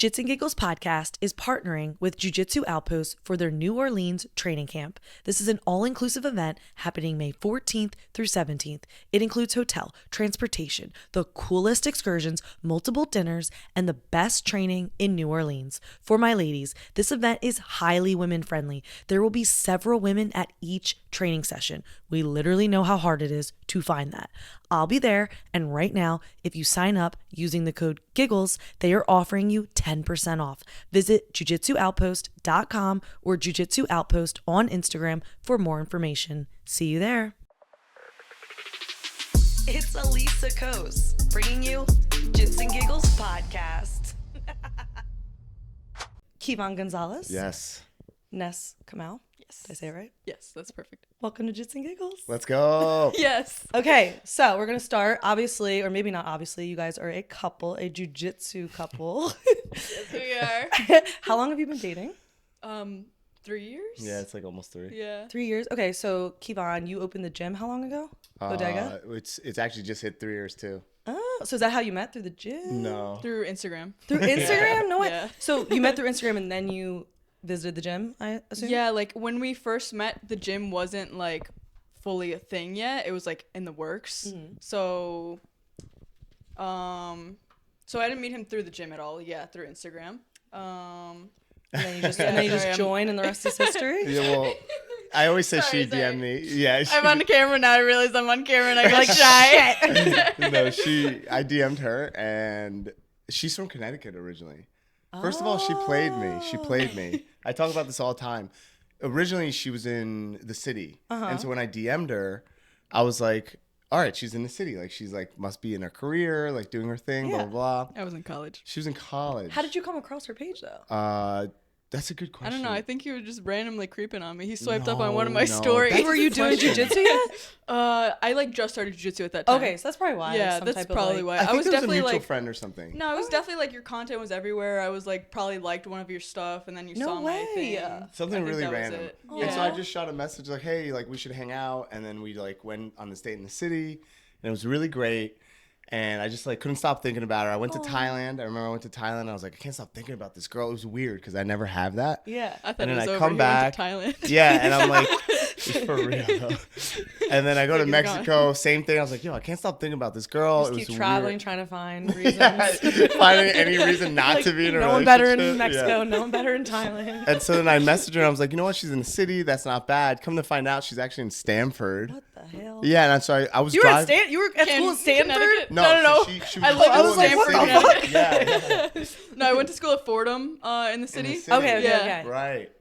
Jits and Giggles podcast is partnering with Jiu Jitsu Outpost for their New Orleans training camp. This is an all-inclusive event happening May 14th through 17th. It includes hotel, transportation, the coolest excursions, multiple dinners, and the best training in New Orleans. For my ladies, this event is highly women-friendly. There will be several women at each training session. We literally know how hard it is to find that. I'll be there, and right now, if you sign up using the code GIGGLES, they are offering you 10% off. Visit jujitsuoutpost.com or Jiu-Jitsu Outpost on Instagram for more information. See you there. It's Elisa Kos bringing you Jits and Giggles podcast. Kyvann Gonzalez. Yes. Ness Comeau. Yes. Did I say it right? Yes, that's perfect. Welcome to Jits and Giggles. Let's go. Yes. Okay, so we're going to start, obviously, or maybe not obviously, you guys are a couple, a jiu-jitsu couple. Yes, we are. How long have you been dating? 3 years? Yeah, it's like almost 3. Yeah. 3 years? Okay, so Kyvann, you opened the gym how long ago? Bodega? It's actually just hit 3 years too. Oh, so is that how you met, through the gym? No. Through Instagram. Through Instagram? No way. Yeah. So you met through Instagram and then you visited the gym, I assume? Yeah, like when we first met, the gym wasn't like fully a thing yet. It was like in the works. Mm-hmm. So I didn't meet him through the gym at all. Yeah, through Instagram. And then you just joined and the rest is history? Yeah, well, I always say Sorry, she DM'd me. Yeah. I'm on camera now. I realize I'm on camera and I got shy. No, I DM'd her and she's from Connecticut originally. First of all, she played me. I talk about this all the time. Originally, she was in the city. And so when I DM'd her, I was like, all right, she's in the city. Like, she's like, must be in her career, like doing her thing, Yeah. blah, blah. I was in college. She was in college. How did you come across her page, though? That's a good question. I don't know. I think he was just randomly creeping on me. He swiped up on No, one of my no. stories. That's Were you doing jiu-jitsu yet? I like just started jiu-jitsu at that time. Okay, so that's probably why. Yeah, some that's type of, probably like- why. I think I was there was a definitely mutual like friend or something. No, it was definitely like your content was everywhere. I was like probably liked one of your stuff and then you No saw my way. thing. Something I think really that was random. it. And so I Yeah. just shot a message like, hey, like we should hang out. And then we like went on this date in the city and it was really great. And I just like couldn't stop thinking about her. I went to Thailand. I remember I went to Thailand. I was like, I can't stop thinking about this girl. It was weird because I never have that. Yeah. I thought And it then was I over. come He back. went to Thailand. Yeah, and I'm like, it's for real though. And then I go to He's Mexico, same thing. I was like, yo, I can't stop thinking about this girl. Just It keep was traveling, weird. trying to find reasons. Yeah, finding any reason not Like, to be in a no relationship. one better in Mexico, Yeah. no one better in Thailand. And so then I messaged her and I was like, you know what? She's in the city. That's not bad. Come to find out, she's actually in Stanford. What the hell? Yeah, and so I was You were driving. at you were at school at Stanford? Connecticut? No, No. She I was lived in in school Stanford, the Connecticut. city. Yeah. No, I went to school at Fordham in the In city. the city. Okay, Yeah. okay. Right.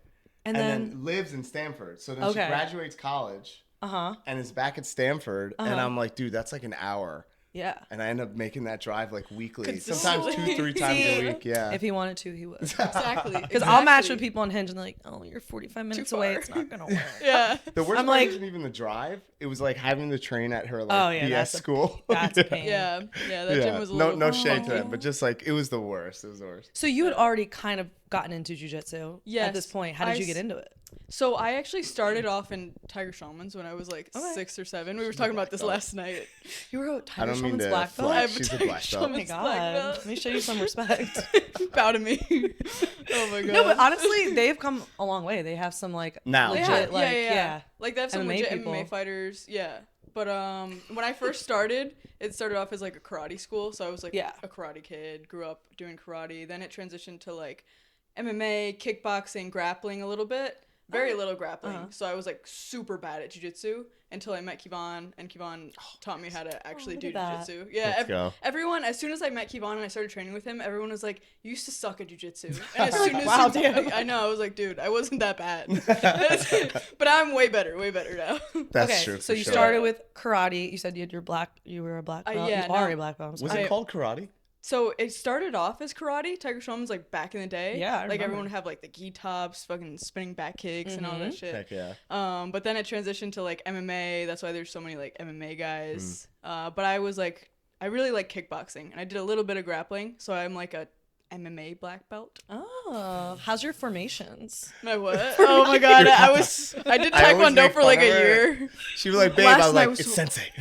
And then, lives in Stanford. So then Okay. she graduates college uh-huh. and is back at Stanford. And Uh-huh. I'm like, dude, that's like an hour. Yeah. And I end up making that drive like weekly. Consistently. Sometimes 2-3 times See, a week. Yeah. If he wanted to, he would. Exactly. Because I'll match with people on Hinge and they're like, oh, you're 45 minutes Too away. far. It's not going to work. Yeah. The worst I'm part like- isn't even the drive. It was like having to train at her like Oh, yeah, BS that's a- school. That's a pain. Yeah. Yeah. That gym was a no, little no shade to funky. them, but just like it was the worst. It was the worst. So you had already kind of gotten into jiu-jitsu at Yes. this point. How did you get into it? So I actually started off in Tiger Shamans when I was like Okay. 6 or 7. We were talking about this belt. last night. You were a I Tiger don't mean Shaman's to black belt? flex. I'm a She's a Tiger black belt. Oh my Shaman's black god. belt. Let me show you some respect. Proud of me. Oh my god. No, but honestly, they've come a long way. They have some like Now. legit, Yeah, like yeah. Like they have some MMA legit people. MMA fighters. Yeah. But when I first started, it started off as like a karate school. So I was like Yeah. a karate kid, grew up doing karate. Then it transitioned to like MMA, kickboxing, grappling a little bit. Very little grappling. Uh-huh. So I was like super bad at jiu-jitsu until I met Kyvann, and Kyvann taught me how to actually look do at that. jiu-jitsu. Yeah, Let's go. everyone, as soon as I met Kyvann and I started training with him, everyone was like, you used to suck at jiu-jitsu. And as soon as Wow, he- dude. I know, I was like, dude, I wasn't that bad. But I'm way better now. That's okay, true. so for you sure. started with karate. You said you were a black belt. yeah, you are no. a black belt. I'm Was sorry. it called karate? So it started off as karate, Tiger Shamans, like back in the day. Yeah, I like remember. everyone would have like the gi tops, fucking spinning back kicks and all that shit. Heck yeah. But then it transitioned to like MMA. That's why there's so many like MMA guys. But I was like, I really like kickboxing, and I did a little bit of grappling. So I'm like a MMA black belt. Oh, how's your formations? My what? Oh my god, I did I always Taekwondo make for like fun a of her. year. She was like, babe, Last I was night like, was it's so- sensei.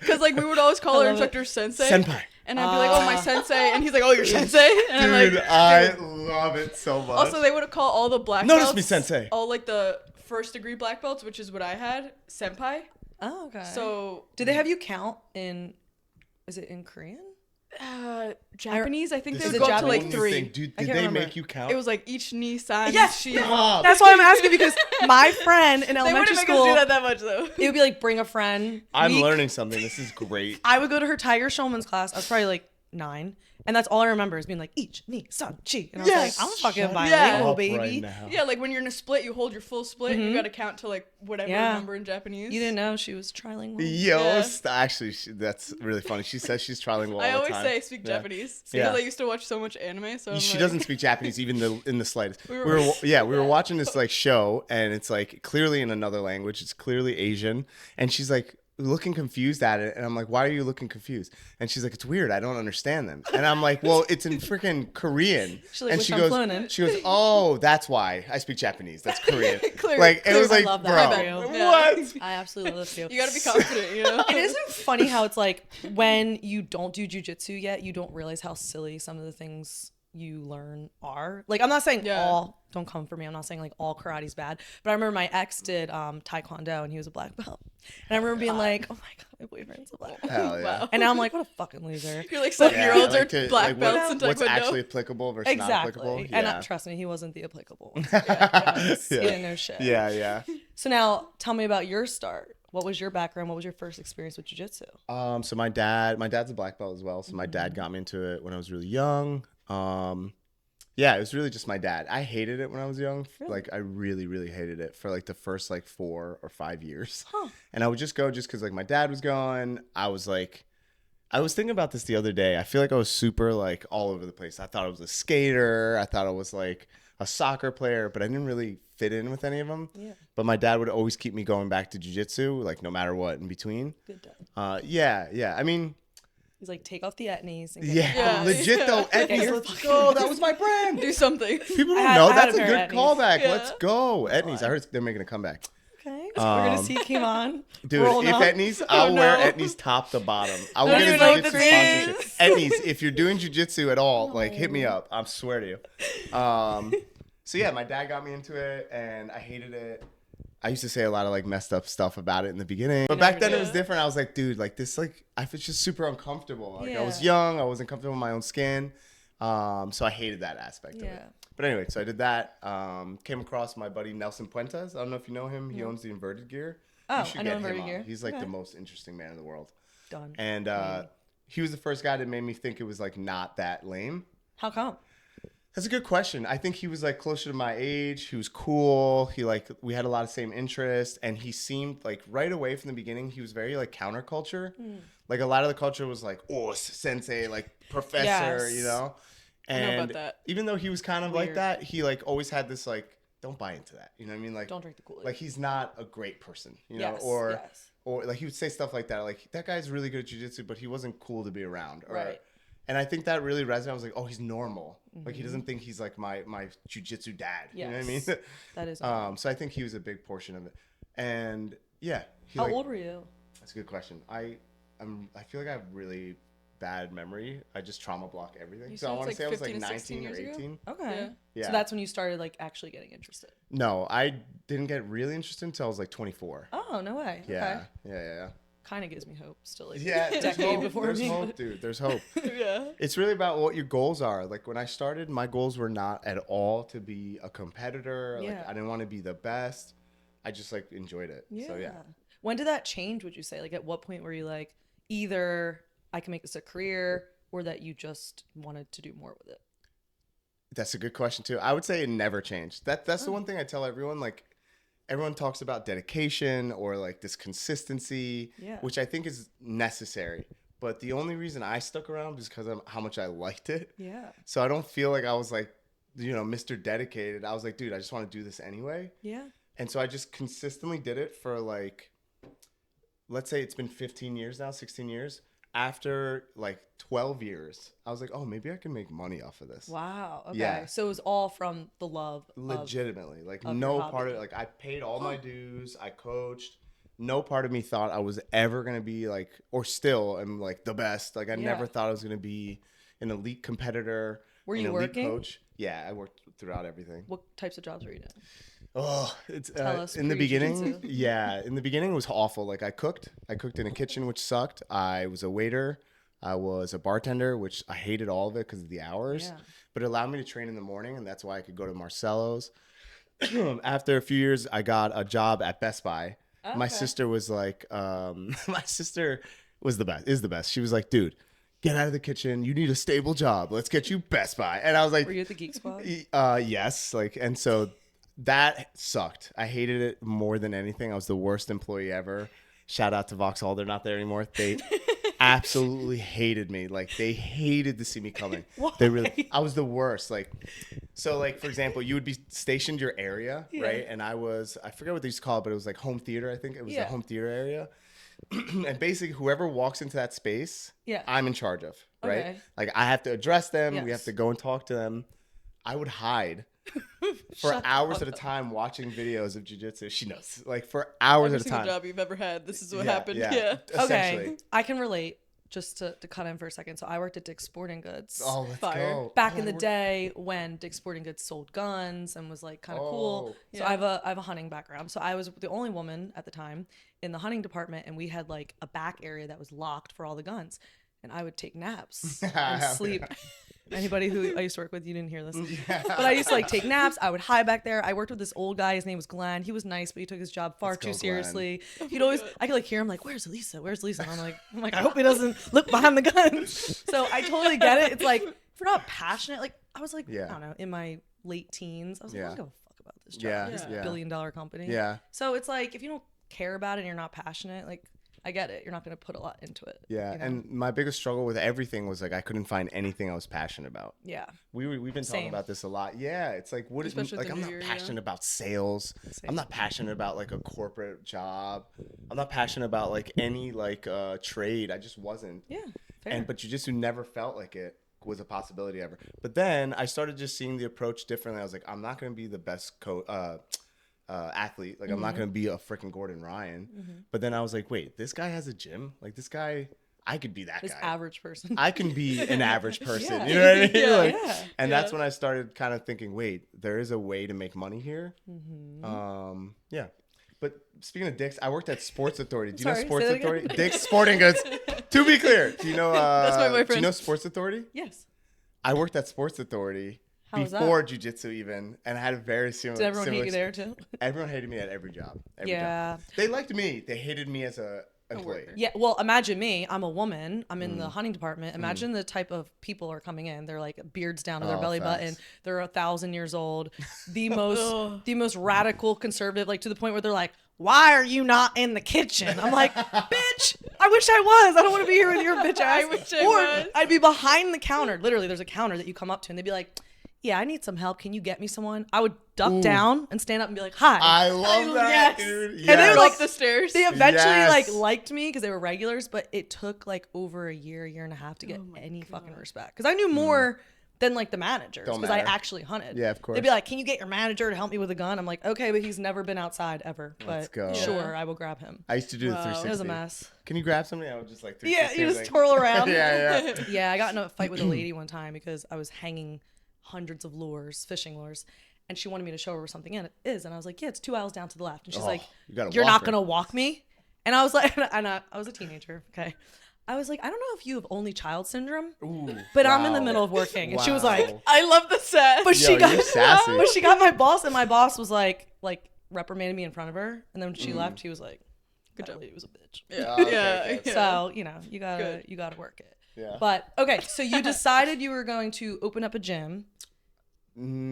Because like we would always call I our love it. instructor sensei. Senpai. And I'd be like, oh, my sensei. And he's like, oh, your sensei? And Dude, I'm like, I love it so much. Also, they would call all the black Notice belts. me, sensei. All like the first degree black belts, which is what I had, senpai. Oh, okay. So. Do they have you count in, is it in Korean? Japanese, I think This they is would go a up to like whole new 3. thing. Dude, I did can't they remember. make you count? It was like each ni, san, Yes! shi. Stop. That's why I'm asking, because my friend in They elementary wouldn't make school, us do that much though. it would be like bring a friend. I'm week. learning something. This is great. I would go to her Tiger Showman's class. I was probably like 9. And that's all I remember is being like, each, ni, san, chi. And I was Yes! like, I'm fucking Shut bilingual, up baby. right now. Yeah, like when you're in a split, you hold your full split. And you got to count to like whatever number in Japanese. You didn't know she was trialing well. Yo, Yeah. actually, that's really funny. She says she's trialing well I all the always time. say speak Yeah. Japanese because Yeah. I used to watch so much anime. So I'm She like, doesn't speak Japanese even in the slightest. We We were- were watching this like show, and it's like clearly in another language. It's clearly Asian, and she's like looking confused at it, and I'm like, why are you looking confused? And she's like, it's weird, I don't understand them. And I'm like, well, it's in freaking Korean. She's like, and which she I'm goes, fluent in. she goes, oh, that's why I speak Japanese. That's Korean. Clear- like it was I like, love bro, that for you. Yeah. what? I absolutely love this too. You got to be confident, you know? It isn't funny how it's like when you don't do jujitsu yet, you don't realize how silly some of the things you learn are. Like, I'm not saying don't come for me. I'm not saying like all karate's bad, but I remember my ex did taekwondo and he was a black belt. And I remember being like, oh my God, my boyfriend's a black belt. Hell yeah. Wow. And now I'm like, what a fucking loser. You're like Yeah, 7-year-olds I are like to- black like, belts in what's taekwondo. actually applicable versus not applicable. Exactly. And Yeah. trust me, he wasn't the applicable. Yeah. He didn't know shit. Yeah, yeah. So now tell me about your start. What was your background? What was your first experience with jiu-jitsu? So my dad's a black belt as well. So my dad got me into it when I was really young. Yeah, it was really just my dad. I hated it when I was young. Really? Like I really, really hated it for like the first like 4 or 5 years. Huh. And I would just go just because like my dad was going. I was thinking about this the other day. I feel like I was super like all over the place. I thought I was a skater. I thought I was like a soccer player, but I didn't really fit in with any of them. Yeah. But my dad would always keep me going back to jiu-jitsu, like no matter what in between. Good dad. Yeah. I mean, He's like, take off the etnies. And get yeah, Yeah. legit though. Get Etnies, your let's fucking- go. That was my brand. Do something. People don't I know. had That's a a pair of good Etnies. callback. Yeah. Let's go. Etnies. I heard they're making a comeback. Okay. So we're going to see Kyvann. Dude, rolling if up. Etnies, I'll no. wear Etnies top to bottom. I will I don't get a even know what jiu-jitsu this sponsorship. Etnies, if you're doing jiu-jitsu at all, like hit me up. I swear to you. So yeah, my dad got me into it and I hated it. I used to say a lot of like messed up stuff about it in the beginning. But back then it was different. I was like, dude, like this, like I was just super uncomfortable. Like I was young, I wasn't comfortable in my own skin. So I hated that aspect of it. But anyway, so I did that. Came across my buddy Nelson Puentes. I don't know if you know him. He owns the Inverted Gear. Oh, You should I know get him Inverted on. Gear. He's like the Okay. most interesting man in the world. Done. And he was the first guy that made me think it was like not that lame. How come? That's a good question. I think he was like closer to my age. He was cool. We had a lot of same interests, and he seemed like right away from the beginning he was very like counterculture. Like a lot of the culture was like, oh, sensei, like professor, Yes. you know. I know And about that. even though he was kind of like Weird. that, he like always had this like, don't buy into that. You know what I mean? Like, Don't drink the Kool-Aid. like he's not a great person, you know, Yes, or yes. or like he would say stuff like that, like that guy's really good at jiu-jitsu, but he wasn't cool to be around. Or, Right. And I think that really resonated. I was like, oh, he's normal. Like he doesn't think he's like my jiu-jitsu dad. You know what I mean? Yes. That is. So I think he was a big portion of it. And yeah, he, How like, old were you? that's a good question. I feel like I have really bad memory. I just trauma block everything. You So I said want to it's say I was like like 15 to 16 19 or years ago? 18. Okay. Yeah. So that's when you started like actually getting interested. No, I didn't get really interested until I was like 24. Oh, no way. Yeah. Okay. Yeah. Kind of gives me hope. Still like Yeah, a there's decade hope, before there's me. hope, dude. There's hope. Yeah. It's really about what your goals are. Like when I started, my goals were not at all to be a competitor. Yeah. Like I didn't want to be the best. I just like enjoyed it. Yeah. So yeah. When did that change, would you say? Like at what point were you like, either I can make this a career or that you just wanted to do more with it? That's a good question too. I would say it never changed. That's the one thing I tell everyone. Like everyone talks about dedication or like this consistency, Yeah. which I think is necessary. But the only reason I stuck around is because of how much I liked it. Yeah. So I don't feel like I was like, you know, Mr. Dedicated. I was like, dude, I just want to do this anyway. Yeah. And so I just consistently did it for like, let's say it's been 15 years now, 16 years. After like 12 years, I was like, oh, maybe I can make money off of this. Wow. Okay. Yeah. So it was all from the love. Legitimately. Like of no your part hobby. of it. Like I paid all my dues. I coached. no part of me thought I was ever going to be like, or still am like the best. Like I never thought I was going to be an elite competitor. Were you an elite working? Coach. Yeah, I worked throughout everything. What types of jobs were you doing? Oh, it's Tell us in the beginning. pre-jiu-jitsu. Yeah, in the beginning it was awful. Like I cooked in a kitchen, which sucked. I was a waiter. I was a bartender, which I hated all of it because of the hours. Yeah. But it allowed me to train in the morning, and that's why I could go to Marcelo's. After a few years, I got a job at Best Buy. Okay. My sister was like, my sister was the best. Is the best. She was like, dude, get out of the kitchen. You need a stable job. Let's get you Best Buy. And I was like, Were you at the Geek Squad? yes. Like, and so that sucked. I hated it more than anything. I was the worst employee ever. Shout out to Vauxhall. They're not there anymore. They absolutely hated me. Like they hated to see me coming. Why? They really, I was the worst. Like, so like, for example, you would be stationed your area, right? And I forget what they used to call it, but it was like home theater. I think it was the home theater area. And basically whoever walks into that space, I'm in charge of, right? Okay. Like I have to address them. Yes. We have to go and talk to them. I would hide for hours at a time watching videos of jiu-jitsu. She knows, like for hours Every at a single time. job you've ever had, this is what happened. Yeah. Essentially. Okay, I can relate. Just to cut in for a second. So I worked at Dick's Sporting Goods. Oh, let's Fire. go. Back in the day when Dick's Sporting Goods sold guns and was like kind of cool. So I have a hunting background. So I was the only woman at the time in the hunting department, and we had like a back area that was locked for all the guns. And I would take naps and sleep. Anybody who I used to work with, you didn't hear this. But I used to like take naps. I would hide back there. I worked with this old guy. His name was Glenn. He was nice, but he took his job far too seriously. He'd always, I could like hear him like, "Where's Elisa? Where's Lisa?" And I'm like, I hope he doesn't look behind the guns. So I totally get it. It's like, if you're not passionate, like I was like, I don't know, in my late teens, I was like, I don't give a fuck about this job. This $1 billion company. Yeah. So it's like, if you don't care about it and you're not passionate, like, I get it. You're not going to put a lot into it. Yeah, you know? and my biggest struggle with everything was like I couldn't find anything I was passionate about. Yeah. We've been talking about this a lot. Yeah, it's like what is Especially like the I'm new not year, passionate about sales. I'm not passionate about like a corporate job. I'm not passionate about like any like trade. I just wasn't. Yeah. Fair. But jiu-jitsu never felt like it was a possibility ever. But then I started just seeing the approach differently. I was like, I'm not going to be the best athlete. Like I'm not going to be a freaking Gordon Ryan. But then I was like, wait, this guy has a gym? Like this guy, I could be that this guy. average person. I can be an average person. Yeah. You know what I mean? Yeah. Like, Yeah. and that's when I started kind of thinking, wait, there is a way to make money here. Yeah. But speaking of Dick's, I worked at Sports Authority. Do you know Sorry, Sports say that again? Authority? Dick's Sporting Goods. To be clear, do you know? That's my boyfriend. Do you know Sports Authority? Yes. I worked at Sports Authority How was that? before jiu-jitsu even, and I had a very similar. Did everyone hate you there too? Everyone hated me at every job. Every Yeah. job. They liked me. They hated me as a employee. worker. Yeah. Well, imagine me. I'm a woman. I'm in the hunting department. Imagine the type of people are coming in. They're like beards down to their belly facts. button. They're 1,000 years old. The most radical conservative, like to the point where they're like, "Why are you not in the kitchen?" I'm like, "Bitch, I wish I was. I don't want to be here with your bitch ass." I wish I or was. I'd be behind the counter. Literally, there's a counter that you come up to, and they'd be like, "Yeah, I need some help. Can you get me someone?" I would duck down and stand up and be like, "Hi." I love that, yes. dude. And they were Yes. like Up the stairs. They eventually Yes. liked me because they were regulars, but it took like over a year and a half to get Oh any fucking respect. Because I knew more than like the managers Don't because I matter. actually hunted. Yeah, of course. They'd be like, "Can you get your manager to help me with a gun?" I'm like, "Okay, but he's never been outside ever." Let's But go. sure, I will grab him. I used to do the Wow. 360. It was a mess. Can you grab somebody? I would just like 360. Yeah, you just like- twirl around. yeah. Yeah, I got in a fight with a lady one time because I was hanging hundreds of lures, fishing lures, and she wanted me to show her where something is, and I was like, "Yeah, it's 2 aisles down to the left," and she's Oh, like, you gotta "You're walk not her." gonna walk me?" And I was like, and I was a teenager, okay. I was like, "I don't know if you have only child syndrome, Ooh, but I'm in the wow. middle of working," and she was like, Wow. I love the set. "But Yo, she got, you're sassy. but she got my boss, and my boss was like reprimanded me in front of her, and then when she left, he was like, Good "That job." lady was a bitch." Yeah. Okay, yeah. okay. So you Good. gotta work it. Yeah. But okay, so you decided you were going to open up a gym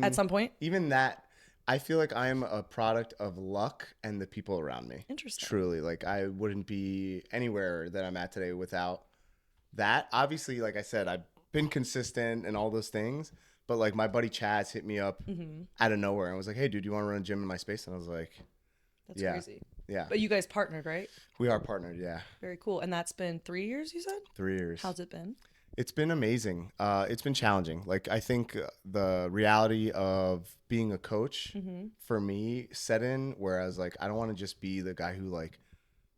at some point. Even that, I feel like I'm a product of luck and the people around me. Interesting. Truly, like I wouldn't be anywhere that I'm at today without that. Obviously, like I said, I've been consistent and all those things. But like my buddy Chaz hit me up out of nowhere and was like, "Hey, dude, you want to run a gym in my space?" And I was like, That's Yeah. crazy. "Yeah, But you guys partnered, right? we are partnered." Yeah, Very cool. And that's been 3 years, you said? 3 years. How's it been? It's been amazing. It's been challenging. Like I think the reality of being a coach for me set in, whereas like I don't want to just be the guy who like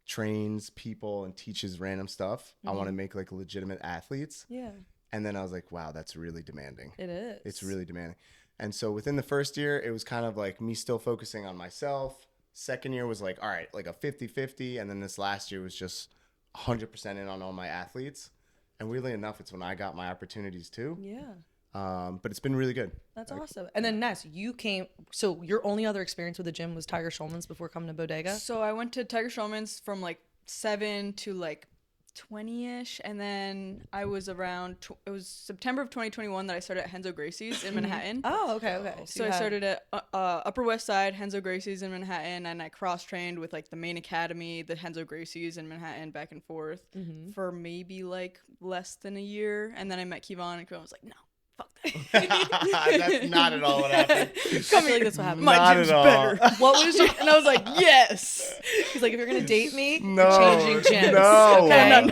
trains people and teaches random stuff. I want to make like legitimate athletes. Yeah. And then I was like, wow, that's really demanding. It is. It's really demanding. And so within the first year, it was kind of like me still focusing on myself. Second year was like, all right, like a 50-50. And then this last year was just 100% in on all my athletes. And weirdly enough, it's when I got my opportunities too. Yeah. But it's been really good. That's awesome. And then Ness, so your only other experience with the gym was Tiger Schulman's before coming to Bodega? So I went to Tiger Schulman's from like 7 to like 20-ish, and then I was around it was September of 2021 that I started at Renzo Gracie's in Manhattan. Oh, okay. So I started at Upper West Side, Renzo Gracie's in Manhattan, and I cross-trained with like the main academy, the Renzo Gracie's in Manhattan, back and forth for maybe like less than a year, and then I met Kyvann, and Kyvann was like, no, fuck that. That's not at all what happened. I feel like that's what happened. My gym's better. What was your... And I was like, yes. He's like, if you're going to date me, No, we're changing gyms. no. Okay? I'm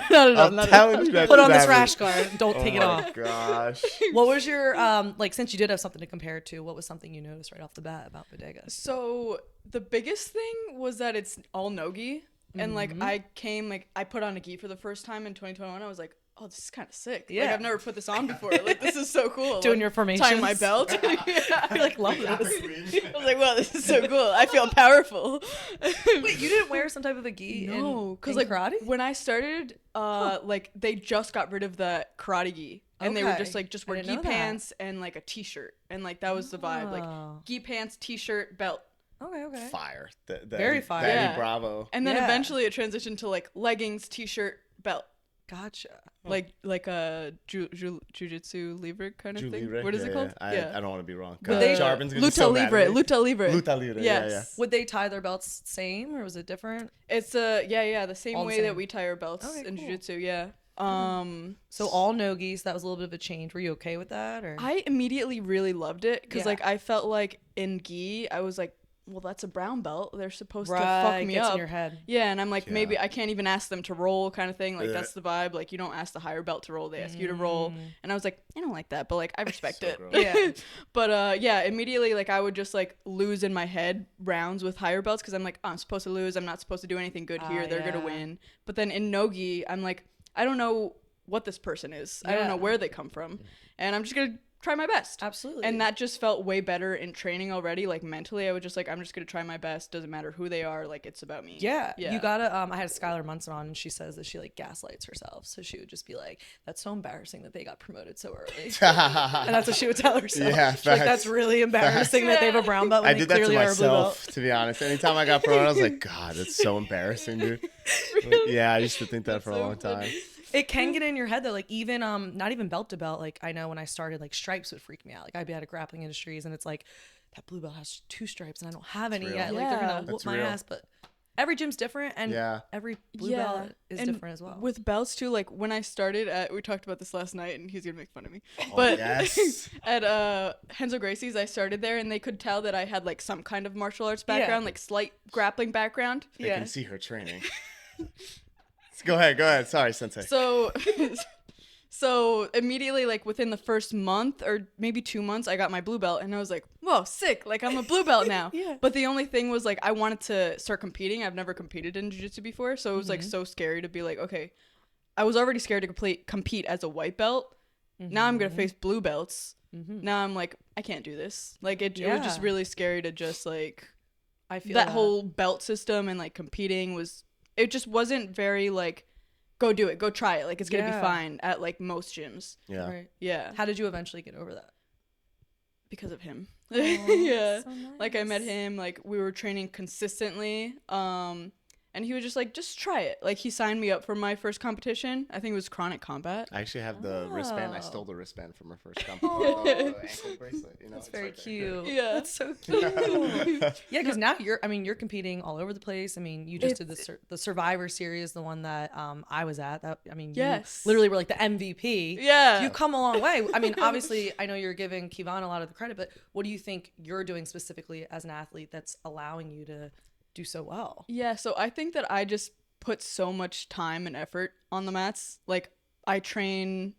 telling you that. Put on this rash guard. Don't take it off. Oh, gosh. What was your, like, since you did have something to compare it to, what was something you noticed right off the bat about Bodega? So the biggest thing was that it's all no-gi. And like I put on a gi for the first time in 2021. I was like, oh, this is kind of sick. Yeah. Like, I've never put this on before. Like, this is so cool. Doing like, your formations. Tying my belt. I like love this. I was like, wow, this is so cool. I feel powerful. Wait, you didn't wear some type of a gi No, because like karate? when I started, like they just got rid of the karate gi. And they were just like, wear gi pants and like a t-shirt. And like, that was the vibe. Like gi pants, t-shirt, belt. Okay. Fire. Very fire. Eddie Yeah. Bravo. And then eventually it transitioned to like leggings, t-shirt, belt. Gotcha. Like a Jiu Jitsu Libre kind of Jiu thing. Libre? What is it called? I don't want to be wrong. Luta Libre. Luta Libre. Luta Libre. Yes. Yeah. Would they tie their belts same or was it different? It's the same All the way same. that we tie our belts in cool. Jiu-Jitsu. Yeah. So all no-gis, that was a little bit of a change. Were you okay with that? Or I immediately really loved it because Yeah. like I felt like in gi I was like, well, that's a brown belt. They're supposed to Right, fuck me gets up. in your head. Yeah, and I'm like, maybe I can't even ask them to roll kind of thing. Like, Yeah. that's the vibe. Like, you don't ask the higher belt to roll. They ask you to roll. And I was like, I don't like that, but, like, I respect So it. gross. Yeah. But, yeah, immediately, like, I would just, like, lose in my head rounds with higher belts because I'm like, oh, I'm supposed to lose. I'm not supposed to do anything good here. They're going to win. But then in no-gi, I'm like, I don't know what this person is. I don't know where they come from. And I'm just going to try my best. Absolutely. And that just felt way better in training already. Like mentally, I was just like, I'm just gonna try my best. Doesn't matter who they are. Like it's about me. Yeah. You gotta I had Skylar Munson on and she says that she like gaslights herself. So she would just be like, that's so embarrassing that they got promoted so early. And that's what she would tell herself. Yeah, She's like, facts. that's really embarrassing that they have a brown belt when I they did that to clearly are a blue belt. myself, to be honest. Anytime I got promoted, I was like, God, that's so embarrassing, dude. Really? Yeah, I used to think that for a so long time. funny. It can get in your head though, like even not even belt to belt. Like I know when I started, like stripes would freak me out. Like I'd be at a grappling industries and it's like that blue belt has 2 stripes and I don't have any real. yet. Like they're gonna whoop That's my real. ass. But every gym's different and every blue belt is and different as well. With belts too, like when I started we talked about this last night and he's gonna make fun of me. Oh, But yes. at Renzo Gracie's, I started there and they could tell that I had like some kind of martial arts background, like slight grappling background. They can see her training. Go ahead. Sorry, Sensei. So immediately, like within the first month or maybe 2 months, I got my blue belt and I was like, whoa, sick. Like I'm a blue belt now. Yeah. But the only thing was like, I wanted to start competing. I've never competed in jiu-jitsu before. So it was like so scary to be like, okay, I was already scared to compete as a white belt. Now I'm going to face blue belts. Now I'm like, I can't do this. Like it was just really scary to just like, I feel that whole belt system and like competing it just wasn't very like, go do it, go try it. Like it's gonna be fine at like most gyms. Yeah. Right. Yeah. How did you eventually get over that? Because of him. Oh, Yeah. so nice. Like I met him, like we were training consistently. And he was just like, just try it. Like he signed me up for my first competition. I think it was Chronic Combat. I actually have the wristband. I stole the wristband from her first company. Oh. The ankle bracelet. You know, That's it's very right there. cute. Yeah. That's so cute. Yeah, because now you're competing all over the place. I mean, you just did the Survivor Series, the one that I was at. That Yes. you literally were like the MVP. Yeah. You've come a long way. I mean, obviously, I know you're giving Kyvann a lot of the credit, but what do you think you're doing specifically as an athlete that's allowing you to do so well? Yeah, so I think that I just put so much time and effort on the mats. Like I train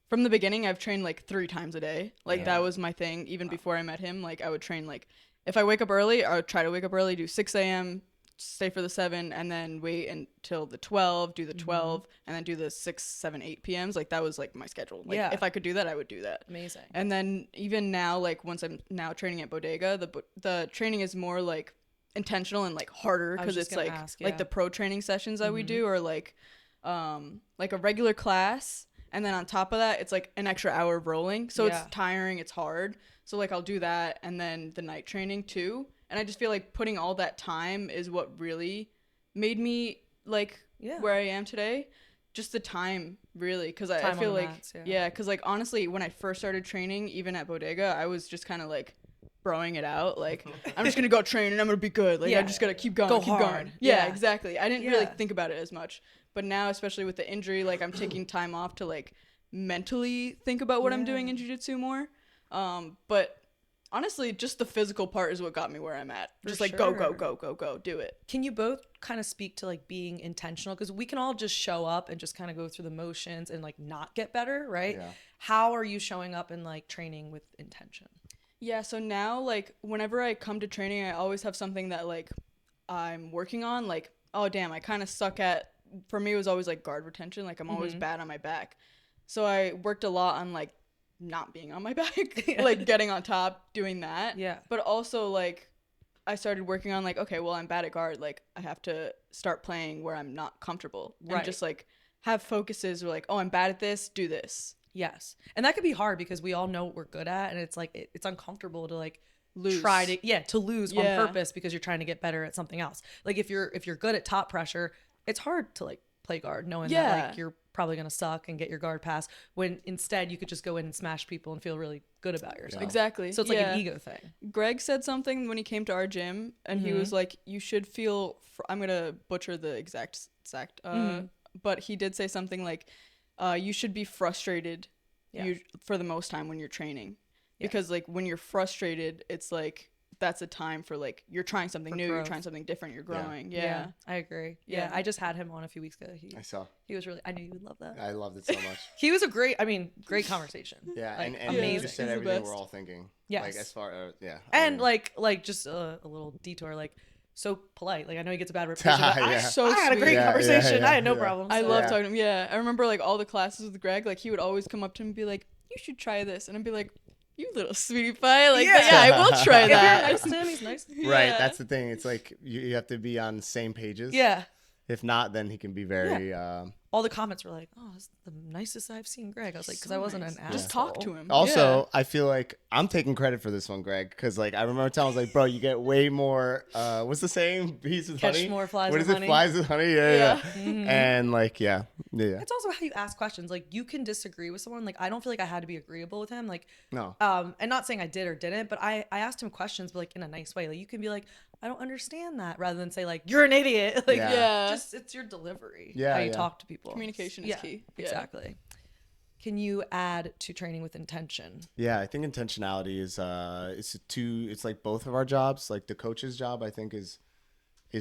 from the beginning. I've trained like 3 times a day. Like that was my thing. Even before I met him, like I would train like if I wake up early, I would try to wake up early, do 6 a.m., stay for the 7 and then wait until the 12, do the 12 and then do the 6, 7, 8 PMs. Like that was like my schedule. Like if I could do that, I would do that. Amazing. And then even now, like once I'm now training at Bodega, the training is more like intentional and like harder because it's like like the pro training sessions that we do are like a regular class, and then on top of that it's like an extra hour of rolling, so it's tiring, it's hard. So like I'll do that and then the night training too, and I just feel like putting all that time is what really made me like where I am today. Just the time, really, because I feel like mats, because like honestly when I first started training even at Bodega, I was just kind of like broing it out, like I'm just gonna go train and I'm gonna be good, like I just gotta keep going, keep going. Yeah, exactly. I didn't really think about it as much, but now especially with the injury, like I'm taking time off to like mentally think about what I'm doing in jiu-jitsu more. But honestly, just the physical part is what got me where I'm at. Just like go, do it. Can you both kind of speak to like being intentional? Because we can all just show up and just kind of go through the motions and like not get better, right? Yeah. How are you showing up and like training with intention? Yeah, so now like whenever I come to training, I always have something that like I'm working on. Like, oh damn, I kind of suck at, for me it was always like guard retention. Like I'm always bad on my back. So I worked a lot on like not being on my back, like getting on top, doing that. Yeah. But also like I started working on like, okay, well I'm bad at guard. Like I have to start playing where I'm not comfortable and just like have focuses where like, oh, I'm bad at this, do this. Yes. And that could be hard because we all know what we're good at, and it's like it's uncomfortable to like lose to lose on purpose because you're trying to get better at something else. Like if you're good at top pressure, it's hard to like play guard knowing that like you're probably going to suck and get your guard pass, when instead you could just go in and smash people and feel really good about yourself. Exactly. So it's like an ego thing. Greg said something when he came to our gym, and he was like, you should feel I'm going to butcher the exact but he did say something like you should be frustrated for the most time when you're training, because like when you're frustrated, it's like that's a time for like you're trying something new, you're trying something different, you're growing. Yeah, I agree. Yeah, I just had him on a few weeks ago. He was really, I knew you would love that. I loved it so much. He was a great conversation. Yeah, like, and amazing. He just said everything we're all thinking. Yes. Like as far and like just a little detour, like so polite. Like I know he gets a bad reputation, but I had a great conversation. I had no problems. I love talking to him. Yeah, I remember like all the classes with Greg, like he would always come up to me and be like, you should try this, and I'd be like, you little sweetie pie, like I will try that. If you're nice to him, he's nice. Right, that's the thing. It's like you have to be on the same pages. Yeah. If not, then he can be very all the comments were like, oh, that's the nicest I've seen Greg. I was like, because I wasn't an asshole. Just talk to him. Also, I feel like I'm taking credit for this one, Greg, because like I remember telling, I was like, bro, you get way more. What's the saying? Bees with Catch honey. More flies. What with is honey. It? Flies with honey. Yeah. And like, yeah. It's also how you ask questions. Like you can disagree with someone. Like I don't feel like I had to be agreeable with him. Like no. And not saying I did or didn't, but I asked him questions, but like in a nice way. Like you can be like, I don't understand that, rather than say like you're an idiot. Like just it's your delivery. How you talk to people. Communication is key. Exactly. Can you add to training with intention? Yeah, I think intentionality is it's like both of our jobs. Like the coach's job, I think is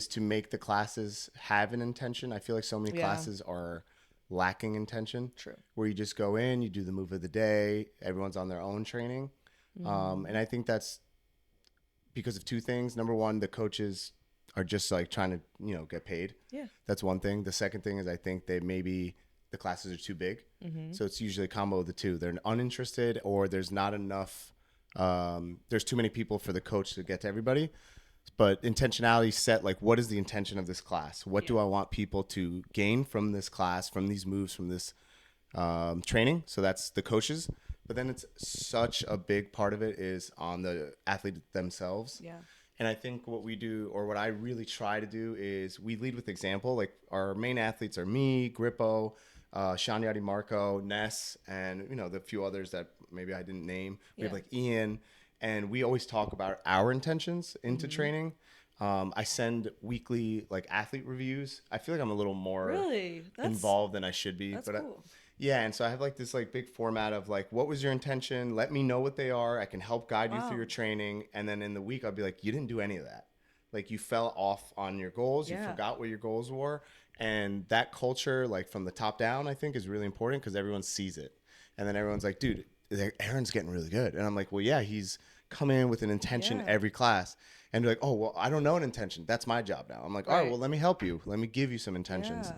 to make the classes have an intention. I feel like so many classes are lacking intention. True. Where you just go in, you do the move of the day, everyone's on their own training. And I think that's because of two things. Number one, the coaches are just like trying to, get paid. Yeah. That's one thing. The second thing is I think the classes are too big. So it's usually a combo of the two. They're uninterested, or there's not enough, there's too many people for the coach to get to everybody. But intentionality set, like, what is the intention of this class? What do I want people to gain from this class, from these moves, from this training? So that's the coaches. But then it's such a big part of it is on the athlete themselves. Yeah. And I think what we do, or what I really try to do, is we lead with example. Like our main athletes are me, Grippo, Shanyati Marco, Ness, and the few others that maybe I didn't name. We have like Ian, and we always talk about our intentions into training. I send weekly like athlete reviews. I feel like I'm a little more involved than I should be. That's cool. Yeah, and so I have like this like big format of like, what was your intention? Let me know what they are. I can help guide you through your training. And then in the week, I'll be like, you didn't do any of that. Like you fell off on your goals. You forgot what your goals were. And that culture, like from the top down, I think is really important because everyone sees it. And then everyone's like, dude, Aaron's getting really good. And I'm like, well, yeah, he's come in with an intention every class and be like, oh, well, I don't know an intention. That's my job now. I'm like, all right, well, let me help you. Let me give you some intentions.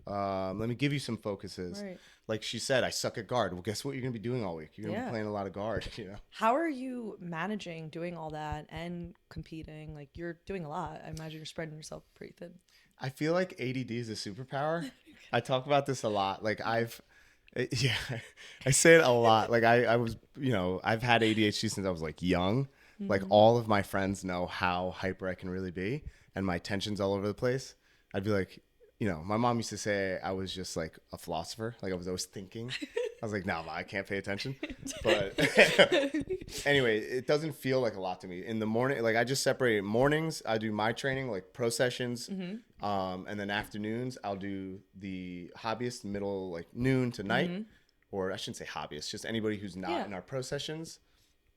Let me give you some focuses. Right. Like she said, I suck at guard. Well, guess what you're going to be doing all week? You're going to be playing a lot of guard, you know? How are you managing doing all that and competing? Like, you're doing a lot. I imagine you're spreading yourself pretty thin. I feel like ADD is a superpower. I talk about this a lot. Like I say it a lot. Like I was, you know, I've had ADHD since I was like young. Like all of my friends know how hyper I can really be and my attention's all over the place. I'd be like, you know, my mom used to say I was just like a philosopher. Like I was always thinking. I was like, no, I can't pay attention. But anyway, it doesn't feel like a lot to me. In the morning, like I just separate mornings. I do my training, like pro sessions. And then afternoons, I'll do the hobbyist middle, like noon to night. Or I shouldn't say hobbyist, just anybody who's not in our pro sessions.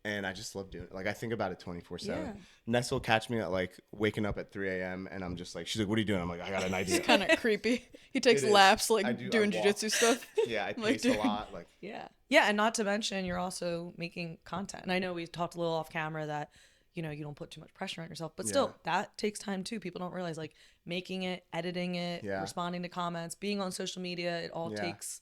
And I just love doing it. Like I think about it 24/7. Ness will catch me at like waking up at 3 a.m. and I'm just like, she's like, what are you doing? I'm like, I got an idea. It's kind of creepy. He takes laps like doing jiu-jitsu stuff. Yeah, I like, pace a lot. Like Yeah, and not to mention you're also making content. And I know we talked a little off camera that, you know, you don't put too much pressure on yourself, but still that takes time too. People don't realize like making it, editing it, responding to comments, being on social media, it all takes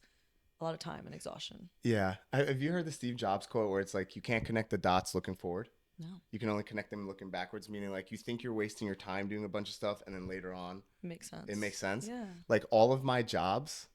a lot of time and exhaustion. Yeah. Have you heard the Steve Jobs quote where it's like, you can't connect the dots looking forward? No. You can only connect them looking backwards, meaning like you think you're wasting your time doing a bunch of stuff and then later on It makes sense. it makes sense. Yeah. Like all of my jobs,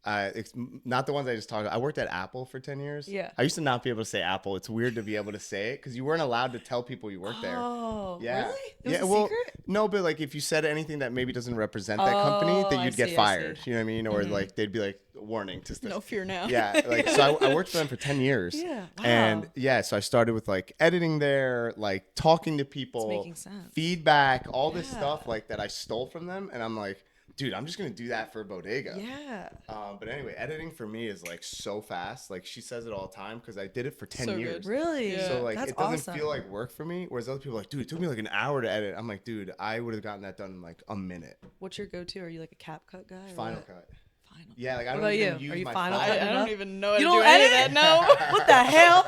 it's not the ones I just talked about. I worked at Apple for 10 years. Yeah. I used to not be able to say Apple. It's weird to be able to say it because you weren't allowed to tell people you worked there. Oh, Yeah. really? It was a secret? No, but like if you said anything that maybe doesn't represent that company, then you'd get fired. You know what I mean? Or like they'd be like, warning to No fear now. Yeah, like so I worked for them for 10 years. Yeah. Wow. And yeah, so I started with like editing there, like talking to people, It's making sense. feedback, all this stuff like that I stole from them, and I'm like, dude, I'm just gonna do that for Bodega. Yeah. But anyway, editing for me is like so fast. Like she says it all the time because I did it for 10 So years. good. Really? Yeah. So like That's it doesn't awesome. feel like work for me. Whereas other people are like, dude, it took me like an hour to edit. I'm like, dude, I would have gotten that done in like a minute. What's your go-to? Are you like a cap cut guy? Or Final what? cut. Final. Yeah, like I What don't about even you? use Are you my final phone. cut? I don't even know how to You do don't any of edit that. No. What the hell?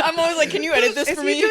I'm always like, can you edit this If for you me? do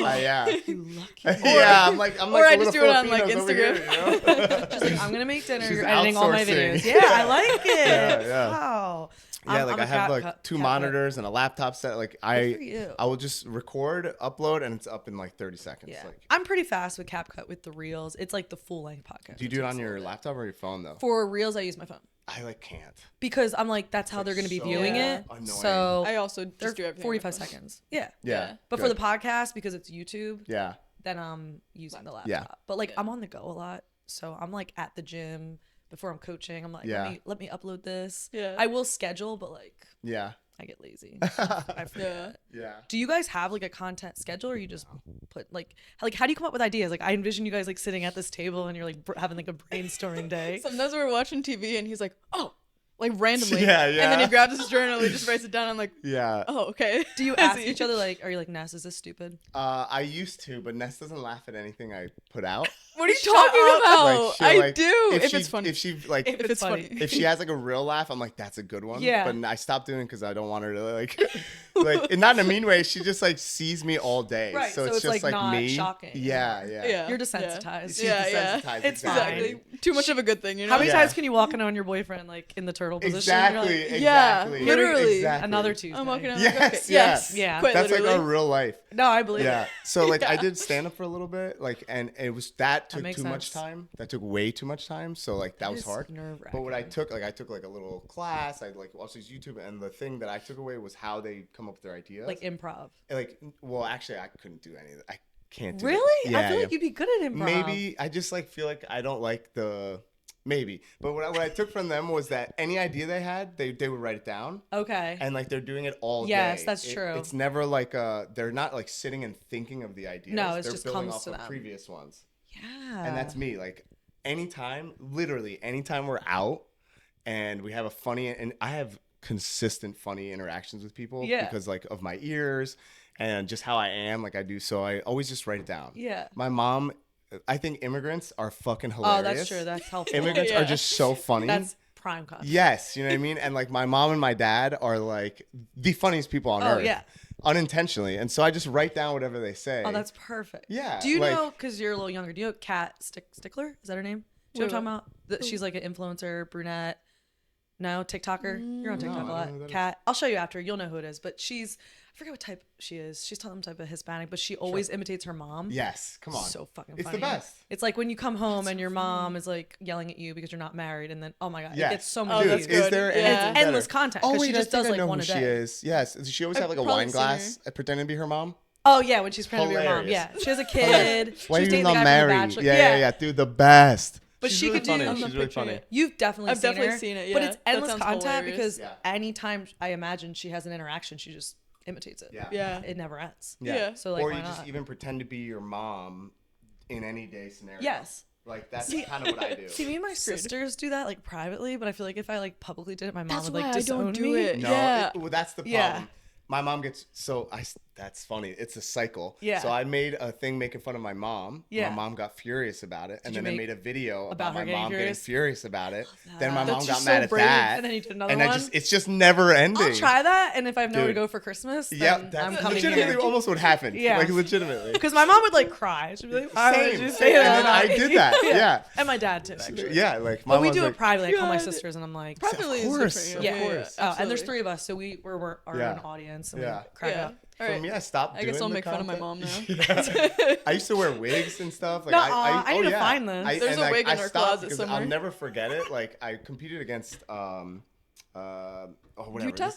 it- Yeah. You lucky. Yeah, I'm like or I the just little do it on, like, Filipinos over here, Instagram. you know? She's like, I'm gonna make dinner. She's You're editing all my outsourcing. videos. Yeah, I like it. Yeah. Wow. Yeah, like I'm I a have cap like cut- two cap cut. monitors and a laptop set. Like Good for I you. will just record, upload, and it's up in like 30 seconds. Yeah. Like, I'm pretty fast with CapCut with the reels. It's like the full length podcast. do you do it on your laptop or your phone though? For reels, I use my phone I like can't. because I'm like, that's how like they're gonna be so viewing it. annoying. So I also they're just do everything. 45 seconds. Yeah. Yeah. But for the podcast, because it's YouTube, Yeah. then I'm using the laptop. Yeah. But like I'm on the go a lot, so I'm like at the gym before I'm coaching. I'm like, Yeah. let me upload this. Yeah. I will schedule, but like Yeah. I get lazy. I forget. Yeah. Do you guys have like a content schedule, or you just put like how do you come up with ideas? Like I envision you guys like sitting at this table and you're like having like a brainstorming day. Sometimes we're watching TV and he's like, oh, like randomly. Yeah, And then yeah. he grabs his journal, he just writes it down. I'm like, Yeah. oh, okay. Do you ask each other like, are you like, Ness, is this stupid? I used to, but Ness doesn't laugh at anything I put out. What are you Shut talking up. about? she'll, I like, do. If she, it's funny. If she like, If it's funny. if she has like a real laugh, I'm like, that's a good one. Yeah. But I stopped doing it because I don't want her to like, like, and not in a mean way. She just like sees me all day. Right, So so it's it's, just like, like not me. shocking Yeah. Yeah. Yeah. You're desensitized. She's Yeah, yeah. desensitized. It's Exactly. Too much of a good thing, you know? How many Yeah. times can you walk in on your boyfriend like in the turtle position? Exactly. You're like, Yeah, Exactly. literally. Exactly. another Tuesday. I'm walking out Yes, like, okay. yeah. Yes. Yeah. Quite That's literally. like our real life. No, I believe Yeah. it. So like I Yeah. did stand up for a little bit, like, and it was that took makes too much sense. time. That took way too much time. So like that was is hard. nerve-wracking. But what I took like a little class. I like watched these YouTube, and the thing that I took away was how they come up with their ideas. Like improv. Like, well, actually, I couldn't do any of that. I can't do Really? that. I feel like you'd be good at improv. Maybe I just like feel like I don't like the maybe. But what I took from them was that any idea they had, they would write it down. Okay. And like they're doing it all Yes, day. that's true. It's never like they're not like sitting and thinking of the ideas. No, it they're just building comes off to of them. previous ones. Yeah. And that's me. Like literally anytime we're out and we have a funny, and I have consistent funny interactions with people Yeah. because like of my ears and just how I am, like I do. So I always just write it down. Yeah. My mom, I think immigrants are fucking hilarious. Oh, that's true. That's helpful. Immigrants Yeah. are just so funny. That's prime content. Yes, you know what I mean? And like my mom and my dad are like the funniest people on Oh, earth. yeah. unintentionally. And so I just write down whatever they say. Oh, that's perfect. Yeah, Do you like- know, because you're a little younger, do you know Kat Stickler? Is that her name? Do you know what I'm talking about? She's like an influencer, brunette. No, TikToker. You're on TikTok a I don't know who lot. that Kat. I'll show you after. You'll know who it is. But I forget what type she is. She's some type of Hispanic, but she always imitates her mom. Yes, come on. So fucking It's funny. the best. It's like when you come home and your mom is like yelling at you because you're not married, and then, oh my God, Yes. it gets so Oh, many that's views. Is there good. anything Yeah. It's endless better? content Oh, because wait, she I just think does I like know one who a she day. is. Yes. Does she always have like a probably wine seen glass pretending to be her mom? Oh yeah, when she's pretending to be your mom. Hilarious. Yeah, she has a kid. Why She's are you dating not the guy from The married? Bachelor. Yeah. Dude, the best. But She's she really could do- funny. I'm She's not really picturing funny. it. You've definitely I've seen definitely her, seen it, but yeah. it's That endless sounds content hilarious. because Yeah. anytime I imagine she has an interaction, she just imitates it. Yeah. Yeah. It never ends. Yeah. So like, or why you not? just even pretend to be your mom in any day scenario. Yes. Like that's kind of what I do. See, me and my sisters do that like privately, but I feel like if I like publicly did it, my mom That's would like why I disown don't do me. it. No, Yeah. well, that's the problem. Yeah. My mom gets that's funny. It's a cycle. Yeah. So I made a thing making fun of my mom. Yeah. My mom got furious about it, and you then I make made a video about about her my getting mom getting furious? furious about it. Then my That's mom got just mad so at brave. that, And then you did another and one? it's just never ending. I'll try that, and if I have nowhere to Dude. go for Christmas, then Yeah, I'm that's coming legitimately here. almost what happened. Yeah. Like legitimately. Because my mom would like cry. She'd be like, "Why would Same. you say And that?" then I did that. Yeah. And my dad too, actually. Yeah. Like my But we mom's do like, it privately. I call my God. sisters, and I'm like, Privately Of is course, different. yeah, of course. oh, and there's Absolutely. 3 of us, so we're our Yeah. own audience, and Yeah. we crack Yeah. up. All For right. me, I stopped. I guess doing I'll the make fun of my content. mom now. Yeah. I used to wear wigs and stuff. Like Nuh-uh, I need to find this. There's a wig in our stopped closet because somewhere. I'll never forget it. Like I competed against whatever. Utah?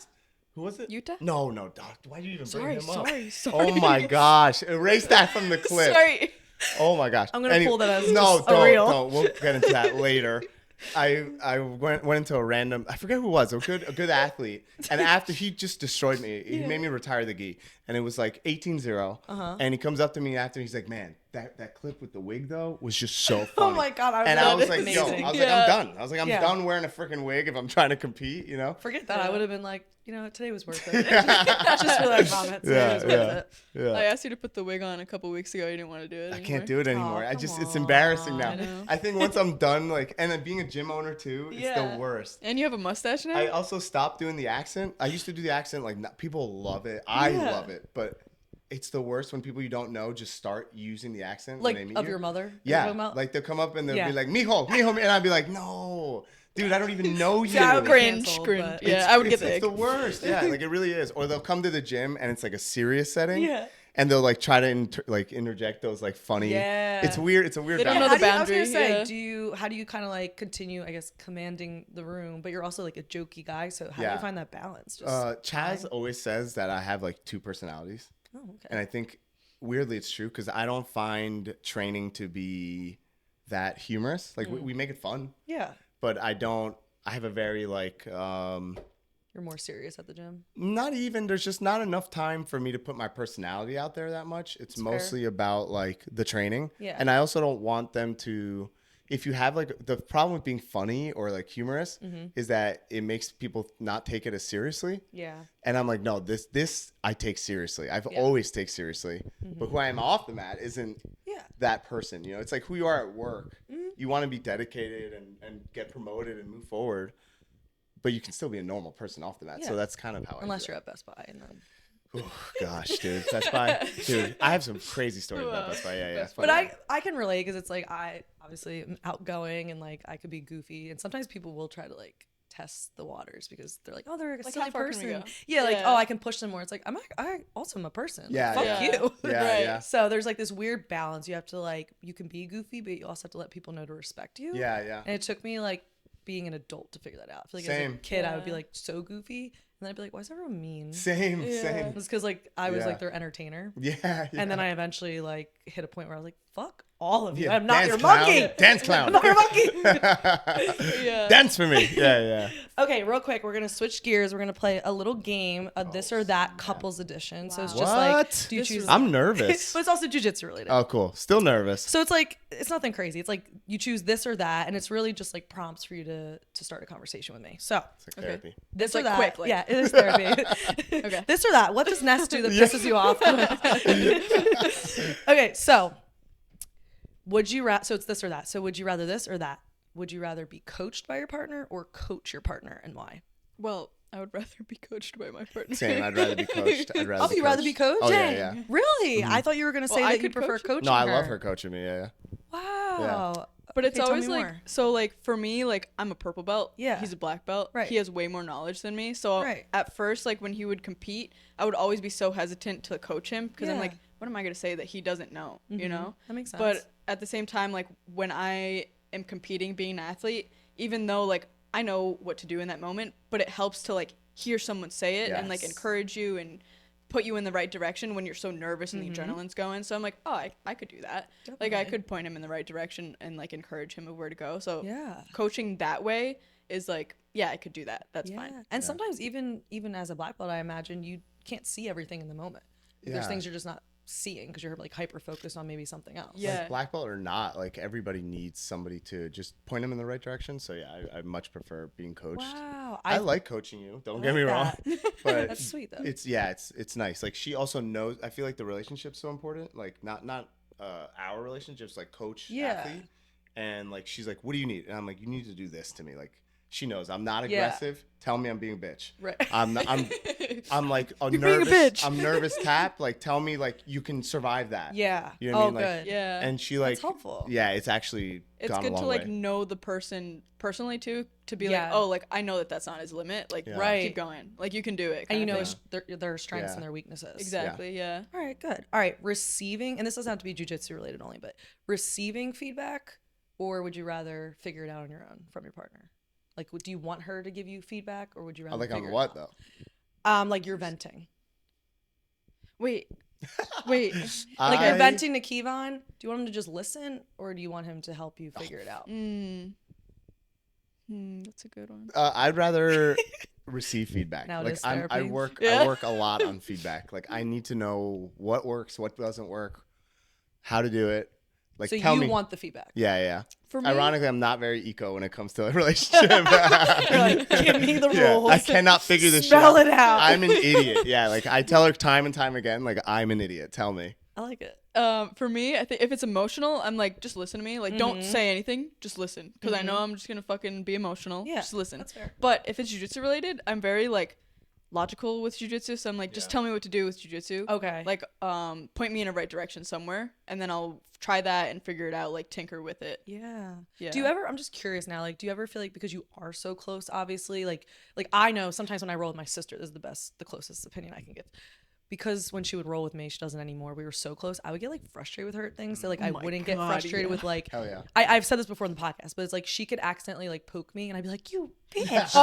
Who was it? Utah? No, Doc. Why do you even bring him up? Sorry. Oh my gosh! Erase that from the clip. Sorry. Oh my gosh! I'm gonna pull that as no, just a reel. don't. We'll get into that later. I went into a random, I forget who it was, a good athlete, and after he just destroyed me, he made me retire the gi, and it was like 18-0, and he comes up to me after, he's like, man, that clip with the wig though was just so funny. Oh my God, I and I was bet like, it's yo, amazing. I was like, I'm done. I was like, I'm Yeah. done wearing a freaking wig if I'm trying to compete, you know? Forget that. I would have been like, you know, today was worth it. Just for that comment. Today was worth it. Yeah. I asked you to put the wig on a couple weeks ago. You didn't want to do it. I can't do it anymore. Oh, I just, come it's embarrassing now. I know. I think once I'm done, like, and then being a gym owner too, it's Yeah. the worst. And you have a mustache now. I also stopped doing the accent. I used to do the accent, like people love it. I Yeah. love it, but it's the worst when people you don't know just start using the accent Like when they meet of you. your mother? Yeah, You're talking about? like they'll come up and they'll Yeah. be like, mijo, and I'd be like, no, dude, I don't even know you. Yeah, I would cringe. canceled, Cringe. but- Yeah, I would get the It's ick. the worst. Yeah, like it really is. Or they'll come to the gym and it's like a serious setting. Yeah. And they'll like try to interject those like funny. Yeah. It's weird. It's a weird They don't balance. know the I was gonna boundary, say, yeah. how do you kind of like continue, I guess, commanding the room, but you're also like a jokey guy. So how do Yeah. you find that balance? Just Chaz always says that I have like 2 personalities. oh, okay. And I think weirdly it's true because I don't find training to be that humorous. Like we make it fun, Yeah, but I have a very like you're more serious at the gym. not even, there's just not enough time for me to put my personality out there that much. It's That's mostly about like the training. Yeah. And I also don't want them to, if you have like, the problem with being funny or like humorous is that it makes people not take it as seriously. Yeah, And I'm like, no, this I take seriously. I've Yeah. always take seriously. But who I am off the mat isn't yeah, that person. You know, it's like who you are at work. You want to be dedicated and get promoted and move forward. But you can still be a normal person off the mat. Yeah. So that's kind of how unless I do you're at Best Buy and then. Oh, gosh, dude. Best Buy. Dude, I have some crazy stories about Best Buy. Yeah. But I can relate because it's like I obviously am outgoing and like I could be goofy and sometimes people will try to like test the waters because they're like, oh, they're a Like, silly how far can we person. go? Yeah, like Yeah. oh, I can push them more. It's like I also am a person. Like, Yeah, fuck yeah. you. Yeah, Right. yeah. So there's like this weird balance. You have to like you can be goofy, but you also have to let people know to respect you. Yeah, yeah. And it took me like being an adult to figure that out. I feel like as a Same. kid I would be Yeah. like so goofy, and then I'd be like, why is everyone mean? Same. It's because like I was Yeah. like their entertainer. Yeah. And then I eventually like hit a point where I was like, fuck all of you. Yeah, I'm not dance your clown. monkey. Dance clown. I'm not your monkey. Yeah. Dance for me. Yeah. Okay, real quick, we're gonna switch gears. We're gonna play a little game, a this or that couples edition. So it's just like, What? do you choose? I'm nervous. But it's also jujitsu related. Oh, cool. Still nervous. So it's like it's nothing crazy. It's like you choose this or that, and it's really just like prompts for you to start a conversation with me. So It's like therapy. this It's or like that, quick, like- yeah, it is therapy. Okay. This or that. What does Ness do that pisses you off? Okay, so would you so it's this or that. So would you rather this or that? Would you rather be coached by your partner or coach your partner, and why? Well, I would rather be coached by my partner. Same. I'd rather be coached. Oh, you'd rather be coached? Oh, Dang. yeah. Really? I thought you were going to say I that you could prefer coach you. coaching No, I her. love her coaching me. Yeah. Wow. But it's Okay, tell always me like, more. so like for me, like I'm a purple belt. Yeah. He's a black belt. Right. He has way more knowledge than me. So Right. at first, like when he would compete, I would always be so hesitant to coach him because I'm Yeah. like, what am I going to say that he doesn't know? You know? That makes sense. But at the same time, like when I am competing, being an athlete, even though like I know what to do in that moment, but it helps to like hear someone say it and like Yes. encourage you and put you in the right direction when you're so nervous and the adrenaline's going. So I'm like, oh, I could do that. Like I Definitely. could point him in the right direction and like encourage him of where to go. So Yeah. coaching that way is like, yeah, I could do that. That's Yeah. fine. And sometimes even as a black belt, I imagine you can't see everything in the moment. There's Yeah. things you're just not seeing because you're like hyper focused on maybe something else. Yeah. Like black belt or not, like everybody needs somebody to just point them in the right direction. So yeah, I much prefer being coached. Wow. I like coaching you. Don't get me wrong, that. but That's sweet though. it's nice. Like she also knows. I feel like the relationship's so important. Like not our relationships, like coach athlete, and like she's like, what do you need? And I'm like, you need to do this to me. Like she knows I'm not Yeah. aggressive. Tell me I'm being a bitch. Right. I'm like a You're being a nervous. bitch. I'm nervous tap. Like tell me like you can survive that. Yeah. You know what I Oh, mean? Like, good. Yeah. And she like That's helpful. Yeah, it's actually It's gone a good long to like way. know the person personally too, to be Yeah. like, oh, like I know that that's not his limit. Like, Yeah. Right. keep going. Like you can do it. And you kind know of thing. their strengths Yeah. and their weaknesses. Exactly. Yeah. All right, good. All right, receiving, and this doesn't have to be jiu-jitsu related only, but receiving feedback, or would you rather figure it out on your own from your partner? Like, do you want her to give you feedback, or would you rather Like figure on it what out? though? Like you're venting. Wait. Like I- you're venting to Kyvann. Do you want him to just listen, or do you want him to help you figure it out? That's a good one. I'd rather receive feedback. Now it Like is I therapy. work Yeah. I work a lot on feedback. Like I need to know what works, what doesn't work, how to do it. Like So tell you me. want the feedback. Yeah. For me, Ironically, I'm not very eco when it comes to a relationship. You're like, give me the Yeah, rules. I cannot figure this Spell shit it out. I'm an idiot. Yeah, like I tell her time and time again, like I'm an idiot. Tell me. I like it. for me, I think if it's emotional, I'm like, just listen to me. Like, don't Mm-hmm. say anything. Just listen. Because I know I'm just going to fucking be emotional. Yeah, Just listen. that's fair. But if it's jiu-jitsu related, I'm very, like, logical with jiu-jitsu. So I'm like, just tell me what to do with jiu-jitsu. Okay. Like, point me in a right direction somewhere. And then I'll try that and figure it out, like, tinker with it. Yeah. Yeah. Do you ever, I'm just curious now, like, do you ever feel like, because you are so close, obviously, like I know sometimes when I roll with my sister, this is the closest opinion I can give. Because when she would roll with me, she doesn't anymore. We were so close. I would get like frustrated with her at things. So like I my wouldn't get God, frustrated yeah. with like, Hell yeah. I've said this before in the podcast, but it's like she could accidentally like poke me and I'd be like, you bitch.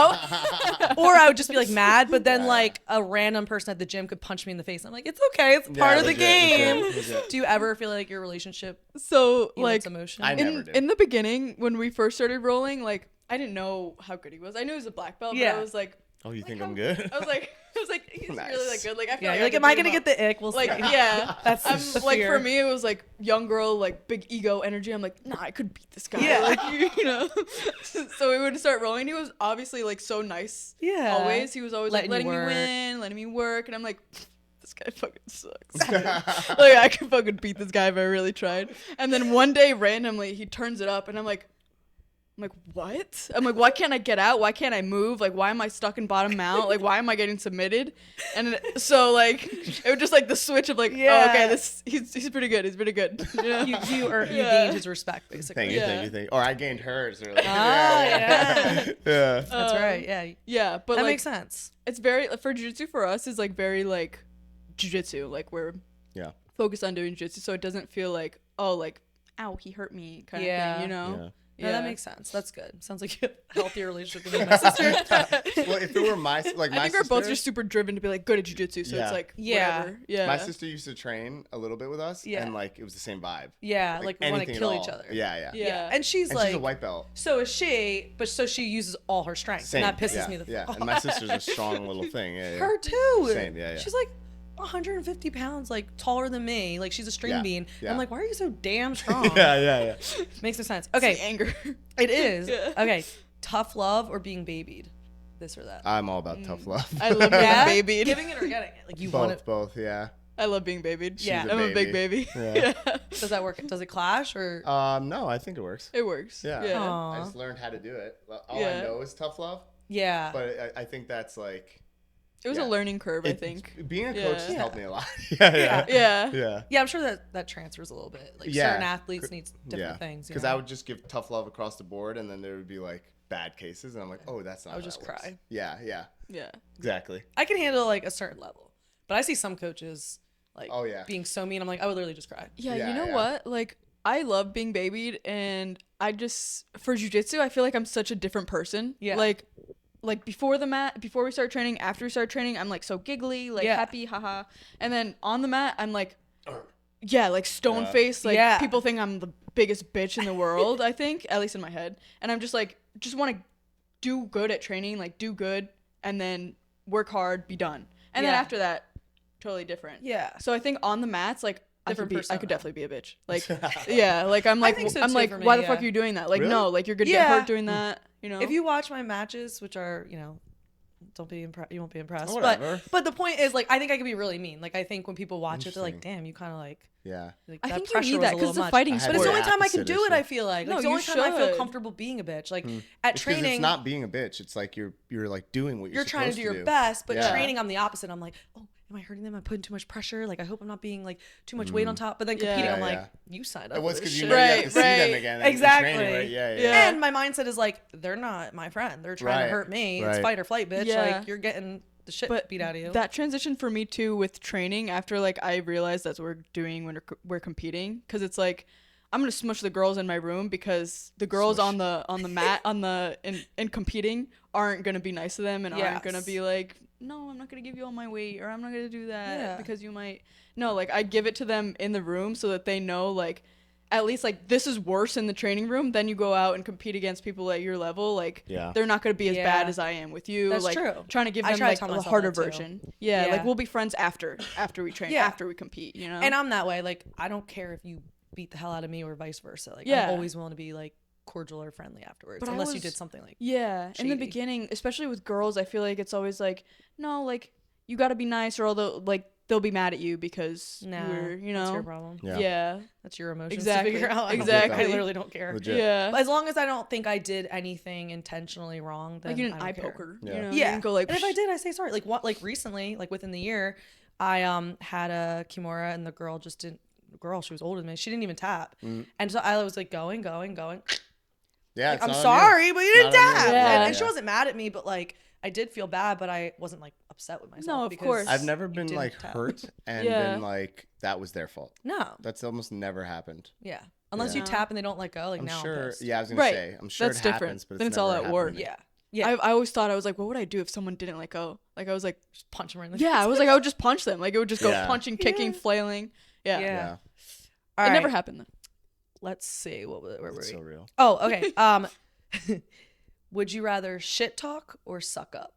Or I would just be like mad. But then Yeah. like a random person at the gym could punch me in the face. And I'm like, it's okay. It's part of the legit, game. legit. Do you ever feel like your relationship So, like like, emotion? I never in, did. in the beginning, when we first started rolling, like, I didn't know how good he was. I knew he was a black belt, Yeah. but I was like, Oh, you think how- I'm good? I was like, he's Nice. really like good. Like, I feel Yeah, like you're like, am I gonna get the ick? We'll like, see. yeah. That's I'm the like, fear. for me, it was like young girl, like big ego energy. I'm like, nah, I could beat this guy. Yeah. Like, you know. So we would start rolling. He was obviously like so nice. Yeah. Always. He was always Letting like you letting me work. win, letting me work, and I'm like, this guy fucking sucks. Like I could fucking beat this guy if I really tried. And then one day randomly he turns it up, and I'm like, what? I'm like, why can't I get out? Why can't I move? Like, why am I stuck in bottom mount? Like, why am I getting submitted? And so, like, it was just like the switch of like, Yeah. oh, okay, he's pretty good. He's pretty good. You know? you Yeah. gained his respect basically. Thank you, Yeah. thank you, thank you. Or I gained hers. Or like, yeah. yeah. That's right. Yeah. Yeah, but That like, makes sense. it's very for jiu-jitsu for us is like very like jiu-jitsu. Like we're Yeah. focused on doing jiu-jitsu, so it doesn't feel like, oh, like, ow, he hurt me kind Yeah. of thing. You know? No, that makes sense. That's good. Sounds like you have a healthier relationship than me and my sister. Well, if it were my like my I think we're sister, both just super driven to be like good at jiu-jitsu, so Yeah. it's like Yeah. whatever. Yeah. my sister used to train a little bit with us, Yeah. and like it was the same vibe. Yeah, like we want to anything at kill all. each other. Yeah. Yeah. And she's And like, she's a white belt. so is she, but so she uses all her strength. Same. And that pisses yeah, me the yeah. fuck And my sister's a strong little thing. Yeah. Her too. Same, yeah. She's like 150 pounds, like taller than me. Like she's a string Yeah, bean. yeah. I'm like, why are you so damn strong? yeah. Makes no sense. Okay. Okay, It's the anger. it is. Yeah. Okay, tough love or being babied? This or that? I'm all about tough love. I love being Yeah? babied. Giving it or getting it? Like you want it. both. Yeah. I love being babied. Yeah. I'm a big baby. Yeah. Does that work? Does it clash or? No, I think it works. It works. Yeah. Yeah. Aw. I just learned how to do it. All I Yeah. know is tough love. Yeah. But I think that's like. It was a learning curve, I think. Being a coach has Yeah. helped me a lot. Yeah. Yeah, I'm sure that transfers a little bit. Like certain athletes need different things. Because I would just give tough love across the board, and then there would be like bad cases, and I'm like, oh, that's not. I would just cry. Yeah. Exactly. I can handle like a certain level, but I see some coaches like being so mean. I'm like, I would literally just cry. Yeah, you know what? Like, I love being babied, and I just for jiu-jitsu, I feel like I'm such a different person. Yeah. Like before the mat, before we start training, after we start training, I'm like so giggly, like happy, haha. And then on the mat, I'm like, like stone faced. Like people think I'm the biggest bitch in the world, I think, at least in my head. And I'm just like, just want to do good at training, like do good, and then work hard, be done. And then after that, totally different. Yeah. So I think on the mats, like, I could persona. definitely be a bitch. Like, like I'm like, so I'm too like, for me, why the fuck are you doing that? Like, Really? no, like you're gonna get hurt doing that. You know. If you watch my matches, which are, you won't be impressed. Oh, whatever. But the point is, like, I think I can be really mean. Like, I think when people watch it, they're like, damn, you kind of like. Like, I that think you pressure need was that a because little it's a much. fighting sport. But it's the only Yeah. time I can Opposite do it. issue. I feel like. No, It's the you only time I feel should. comfortable being a bitch. Like at It's 'cause training, it's not being a bitch. It's like you're like doing what you're trying to supposed do your best, but Yeah. training, I'm the opposite. I'm like, oh, am I hurting them? I'm putting too much pressure. Like, I hope I'm not being like too much weight on top. But then competing, Yeah. I'm like, Yeah. you signed up. It was for this because you shit. know you have to see them Right. again. Exactly. In training, right? Yeah. Yeah. And my mindset is like, they're not my friend. They're trying to Right. hurt me. It's Right. fight or flight, bitch. Yeah. Like, you're getting the shit But beat out of you. that transition for me too with training after like I realized that's what we're doing when we're competing, because it's like I'm gonna smush the girls in my room because the girls on the mat in competing aren't gonna be nice to them and aren't gonna be like, no, I'm not gonna give you all my weight, or I'm not gonna do that because you might. No, like I give it to them in the room so that they know, like, at least like this is worse in the training room. Then you go out and compete against people at your level. Like they're not gonna be as bad as I am with you. That's like true. trying to give I them try to like tell the myself harder that too. version. Yeah, like we'll be friends after we train, after we compete. You know. And I'm that way. Like, I don't care if you beat the hell out of me or vice versa. Like, Yeah. I'm always willing to be like cordial or friendly afterwards, But unless you did something like in the shady. beginning, especially with girls, I feel like it's always like, no, like you got to be nice, or they'll be mad at you because you're, that's your problem. Yeah. That's your emotions Exactly. to figure out. Exactly. I literally don't care. Legit. Yeah. But as long as I don't think I did anything intentionally wrong, then Like you I an don't eye care. poker. Yeah. You know? Yeah. You can go like, And if I did, I say sorry. Like what? Like recently, like within the year, I had a kimura and the girl just didn't. She was older than me. She didn't even tap, and so I was like going. Yeah. Like, It's I'm not on sorry, you. but you didn't Not on tap. you. Yeah. And she wasn't mad at me, but like I did feel bad, but I wasn't like upset with myself. No, of because course. I've never you been didn't like tap. hurt and Yeah. been like that was their fault. No. That's almost never happened. Yeah. Unless you Yeah. tap and they don't let go. Like I'm now I'm sure. pissed. Yeah, I was gonna Right. say. I'm sure That's it different. happens, but Then it's it's all never at work. happened to me. Yeah. Yeah. I always thought, I was like, what would I do if someone didn't let go? Like I was like, Just punch them right in the yeah, I was like, I would just punch them. Like it would just go Yeah. punching, kicking, flailing. Yeah. Yeah. Yeah. All It right. never happened though. Let's see. Where were we? It's so real. Oh, okay. Would you rather shit talk or suck up?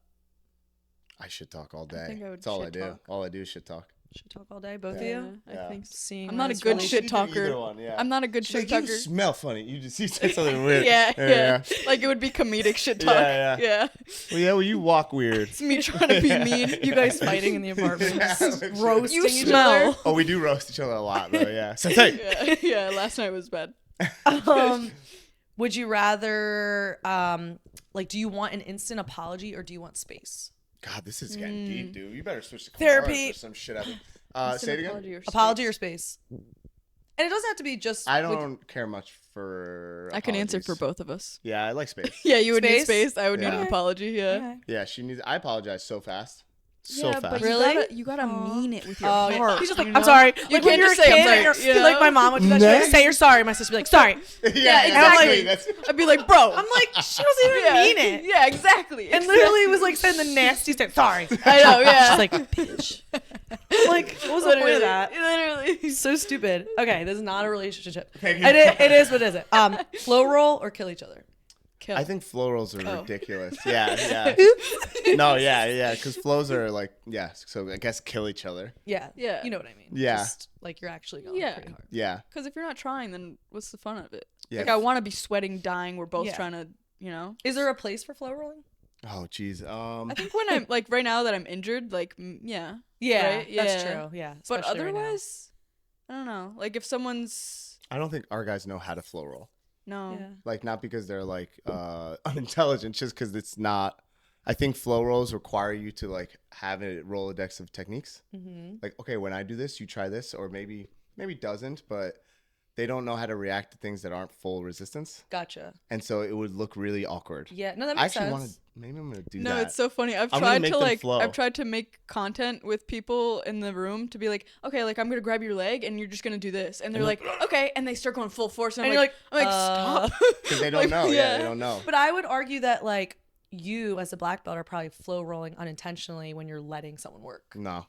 I should talk all day. think I would That's all I shit do. talk. All I do is shit talk. Shit talk all day, both of Yeah, you? I think so. Seeing I'm not a as good really- shit You can do either talker. one, yeah. I'm not a good She's shit like, talker. you smell funny. You said something weird. Yeah. Like it would be comedic shit talk. Yeah, Yeah. Well, you walk weird. It's me trying to be mean. You guys fighting in the apartment, Yeah, just legit. roasting You each smell. other. Oh, we do roast each other a lot, though. Yeah. So hey. Yeah. Last night was bad. Would you rather, like, do you want an instant apology or do you want space? God, this is getting deep, dude. You better switch to Therapy. or some shit. Say it again. Apology Apology or space. or space? And it doesn't have to be just. I like, don't care much for. I can answer apologies. for both of us. Yeah, I like space. Yeah, you would need Space? space. I would need Yeah. an apology. Yeah. okay. Yeah, she needs. I apologize so fast. So yeah, fast. but Really? you gotta mean it with your Oh, yeah. heart. He's just like, you I'm know? sorry. You Like when can't you're a just say, kid, I'm sorry, and you you're, like know? my mom would do that. She'd be like, Next. say you're sorry. My sister would be like, sorry. Yeah, exactly. exactly. That's, I'd be like, bro. I'm like, she doesn't even mean it. Yeah, exactly. And literally it was like saying the nastiest thing. Sorry. I know. Yeah. She's like, bitch. Like, what was the point of that? Literally. So stupid. Okay, this is not a relationship. Thank you. It is, but is it? Flow roll or kill each other? Kill. I think flow rolls are Oh. ridiculous. Yeah. No, yeah. Because flows are like, yeah. So I guess kill each other. Yeah. Yeah. You know what I mean. Yeah. Just like you're actually going Yeah. pretty hard. Yeah. Because if you're not trying, then what's the fun of it? Yeah. Like I want to be sweating, dying. We're both Yeah. trying to, you know. Is there a place for flow rolling? Oh, jeez. I think when I'm like right now that I'm injured, like yeah. Yeah, Right? that's Yeah. true. Yeah. But especially right now. otherwise, I don't know. Like if someone's I don't think our guys know how to flow roll. no. Yeah. Like not because they're like unintelligent, just because it's not I think flow rolls require you to like have a Rolodex of techniques. Like, okay, when I do this, you try this, or maybe doesn't, but they don't know how to react to things that aren't full resistance. Gotcha. And so it would look really awkward. Yeah, no, that I makes actually sense. maybe I'm gonna do that. No, it's so funny. I'm gonna make them flow. I've tried to make content with people in the room to be like, okay, like I'm gonna grab your leg and you're just gonna do this, and they're like, okay, and they start going full force, and I'm you're like, stop, because they don't know. Yeah, they don't know. But I would argue that like you as a black belt are probably flow rolling unintentionally when you're letting someone work. No.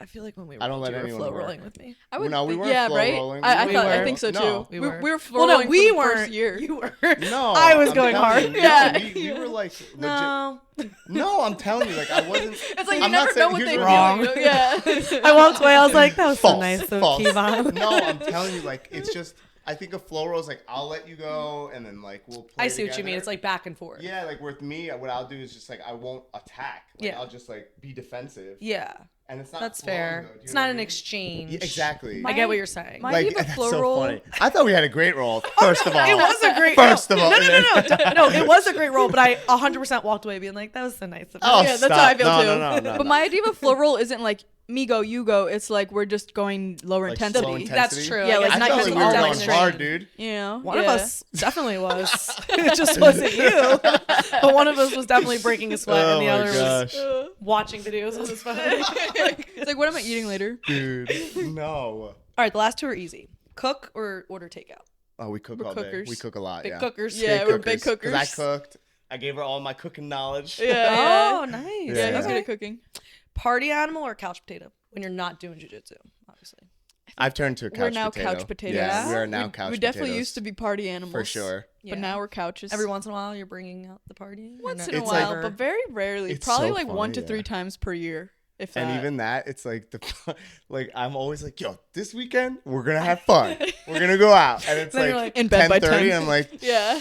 I feel like when we were I don't let you were anyone flow work. rolling with me. I would No, we think- weren't yeah, flow right. rolling. I were. think so too. No, we were flow Well, no, rolling we for the weren't. first year. You were. No, I was I'm going telling hard. you, Yeah. we were like legit. No. No, I'm telling you, like I wasn't. It's like you I'm never not know saying what here's they what- feel. You know? Yeah. I walked away. I was like, that was so False, nice of false. Kyvann. No, I'm telling you, like it's just. I think a flow roll is like I'll let you go, and then like we'll play. I see what you together. mean. It's like back and forth. Yeah, like with me, what I'll do is just like I won't attack. Like, Yeah. I'll just like be defensive. Yeah. And it's not. That's flowing, fair. though. Do you It's know not what I an mean? exchange. Yeah, exactly. I get what you're saying. my- like idea of that's flow so roll- funny. I thought we had a great roll. First of all, It was a great First of all, No, it was a great role, but I 100% walked away being like, that was so nice of you. Oh, Yeah, that's stop. how I feel no, too. No, But my idea of a flow roll isn't like me go, you go. It's like we're just going lower Like intensity. slow That's true. Yeah, like I not felt because like we we're were going going straight. hard, dude. You know, One of Yeah. us definitely was. It just wasn't you. But one of us was definitely breaking a sweat, and the Oh other my was gosh, watching videos on his phone. It's like, what am I eating later? dude, no. All right, the last two are easy. Cook or order takeout? Oh, we cook We're all day. cookers. We cook a lot. Big yeah. cookers. Yeah, we're big cookers. Because I cooked. I gave her all my cooking knowledge. Yeah. Oh, nice. Yeah, Yeah. he's good Okay. at cooking. Party animal or couch potato when you're not doing jujitsu, obviously. I've turned to a couch We're now potato. couch potatoes. Yeah, we are We- now couch We definitely potatoes. used to be party animals. For sure. Yeah. But now we're couches. Every once in a while, you're bringing out the party. Once or in a no? It's while, like- but very rarely. It's Probably so like 1 funny, to 3 yeah. times per year. If And that. even that, it's like like I'm always like, yo, this weekend we're gonna have fun. We're gonna go out, and it's Then you're like like, in bed by 10:30, 10. and I'm like, yeah.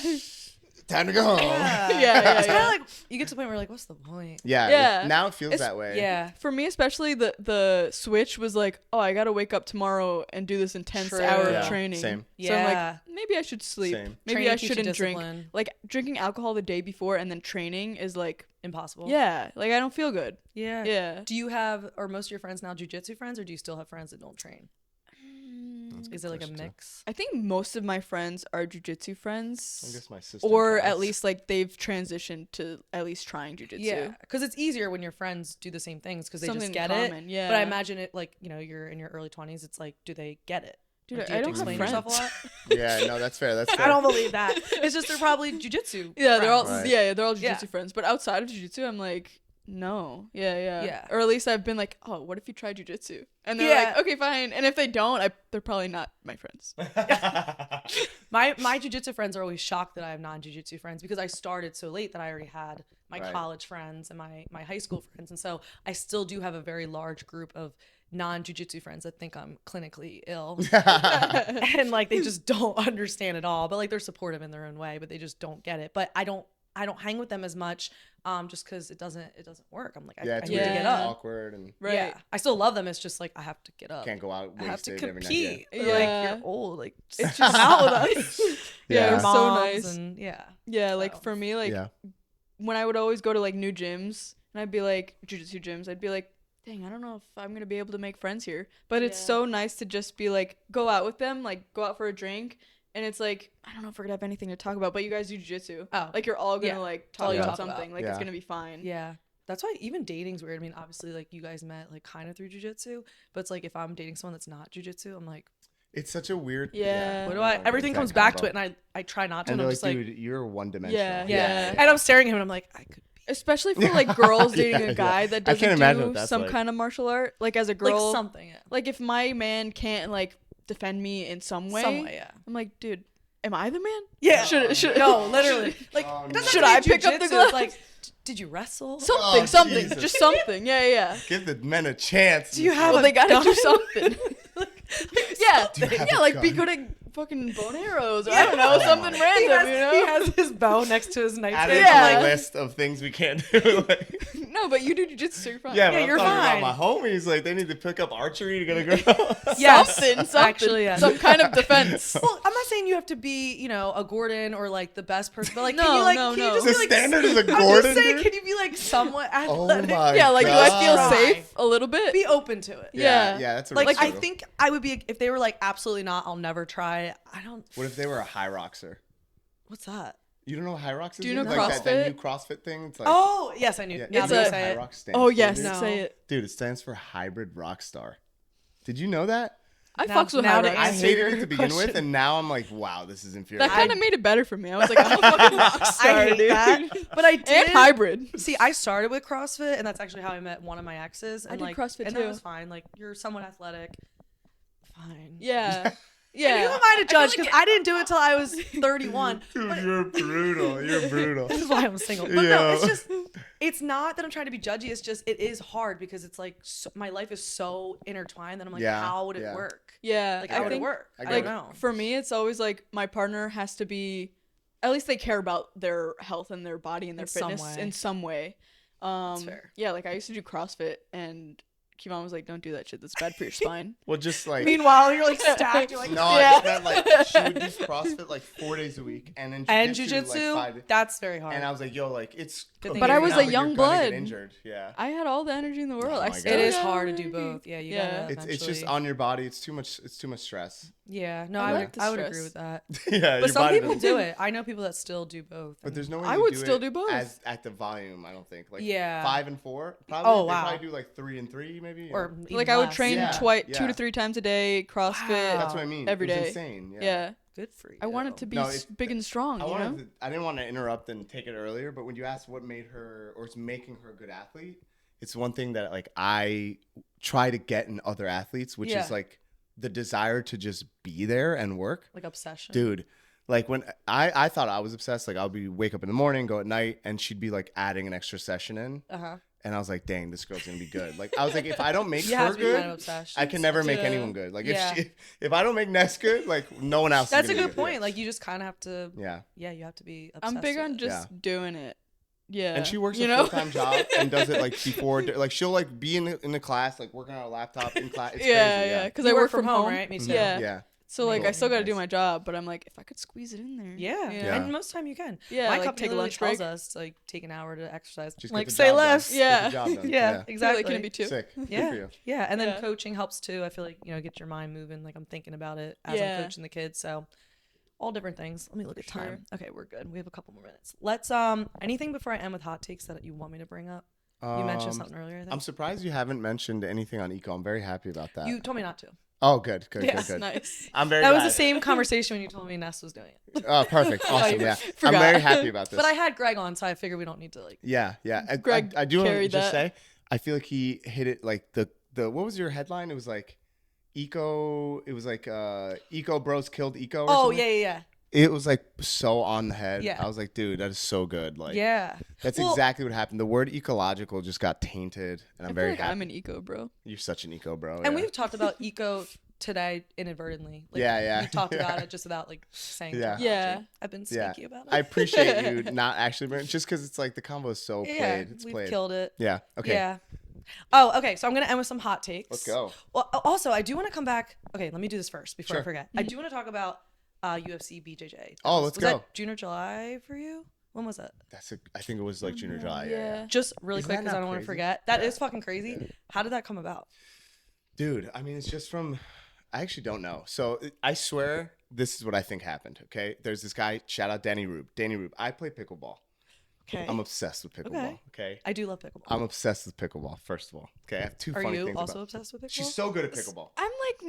time to go home. Yeah. Yeah, It's yeah. kind of like, you get to the point where you're like, what's the point? Yeah. Yeah. Now it feels It's- that way. Yeah. For me, especially, the switch was like, oh, I gotta wake up tomorrow and do this intense True. hour Yeah, of training. same. So I'm Yeah. like, maybe I should sleep. Same. Maybe Training I keeps you shouldn't drink. disciplined. Like drinking alcohol the day before and then training is like, Impossible. yeah, like I don't feel good. Yeah. Yeah. Do you have, or most of your friends now jujitsu friends, or do you still have friends that don't train? Is it like a question, too. mix? I think most of my friends are jujitsu I friends, guess my sister. or at counts. least like they've transitioned to at least trying jujitsu. Yeah, because it's easier when your friends do the same things because they Something just in get it. common, yeah. But I imagine it like, you know, you're in your early 20s. It's like, do they get it? Dude, Like, do I you don't have to have explain yourself a friends. lot? Yeah, no, that's fair. That's fair. I don't believe that. It's just they're probably jujitsu. Yeah, they're all friends. Right. yeah, they're all jujitsu Yeah. friends. But outside of jujitsu, I'm like, no, yeah. Yeah. Or at least I've been like, oh, what if you try jujitsu? And they're Yeah. like, okay, fine. And if they don't, they're probably not my friends. My jujitsu friends are always shocked that I have non-jujitsu friends because I started so late that I already had my Right. college friends and my high school friends, and so I still do have a very large group of non-jujitsu friends that think I'm clinically ill and like they just don't understand at all. But like they're supportive in their own way, but they just don't get it. But I don't hang with them as much just because it doesn't work. I'm like Yeah, I it's need weird. to get Yeah. up. Awkward and Right. Yeah, I still love them. It's just like I have to get up. can't go out I have to wasted every night. compete. Yeah. They're Like Yeah. you're old. Like just come out with us. Yeah, Yeah. it's so Moms nice. And yeah. Yeah, like So, for me, like Yeah. when I would always go to like new gyms and I'd be like jujitsu gyms, I'd be like, dang, I don't know if I'm gonna be able to make friends here. But it's Yeah. so nice to just be like, go out with them, like go out for a drink, and it's like, I don't know if we're gonna have anything to talk about, but you guys do jujitsu. Oh, Like you're all gonna Yeah. like all talk you about talk about. something. Like Yeah. it's gonna be fine. yeah. That's why even dating's weird. I mean, obviously, like you guys met like kind of through jujitsu, but it's like if I'm dating someone that's not jujitsu, I'm like, It's such a weird. Yeah. what do I? Everything comes back to it, and I try not to. And And they're I'm like, just like, dude, you're one dimensional. Yeah. yeah. And I'm staring at him, and I'm like, I could Especially for like girls dating Yeah, a guy yeah. that I can't doesn't imagine do what that's some like. kind of martial art. Like as a like girl, something. Yeah. like if my man can't like defend me in some way, Some way, yeah. I'm like, dude, am I the man? Yeah. Should No, literally. Like, Oh, it doesn't Should have I to be pick up the jujitsu. gloves? It's like, did you wrestle? something, Oh, something, Jesus. just something. Yeah. Give the men a chance. Do you have Well, a they gotta gun? do something. yeah, Do you have yeah, a like be gun? good at fucking bone arrows or I don't know, something my random, He has, you know? he has his bow next to his nightstand. Add it Yeah. to my list of things we can't do. Like, No, know, but you do jujitsu, so you're fine. Yeah, Yeah, but you're I'm talking fine. about my homies. Like, they need to pick up archery to get a girl. Yes, Something. actually, yes. Some kind of defense. Well, I'm not saying you have to be, you know, a Gordon or like the best person, but like, No, can you like, no, can you no. just The be like, standard is a I'm just Gordon, saying, dude? can you be like somewhat Oh athletic? my Yeah, like, do I feel God. safe a little bit? Be open to it. Yeah. Yeah, that's a Like, real I struggle. think I would be if they were like, absolutely not. I'll never try. I don't. What if they were a high roxer? What's that? You don't know what high rocks is? Do you know like that CrossFit? new CrossFit thing? It's like, Oh, yes, I knew. yeah, Now it's that you a- say high it. rock stands Oh, for, yes. dude? No. Say it. Dude, it stands for hybrid rock star. Did you know that? I Now- fucks with now high to rocks. I answer hated your it to begin with, question. and now I'm like, wow, this is That infuriating. kind of made it better for me. I was like, I'm a fucking rock star, I hate dude. that. But I did. And hybrid. See, I started with CrossFit, and that's actually how I met one of my exes. And I did like, CrossFit and too. that was fine. Like, you're somewhat athletic. Fine. Yeah. And Yeah. who am I to judge? Because I didn't do it till I was 31. Dude, But you're brutal. You're brutal. this is why I'm single. But no, it's just, it's not that I'm trying to be judgy. It's just, it is hard because it's like, so, my life is so intertwined that I'm like, Yeah, how would it yeah. work? Yeah. Like, I how would it think work? I I get don't it. know. for me, it's always like my partner has to be, at least they care about their health and their body and their In some fitness way. in some way. fair. Yeah, like I used to do CrossFit and Kyvann was like, don't do that shit. That's bad for your spine. Well, just like Meanwhile, you're like stacked. You're like, no, I just meant like she would do CrossFit like 4 days a week, and then and jiu-jitsu, jujitsu, like 5 days. that's very hard. And I was like, yo, like it's. Good thing But you I do was that. a You're young gonna get blood. injured. Yeah. I had all the energy in the world. Oh I my still God. It is got hard to all the do energy. both. Yeah, you Yeah. gotta. It's just eventually- on your body. It's too much stress. Yeah, no, I I like would. the I would stress. agree with that. Yeah, But some people do it. I know people that still do both. But there's no way I you would do still it do both. as at the volume. I don't think like Yeah. 5 and 4. Probably. Oh, They wow. probably do like 3 and 3 maybe. or even Like I would less. train Yeah, twice, yeah. 2 to 3 times a day, CrossFit. Wow. That's what I mean. Every it was day. insane. Yeah. Yeah. Good for you. I wanted to be No, it- big and strong, I you know? wanted. I didn't want to interrupt and take it earlier, but when you asked what made her or is making her a good athlete, it's one thing that like I try to get in other athletes, which Yeah. is like the desire to just be there and work. like obsession. Dude, like when I thought I was obsessed, like I'll be wake up in the morning, go at night, and she'd be like adding an extra session in. Uh-huh. And I was like, dang, this girl's gonna be good. Like I was like, if I don't make You have her to be good, kind of obsessed. I can never make Yeah. anyone good. Like Yeah. if I don't make Ness good, like no one else That's is a gonna good be point. Like you just kind of have to. yeah. Yeah, you have to be. Obsessed I'm big with on it. just doing it. Yeah. And she works you a know? full-time job and does it like before, like she'll like be in the class, like working on a laptop in class. It's yeah, crazy, yeah. Because You I work from home, right? Me too. Yeah. Yeah. So like I Cool. still got to do Nice. my job, but I'm like, if I could squeeze it in there. Yeah. Yeah. And most time you can. Yeah, My like, company take a literally lunch tells break. us to like take an hour to exercise. Just like get the say job done. less. Get Yeah. the job done. Yeah, Exactly. exactly. Can it be too? Sick. Good Yeah. for you. Yeah, and then Yeah. coaching helps too. I feel like, you know, get your mind moving. Like I'm thinking about it as Yeah. I'm coaching the kids. So all different things. Let me look at sure. time. Okay, we're good. We have a couple more minutes. Let's anything before I end with hot takes that you want me to bring up? You mentioned something earlier. I think. I'm surprised you haven't mentioned anything on eco. I'm very happy about that. You told me not to. Oh, good. Yeah. Good. Nice. I'm very That was glad. the same conversation when you told me Ness was doing it. Oh, perfect. Awesome. Yeah. I'm Forgot. very happy about this. But I had Greg on, so I figured we don't need to like. Yeah. Greg I do want to carried just that. say, I feel like he hit it like the what was your headline? It was like eco. It was like eco bros killed eco. Or Oh something. yeah. It was like so on the head. Yeah. I was like, dude, that is so good. Like, Yeah. that's Well- exactly what happened. The word ecological just got tainted, and I'm I very feel like happy. I'm an eco bro. You're such an eco bro. And yeah. we've talked about eco today inadvertently. Like, Yeah. We talked Yeah. about it just without like saying. Yeah. terminology. Yeah. I've been Yeah. sneaky about it. I appreciate you not actually, just because it's like the combo is so yeah, played. It's we've played. killed it. Yeah. Okay. Yeah. Oh, okay. So I'm gonna end with some hot takes. Let's go. Well, also I do want to come back. Okay, let me do this first before I Sure. forget. I do want to talk about UFC BJJ. Oh, let's was go. that June or July for you? When was that? I think it was like June or July. Yeah. Just really Isn't quick that because I not don't want to crazy? forget. That is fucking crazy. How did that come about? Dude, I mean, it's just from. I actually don't know. So I swear this is what I think happened. Okay, there's this guy. Shout out Danny Rube. Danny Rube. I play pickleball. Okay. I'm obsessed with pickleball. Okay. I do love pickleball. I'm obsessed with pickleball. First of all, okay. I have two Are funny you things also about. obsessed with pickleball? She's so good at pickleball. I'm like,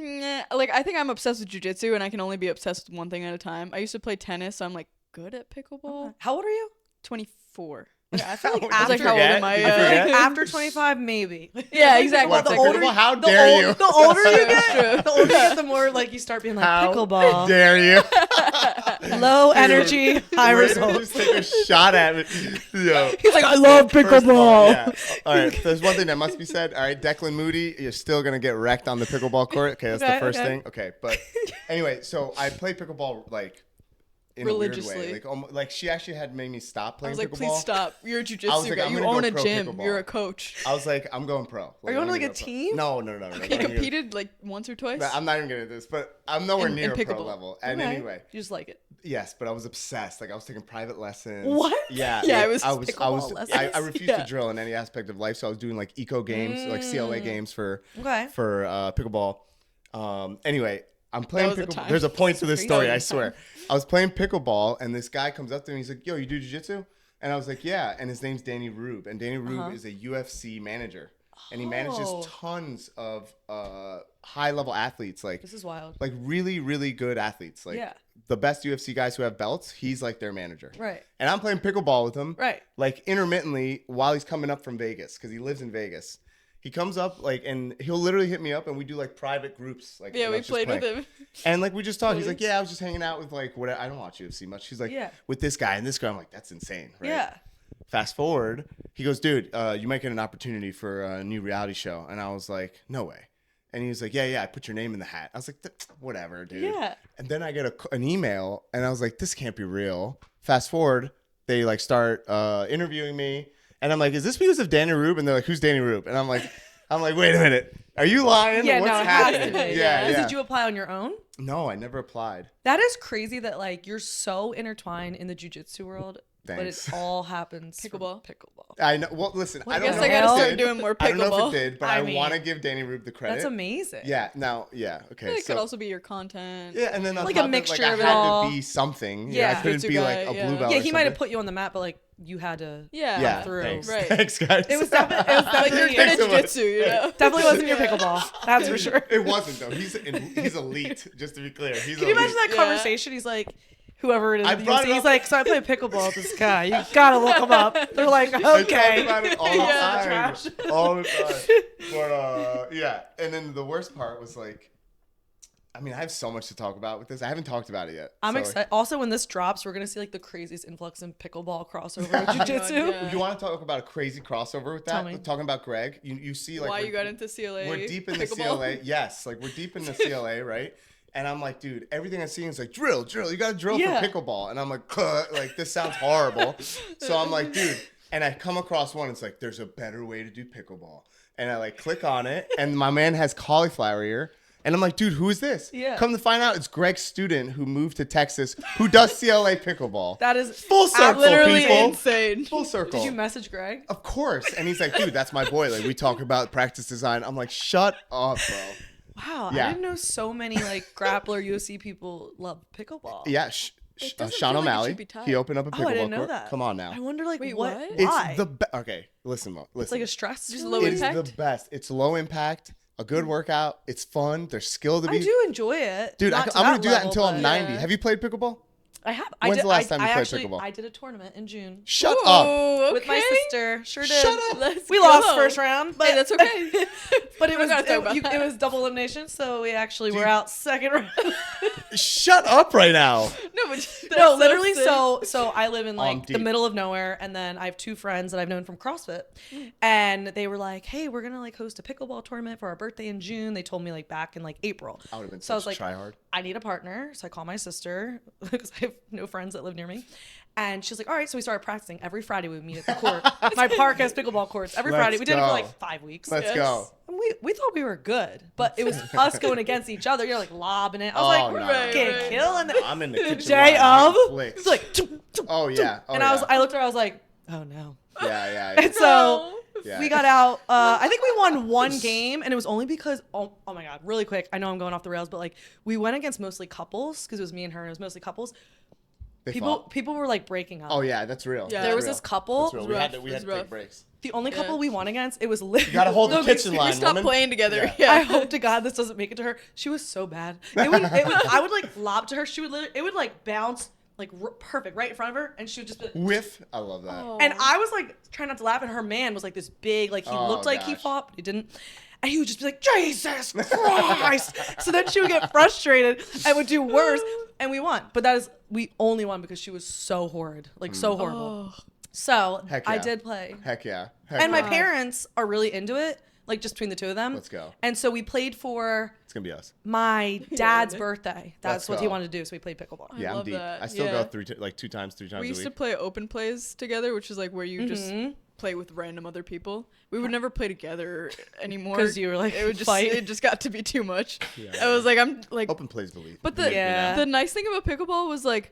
nah. Like I think I'm obsessed with jujitsu, and I can only be obsessed with one thing at a time. I used to play tennis, so I'm like good at pickleball. Okay. How old are you? 24. Yeah, I feel like I was after, like, how old am I? Did you forget? after 25, maybe. Yeah, exactly. What, the pickleball? older, How the dare old- you? The older you True, get, true. the older you get, the more like you start being like How pickleball. dare you? Low energy, high Way to results. Just take a shot at me. Yo. He's like, I love First of pickleball. all, yeah. All right. There's one thing that must be said. All right, Declan Moody, you're still gonna get wrecked on the pickleball court. Okay, that's Okay, the first okay. thing. Okay, but anyway, so I played pickleball like in a weird Religiously. way. Like she actually had made me stop I playing was like, pickleball. please stop. You're a I was jujitsu like, guy. I'm You gonna own go a pro gym. pickleball. You're a coach. I was like, I'm going pro. Are you on I'm like gonna a go pro. team? No. You competed like once or twice? I'm not even gonna do this, but I'm nowhere In near a pro pickleball. level. And Okay. anyway, You just like it. yes, but I was obsessed. Like I was taking private lessons. What? Yeah. Yeah, like, it was pickleball lessons? I refused to Yeah. drill in any aspect of life, so I was doing like eco games, like CLA games for Okay. pickleball. Anyway, I'm playing was a pickleball. time. There's a point to this Crazy. story, That I was a swear. I was playing pickleball, and this guy comes up to me. He's like, "Yo, you do jiu-jitsu?" And I was like, "Yeah." And his name's Danny Rube, and Danny Rube is a UFC manager, and he manages Oh. tons of high-level athletes, like This is wild. really, really good athletes, like Yeah. the best UFC guys who have belts. He's like their manager, Right. and I'm playing pickleball with him, Right. like intermittently while he's coming up from Vegas because he lives in Vegas. He comes up like, and he'll literally hit me up, and we do like private groups. Like, Yeah, and I we was just played with playing. him. And like we just talked. He's like, "Yeah, I was just hanging out with like what I don't watch UFC much." He's like, Yeah. "With this guy and this guy." I'm like, "That's insane, right?" Yeah. Fast forward, he goes, "Dude, you might get an opportunity for a new reality show." And I was like, "No way." And he was like, "Yeah, I put your name in the hat." I was like, "Whatever, dude." Yeah. And then I get an email, and I was like, "This can't be real." Fast forward, they like start interviewing me, and I'm like, "Is this because of Danny Rube?" And they're like, "Who's Danny Rube?" And I'm like, "Wait a minute, are you lying? Yeah, What's no, it has to happening?" be. Yeah, yeah. Did you apply on your own? No, I never applied. That is crazy that like you're so intertwined in the jiu-jitsu world, but Thanks. it all happens from Pickleball. pickleball. I know. Well, listen, I I don't guess know. I if gotta it start did. doing more I don't know if pickleball. it did, but I I mean, want to give Danny Rube the credit. That's amazing. Yeah. Now, yeah. Okay. It could also be your content. Yeah, and then on Like top a of it, mixture like, of I it had all. to be something. You know, Yeah. I couldn't Jiu-jitsu be like guy, a yeah. blue belt. Yeah, or he might have something. put you on the map, but like you had to. Yeah. Yeah. through. Thanks. Right. Thanks, guys. It was definitely Like you're good at Thanks so much. jiu-jitsu, you know? definitely wasn't your pickleball. That's for sure. It wasn't though. He's elite. Just to be clear, he's Can you imagine that Yeah. conversation? He's like, whoever it is, I at the brought UFC, it he's up- like, so I play pickleball with this guy. You gotta look him up. They're like, I talk okay. about it all the Yeah. time. Trash. All the time. But yeah. And then the worst part was like, I mean, I have so much to talk about with this. I haven't talked about it yet. I'm So, excited. Also, when this drops, we're gonna see like the craziest influx in pickleball crossover with jiu-jitsu. yeah. You want to talk about a crazy crossover with Tell that? me. Talking about Greg, you see like Why we're- you got into CLA? We're deep in the pickleball? CLA. Yes, like we're deep in the CLA, right? And I'm like, dude, everything I see is like drill. You got to drill Yeah. for pickleball. And I'm like, like this sounds horrible. So I'm like, dude, and I come across one. It's like, there's a better way to do pickleball. And I like click on it, and my man has cauliflower ear. And I'm like, dude, who is this? Yeah. Come to find out, it's Greg's student who moved to Texas who does CLA pickleball. That is Full circle, literally people. Insane. Full circle. Did you message Greg? Of course. And he's like, dude, that's my boy. Like, we talk about practice design. I'm like, shut up, bro. Wow, Yeah. I didn't know so many like grappler UFC people love pickleball. Yeah, doesn't Sean feel like it O'Malley. should be tied. He opened up a pickleball Oh, I didn't know court. that. Come on now. I wonder like Wait, what? what? Why? It's the okay. Listen, Mo. Listen. It's like a stress. Just relief? low It's impact? the best. It's low impact. A good workout. It's fun. There's skill to be. I do enjoy it. Dude, Not to I'm gonna that do that level, until I'm but- 90. Yeah. Have you played pickleball? I have. When's the last time you played actually, pickleball? I did a tournament in June Shut up. Ooh, with my okay. sister. Sure did. Shut up. Let's We go. lost first round, but Hey, that's okay. but it We was don't gotta talk about it that. was double elimination, so we actually were Dude. out second round. Shut up right now. No, but that's No, so literally. sick. So I live in like the deep. middle of nowhere, and then I have two friends that I've known from CrossFit, and they were like, "Hey, we're gonna like host a pickleball tournament for our birthday in June." They told me like back in like April. I would have been So I was such like, a tryhard. I need a partner. So I call my sister because I have no friends that live near me. And she's like, all right. So we started practicing. Every Friday we would meet at the court. My park has pickleball courts. Every Let's Friday. We did it go. for like 5 weeks. Let's go. And we thought we were good, but it was us going against each other. You're like lobbing it. I was Oh, like, no, we're no, no, getting no. killed. And I'm in the kitchen. day line, of, flicks. it's like, tum, tum, Oh yeah. Oh, and yeah. I looked at her. I was like, oh no. Yeah. And so Yeah. we got out. I think we won one game, and it was only because oh my god, really quick. I know I'm going off the rails, but like we went against mostly couples because it was me and her, and it was mostly couples. They People fought? were like breaking up. Oh yeah, that's real. Yeah. That's There was real. this couple. That's real. We had to It we was had to take rough. breaks. The only couple Yeah. we won against, it was literally. You gotta hold the No, kitchen We line, stopped woman. playing together. Yeah. Yeah. I hope to God this doesn't make it to her. She was so bad. I would like lob to her. She would literally, it would like bounce like perfect right in front of her, and she would just be. Whiff. I love that. Oh. And I was like trying not to laugh, and her man was like this big, like he Oh, looked like he gosh. fought, but he didn't. And he would just be like, Jesus Christ. So then she would get frustrated and would do worse. And we won. But we only won because she was so horrid. Like so horrible. Oh. So Heck I yeah. did play. Heck yeah. Heck And my yeah. parents are really into it. like just between the two of them. Let's go. And so we played for It's gonna be us. my dad's birthday. That's Let's what he go. wanted to do. So we played pickleball. Yeah, I'm love deep. that. I still Yeah. go 2 times, 3 times We a used to week. play open plays together, which is like where you just play with random other people. We would never play together anymore 'Cause you were like, it would just fight. it just got to be too much. Yeah. I was like, I'm like, Open plays believe. but Yeah. the nice thing about pickleball was like,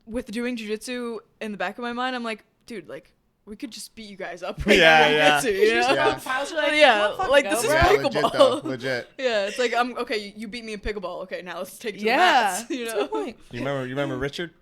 with doing jiu-jitsu in the back of my mind, I'm like, dude, like we could just beat you guys up right Yeah, now in yeah. jiu-jitsu, you know? Yeah. Files are like, Yeah, "Come on, fucking like, go, this is bro." Yeah, pickleball. legit though. Legit. Yeah, it's like I'm okay. You beat me in pickleball. Okay, now let's take it to the Yeah. mats. You That's a know, good point. You remember Richard?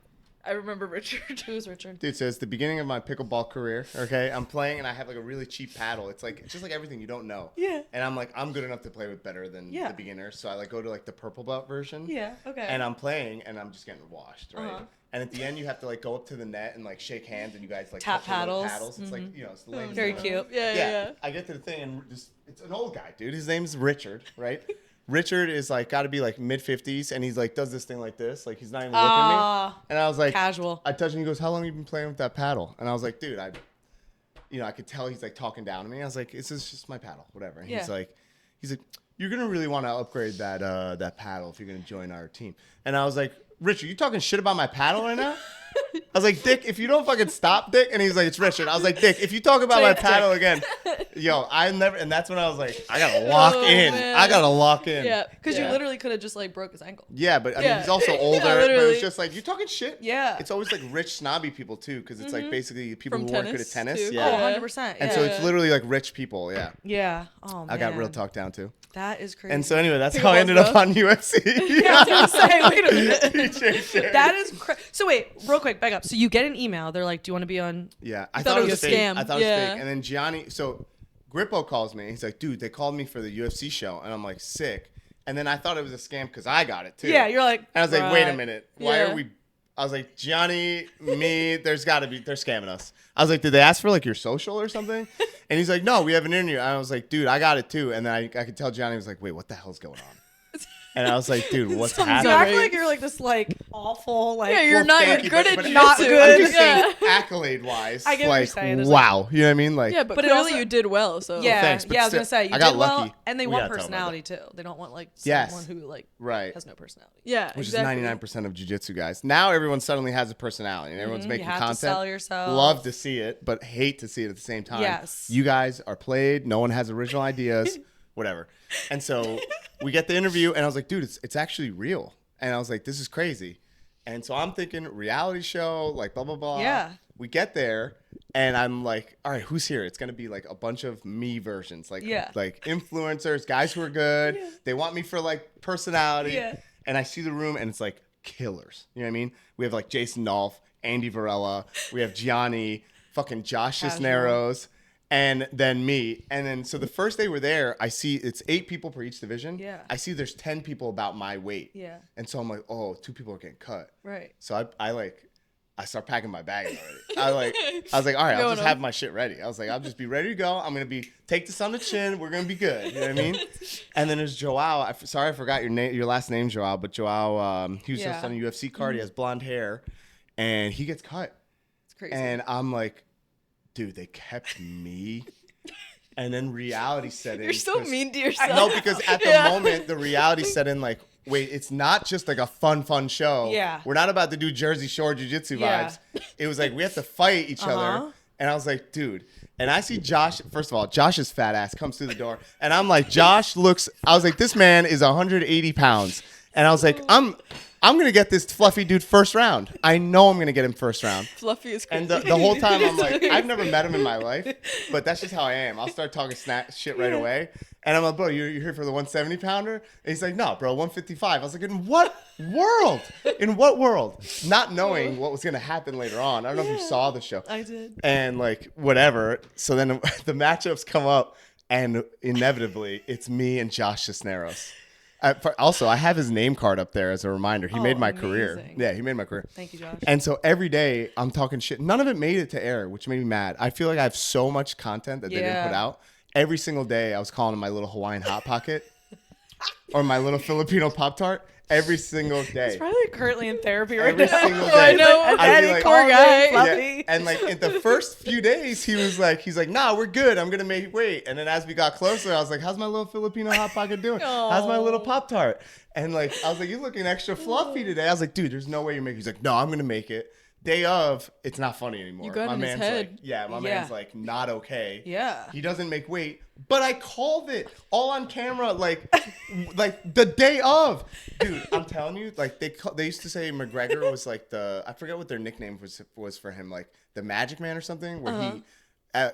I remember Richard. Who's Richard? Dude, so it's the beginning of my pickleball career. Okay, I'm playing and I have like a really cheap paddle. It's just like everything you don't know. Yeah. And I'm like, I'm good enough to play with better than Yeah. the beginner. So I like go to like the purple belt version. Yeah. Okay. And I'm playing and I'm just getting washed, right? Uh-huh. And at the end, you have to like go up to the net and like shake hands and you guys like Tap touch your little paddles. It's like, you know, it's the latest Very thing. cute. Yeah. I get to the thing and it's an old guy, dude. His name's Richard, right? Richard is like got to be like mid 50s and he's like does this thing like this, like he's not even looking at me. And I was like, Casual. I touched him. He goes, "How long have you been playing with that paddle?" And I was like, "Dude, I could tell he's like talking down to me." I was like, "This is just my paddle, whatever." And Yeah. he's like, "You're gonna really want to upgrade that paddle if you're gonna join our team." And I was like, "Richard, you talking shit about my paddle right now?" I was like, "Dick, if you don't fucking stop, Dick." And he's like, "It's Richard." I was like, "Dick, if you talk about my paddle again, yo, I never." And that's when I was like, "I gotta lock in. man. I gotta lock in." Yeah, Because you literally could have just like broke his ankle. Yeah, but I mean, Yeah. he's also older. But literally. it's just like, you talking shit? Yeah. It's always like rich, snobby people too, because it's like basically people From who weren't good at tennis, tennis. too. Yeah. Oh, Yeah. 100%. And Yeah. so it's literally like rich people. Yeah. Yeah. Oh, man. I got real talked down to. That is crazy. And so anyway, that's how I Pickleball's ended up rough. on UFC. Yeah, I was gonna say, wait a minute. BJJ. That is so. Wait, real quick, back up. So you get an email. They're like, "Do you want to be on?" Yeah, I thought thought it it was was a fake. scam. I thought it was Yeah. fake. And then Gianni, so Grippo calls me. He's like, "Dude, they called me for the UFC show," and I'm like, "Sick." And then I thought it was a scam because I got it too. Yeah, you're like. And I was like, "Wait a right. minute, why Yeah. are we?" I was like, "Gianni, me, they're scamming us." I was like, "Did they ask for like your social or something?" And he's like, "No, we have an interview." And I was like, "Dude, I got it too." And then I could tell Gianni was like, "Wait, what the hell's going on?" And I was like, "Dude, what's You happening?" act like you're like this like awful like. Yeah, you're not. Thank You're you, good but- at but jiu-jitsu. not good. I'm just saying, Yeah. accolade wise, I get what you're like, saying. There's, wow, you know what I mean? Like, Yeah, but it clearly also- you did well. So Yeah, thanks, but yeah. I was still, gonna say you I got did well, lucky. and they We want gotta talk about personality too. They don't want like Yes. someone who like right. has no personality. yeah, Which exactly. is 99% of jiu-jitsu guys. Now everyone suddenly has a personality and everyone's making You have content. to sell yourself. Love to see it, but hate to see it at the same time. Yes. You guys are played. No one has original ideas, whatever. And so we get the interview and I was like, dude, it's actually real. And I was like, this is crazy. And so I'm thinking reality show, like blah, blah, blah. Yeah. We get there and I'm like, all right, who's here? It's going to be like a bunch of me versions, like influencers, guys who are good. Yeah. They want me for like personality. Yeah. And I see the room and it's like killers. You know what I mean? We have like Jason Nolf, Andy Varela. We have Gianni, fucking Josh Casual. Cisneros, and then me. And then so the first day we're there, I see it's 8 people per each division. Yeah. I see there's 10 people about my weight. Yeah. And so I'm like, oh, 2 people are getting cut. Right. So I start packing my bag already. I was like, all right, I'll Going just on. have my shit ready. I was like, I'll just be ready to go. I'm gonna take this on the chin. We're gonna be good. You know what I mean? And then there's Joao. Sorry, I forgot your last name, Joao. But Joao, he was just on a UFC card. He has blonde hair, and he gets cut. It's crazy. And I'm like, dude, they kept me. And then reality set in. You're so 'cause- mean to yourself. No, because at the moment, the reality set in like, wait, it's not just like a fun show. Yeah. We're not about to do Jersey Shore Jiu-Jitsu Yeah. vibes. It was like, we have to fight each other. And I was like, dude. And I see Josh, first of all, Josh's fat ass comes through the door. And I'm like, I was like, this man is 180 pounds. And I was like, I'm going to get this fluffy dude first round. I know I'm going to get him first round. Fluffy is crazy. And the whole time I'm like, I've never met him in my life, but that's just how I am. I'll start talking shit right away. And I'm like, bro, you're here for the 170 pounder? And he's like, no, bro, 155. I was like, in what world? In what world? Not knowing what was going to happen later on. I don't know if you saw the show. I did. And like, whatever. So then the matchups come up and inevitably it's me and Josh Cisneros. Also, I have his name card up there as a reminder. He made my career. amazing. Yeah, he made my career. Thank you, Josh. And so every day I'm talking shit. None of it made it to air, which made me mad. I feel like I have so much content that they didn't put out. Every single day I was calling it my little Hawaiian Hot Pocket. or my little Filipino Pop-Tart every single day. He's probably currently in therapy right Every now. single I day. know. I'd be like, Poor guy. Fluffy. yeah. And like in the first few days, he's like, nah, we're good. I'm gonna make weight. And then as we got closer, I was like, how's my little Filipino Hot Pocket doing? How's my little Pop-Tart? And like, I was like, you're looking extra fluffy today. I was like, dude, there's no way you're making. He's like, no, I'm gonna make it. Day of, it's not funny anymore. You got my in his man's head. like, yeah, my man's like not okay. Yeah. He doesn't make weight, but I called it all on camera, like the day of. Dude, I'm telling you, like they used to say McGregor was like I forget what their nickname was for him, like the Magic Man or something, where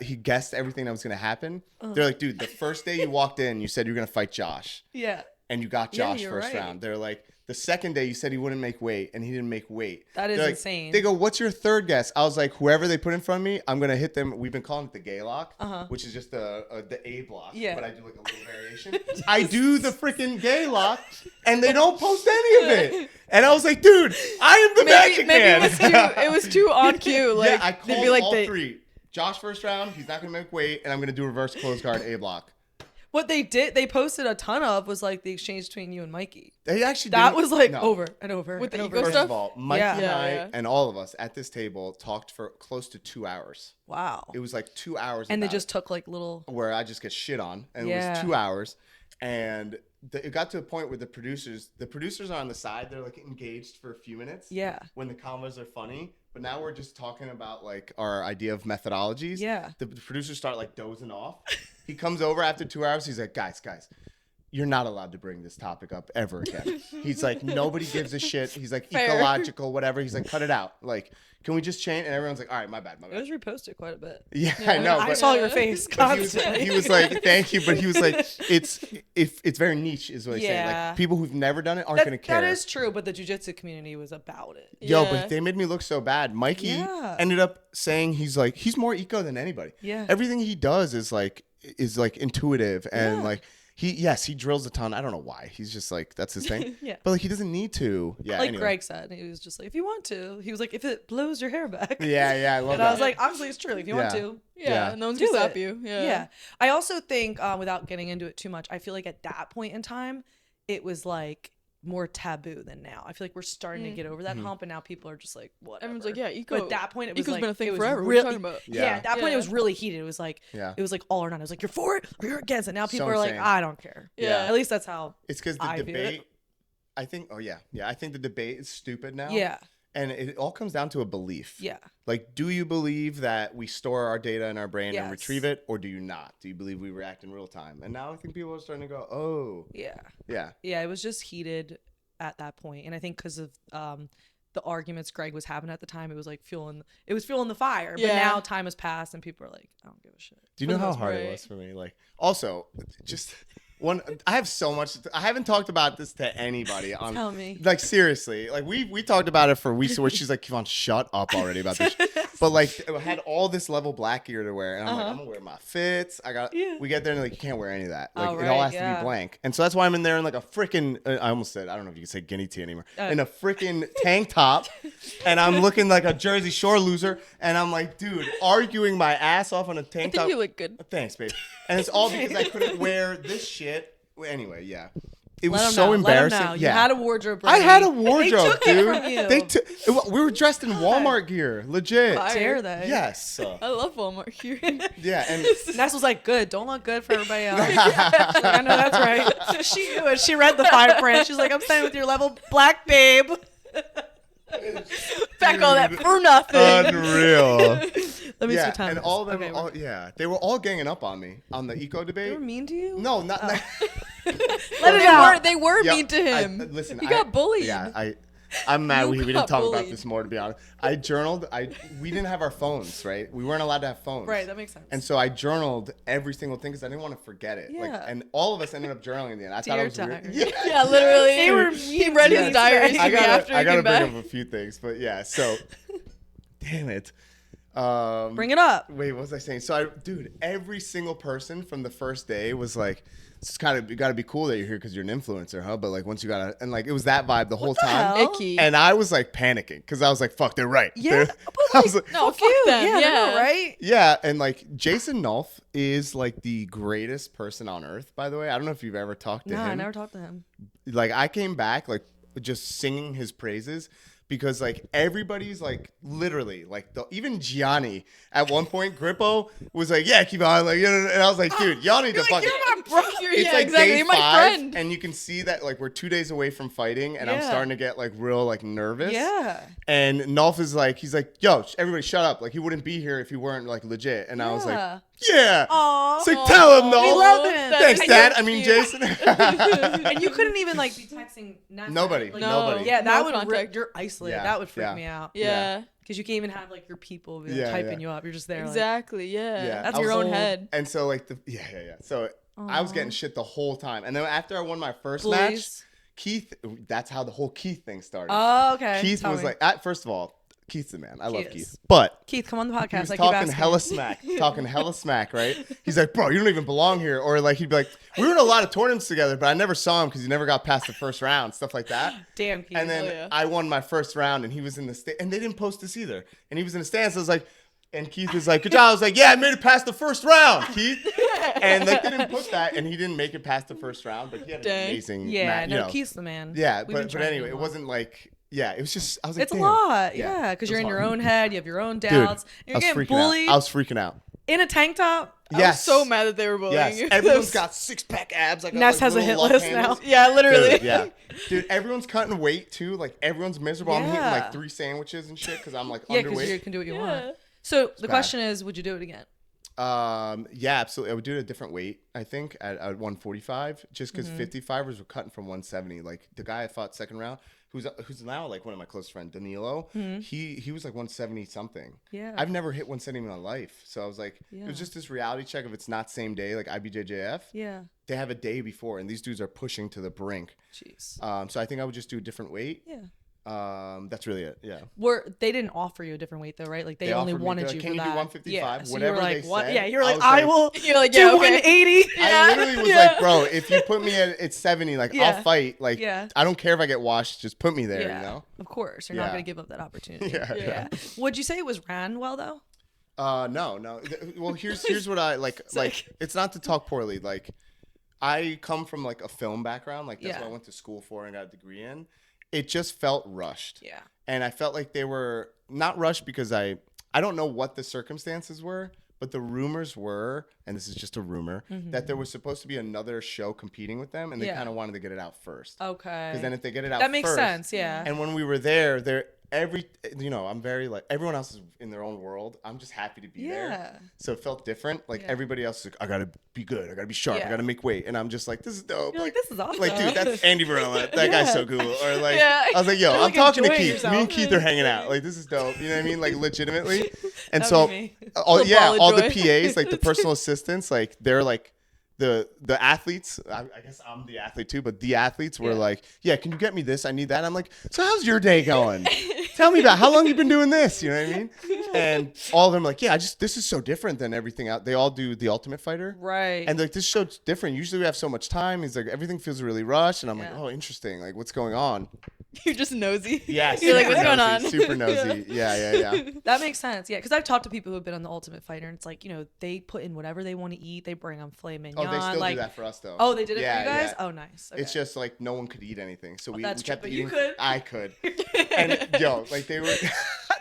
he guessed everything that was gonna happen. They're like, dude, the first day you walked in, you said you were gonna fight Josh. Yeah. And you got Josh you're first right. round. They're like, the second day you said he wouldn't make weight, and he didn't make weight. That is They're like, insane. They go, what's your third guess? I was like, whoever they put in front of me, I'm gonna hit them. We've been calling it the gay lock, which is just the A block. Yeah. But I do like a little variation. I do the freaking gay lock, and they don't post any of it. And I was like, dude, I am the Magic Man. It was too on cue. Like yeah, I they'd called be like all three. Josh first round, he's not gonna make weight, and I'm gonna do reverse close guard A block. What they posted a ton of was like the exchange between you and Mikey. They actually That didn't- was like no. over and over. With the and ego over. First stuff? of all, Mikey Yeah. and I Yeah. and all of us at this table talked for close to 2 hours. Wow. It was like 2 hours. And they about just took like little. where I just get shit on, and it Yeah. was 2 hours, and it got to a point where the producers are on the side. They're like engaged for a few minutes. Yeah. When the combos are funny, but now we're just talking about like our idea of methodologies. Yeah. The producers start like dozing off. He comes over after 2 hours. He's like, guys. You're not allowed to bring this topic up ever again. He's like, nobody gives a shit. He's like, Fair. ecological, whatever. He's like, cut it out. Like, can we just change? And everyone's like, all right, my bad. It was reposted quite a bit. Yeah, I know. I But, saw your face but constantly. he was like, thank you. But he was like, it's very niche, is what he's saying. Yeah. Like, people who've never done it aren't going to care. That is true, but the jiu-jitsu community was about it. Yo, Yeah. but they made me look so bad. Mikey Yeah. ended up saying he's more eco than anybody. Yeah. Everything he does is like intuitive and Yeah. like he drills a ton. I don't know why. He's just like, that's his thing. Yeah. But like he doesn't need to. Yeah. Like anyway. Greg said, he was just like, if you want to. He was like, if it blows your hair back. Yeah, I love And that. I was like, obviously it's true. If you want Yeah. to. Yeah, no one's Do gonna stop it. you. Yeah. I also think, without getting into it too much, I feel like at that point in time, it was like more taboo than now. I feel like we're starting to get over that hump, and now people are just like, whatever. Everyone's like, yeah, eco. But at that point, it was Eco's like, been a thing it was forever. What are Really, you talking about? yeah. Yeah. At that point, Yeah. it was really heated. It was like, Yeah. it was like all or none. It was like, you're for it or you're against it. Now people are like, insane. I don't care. Yeah. At least that's how. It's because the I feel debate. it. I think. Oh yeah. I think the debate is stupid now. Yeah. And it all comes down to a belief. Yeah. Like, do you believe that we store our data in our brain Yes. and retrieve it, or do you not? Do you believe we react in real time? And now I think people are starting to go, oh, Yeah. yeah. Yeah. It was just heated at that point. And I think because of the arguments Greg was having at the time, it was like fueling the fire. But Yeah. now time has passed and people are like, I don't give a shit. Do you For know the how most hard it part. was for me? Like, also, just one. I have so much. I haven't talked about this to anybody. Tell me. Like, seriously. Like, we talked about it for weeks. Where she's like, Kyvann, shut up already about this. But like, I had all this level black gear to wear, and I'm like, I'm gonna wear my fits. Yeah. We get there and like, you can't wear any of that. Like, Oh, it all right, has to yeah. be blank. And so that's why I'm in there in like a freaking. I almost said, I don't know if you can say guinea tea anymore. In a freaking tank top, and I'm looking like a Jersey Shore loser, and I'm like, dude, arguing my ass off on a I tank think top. you look good. Thanks, babe. And it's all because I couldn't wear this shit. Anyway, yeah. It was Let 'em so know. embarrassing. Let 'em know. Yeah. You had a wardrobe. I ready. had a wardrobe, They took dude. it from you. We were dressed in Walmart gear, legit. Fire. Dare they? Yes. I love Walmart here. Yeah, and Ness was like, good. Don't look good for everybody else. I know that's right. She knew it. She read the fine print. She's like, I'm staying with your level black babe. Back all that for nothing. unreal. Let me Yeah, see time. and all of them, Okay, they were all ganging up on me on the eco they debate. were mean to you? No, not. Let they it out. They were Yeah, mean to him. listen, he got bullied. Yeah, I'm mad we didn't got talk about bullied. this more, to be honest. I journaled. We didn't have our phones, right? We weren't allowed to have phones. Right, that makes sense. And so I journaled every single thing because I didn't want to forget it. Like, Yeah. and all of us ended up journaling in the end. I thought it was Dear weird. diary. Yeah. Yeah, literally. They were he read mean his to diary us. I gotta, after he I gotta came bring back. up a few things, but yeah. So, damn it. Bring it up. Wait, what was I saying? So, dude, every single person from the first day was like, it's kind of, you got to be cool that you're here because you're an influencer, huh? But like once you got to, and like it was that vibe the whole time. hell? Icky. And I was like panicking because I was like, fuck, they're right. Yeah, They're- but I was like, No, fuck fuck you. them. Yeah, Yeah. no, right? yeah. And like Jason Nolf is like the greatest person on earth, by the way. I don't know if you've ever talked to No, him. I never talked to him. Like I came back like just singing his praises because like everybody's like literally like even Gianni at one point Grippo was like, yeah, Kyvann, like, and I was like, dude, y'all need to fucking. You're my bro. It's Yeah, like exactly. day You're my 5, friend. and you can see that like we're 2 days away from fighting, and I'm Yeah. starting to get like real like nervous. Yeah. And Nolf is like, he's like, yo, everybody shut up. Like he wouldn't be here if he weren't like legit. And I was like, yeah. Aw. It's like, tell him, Nolf. We love him. Thanks, That's Dad. so I mean, cute. Jason. And you couldn't even like be texting Nobody. Like, No. Nobody. Yeah, that No would contact. you're isolated. Yeah, That would freak yeah. me out. Yeah. Because you can't even have like your people be, like, Yeah, typing yeah. you up. You're just there. Like, Exactly. Yeah. Yeah, That's I your was own old. head. And so like yeah. So I was getting shit the whole time. And then after I won my first match, Bullies. Keith, that's how the whole Keith thing started. Oh, okay. Keith Tell was me. like, first of all, Keith's the man. I love He Keith. is. But Keith, come on the he podcast. was I keep talking asking. hella smack, right? He's like, bro, you don't even belong here. Or like, he'd be like, we were in a lot of tournaments together, but I never saw him because he never got past the first round, stuff like that. Damn, Keith. And then yeah. I won my first round, and he was in the and they didn't post this either. And he was in the stands. I was like, and Keith was like, good job. I was like, yeah, I made it past the first round, Keith. And like they didn't put that, and he didn't make it past the first round, but he had an Dang. amazing yeah, match. no, You know. Keith's the man. Yeah, We've been but trying to anyway, get it him wasn't like, yeah, it was just, I was like, It's a damn. lot, yeah, because it you're was in your hard. own head. You have your own Dude, doubts. I and was you're getting freaking out. bullied I was freaking out. in a tank top. I Yes. was so mad that they were bullying Yes, you. everyone's got 6-pack abs. Like Ness has a little hit love list handles. now. Yeah, literally. Dude, yeah, dude, everyone's cutting weight too. Like everyone's miserable. I'm eating Yeah. like 3 sandwiches and shit because I'm like Yeah, because you underweight. can do what you Yeah. want. So the bad. question is, would you do it again? Yeah, absolutely. I would do it at a different weight. I think at 145, just because 55ers were cutting from 170. Like the guy I fought second round, who's now like one of my close friends, Danilo. He was like 170 something. Yeah. I've never hit 170 in my life, so I was like, it Yeah. was just this reality check. If it's not same day, like IBJJF, Yeah. they have a day before, and these dudes are pushing to the brink. Jeez. So I think I would just do a different weight. Yeah. That's really it. Yeah. They didn't offer you a different weight though, right? Like they only offered me, wanted they're you like, for can you do that. 155? Yeah. So Whatever you were like, they what? said, Yeah. You're I like, was I like- will You're like, do yeah, okay. 180. I literally was Yeah. like, bro, if you put me at 70, like Yeah. I'll fight. Like Yeah. I don't care if I get washed, just put me there, Yeah. you know? Of course, you're not Yeah. gonna give up that opportunity. Yeah, Yeah. Would you say it was ran well though? No. Well, here's what I like. Like it's not to talk poorly. Like I come from like a film background. Like that's Yeah. what I went to school for and got a degree in. It just felt rushed. Yeah. And I felt like they were not rushed because I don't know what the circumstances were, but the rumors were, and this is just a rumor, that there was supposed to be another show competing with them, and they Yeah. kind of wanted to get it out first. Okay. Because then if they get it out that makes first, sense. Yeah. And when we were there, I'm very like, everyone else is in their own world. I'm just happy to be Yeah. there. So it felt different. Like Yeah. everybody else is like, I gotta be good. I gotta be sharp. Yeah. I gotta make weight. And I'm just like, this is dope. You're like, this is awesome. Like, dude, that's Andy Varela. That guy's so cool. Or like, Yeah. I was like, yo, You're, I'm like, talking to enjoying Keith. yourself. Me and Keith are hanging out. Like, this is dope. You know what I mean? Like, legitimately. And That'd so, be me. all Little ball of all the joy. PAs, like the personal assistants, like they're like the athletes. I guess I'm the athlete too, but the athletes were Yeah. like, yeah, can you get me this? I need that. I'm like, so how's your day going? Tell me about how long you been doing this. You know what I mean? And all of them like, yeah, this is so different than everything out. They all do The Ultimate Fighter. Right. And like this show's different. Usually we have so much time. He's like, everything feels really rushed. And I'm Yeah. like, oh, interesting. Like, what's going on? You're just nosy. Yeah. You're like, super what's going nosy, on? Super nosy. Yeah. That makes sense. Yeah, because I've talked to people who've been on the Ultimate Fighter, and it's like, they put in whatever they want to eat. They bring them filet mignon. Oh, they still like, do that for us though. Oh, they did it Yeah, for you guys? yeah. Oh, nice. It's Okay. just like no one could eat anything, so we that's true, kept but eating. you could. I could, and yo, like they were.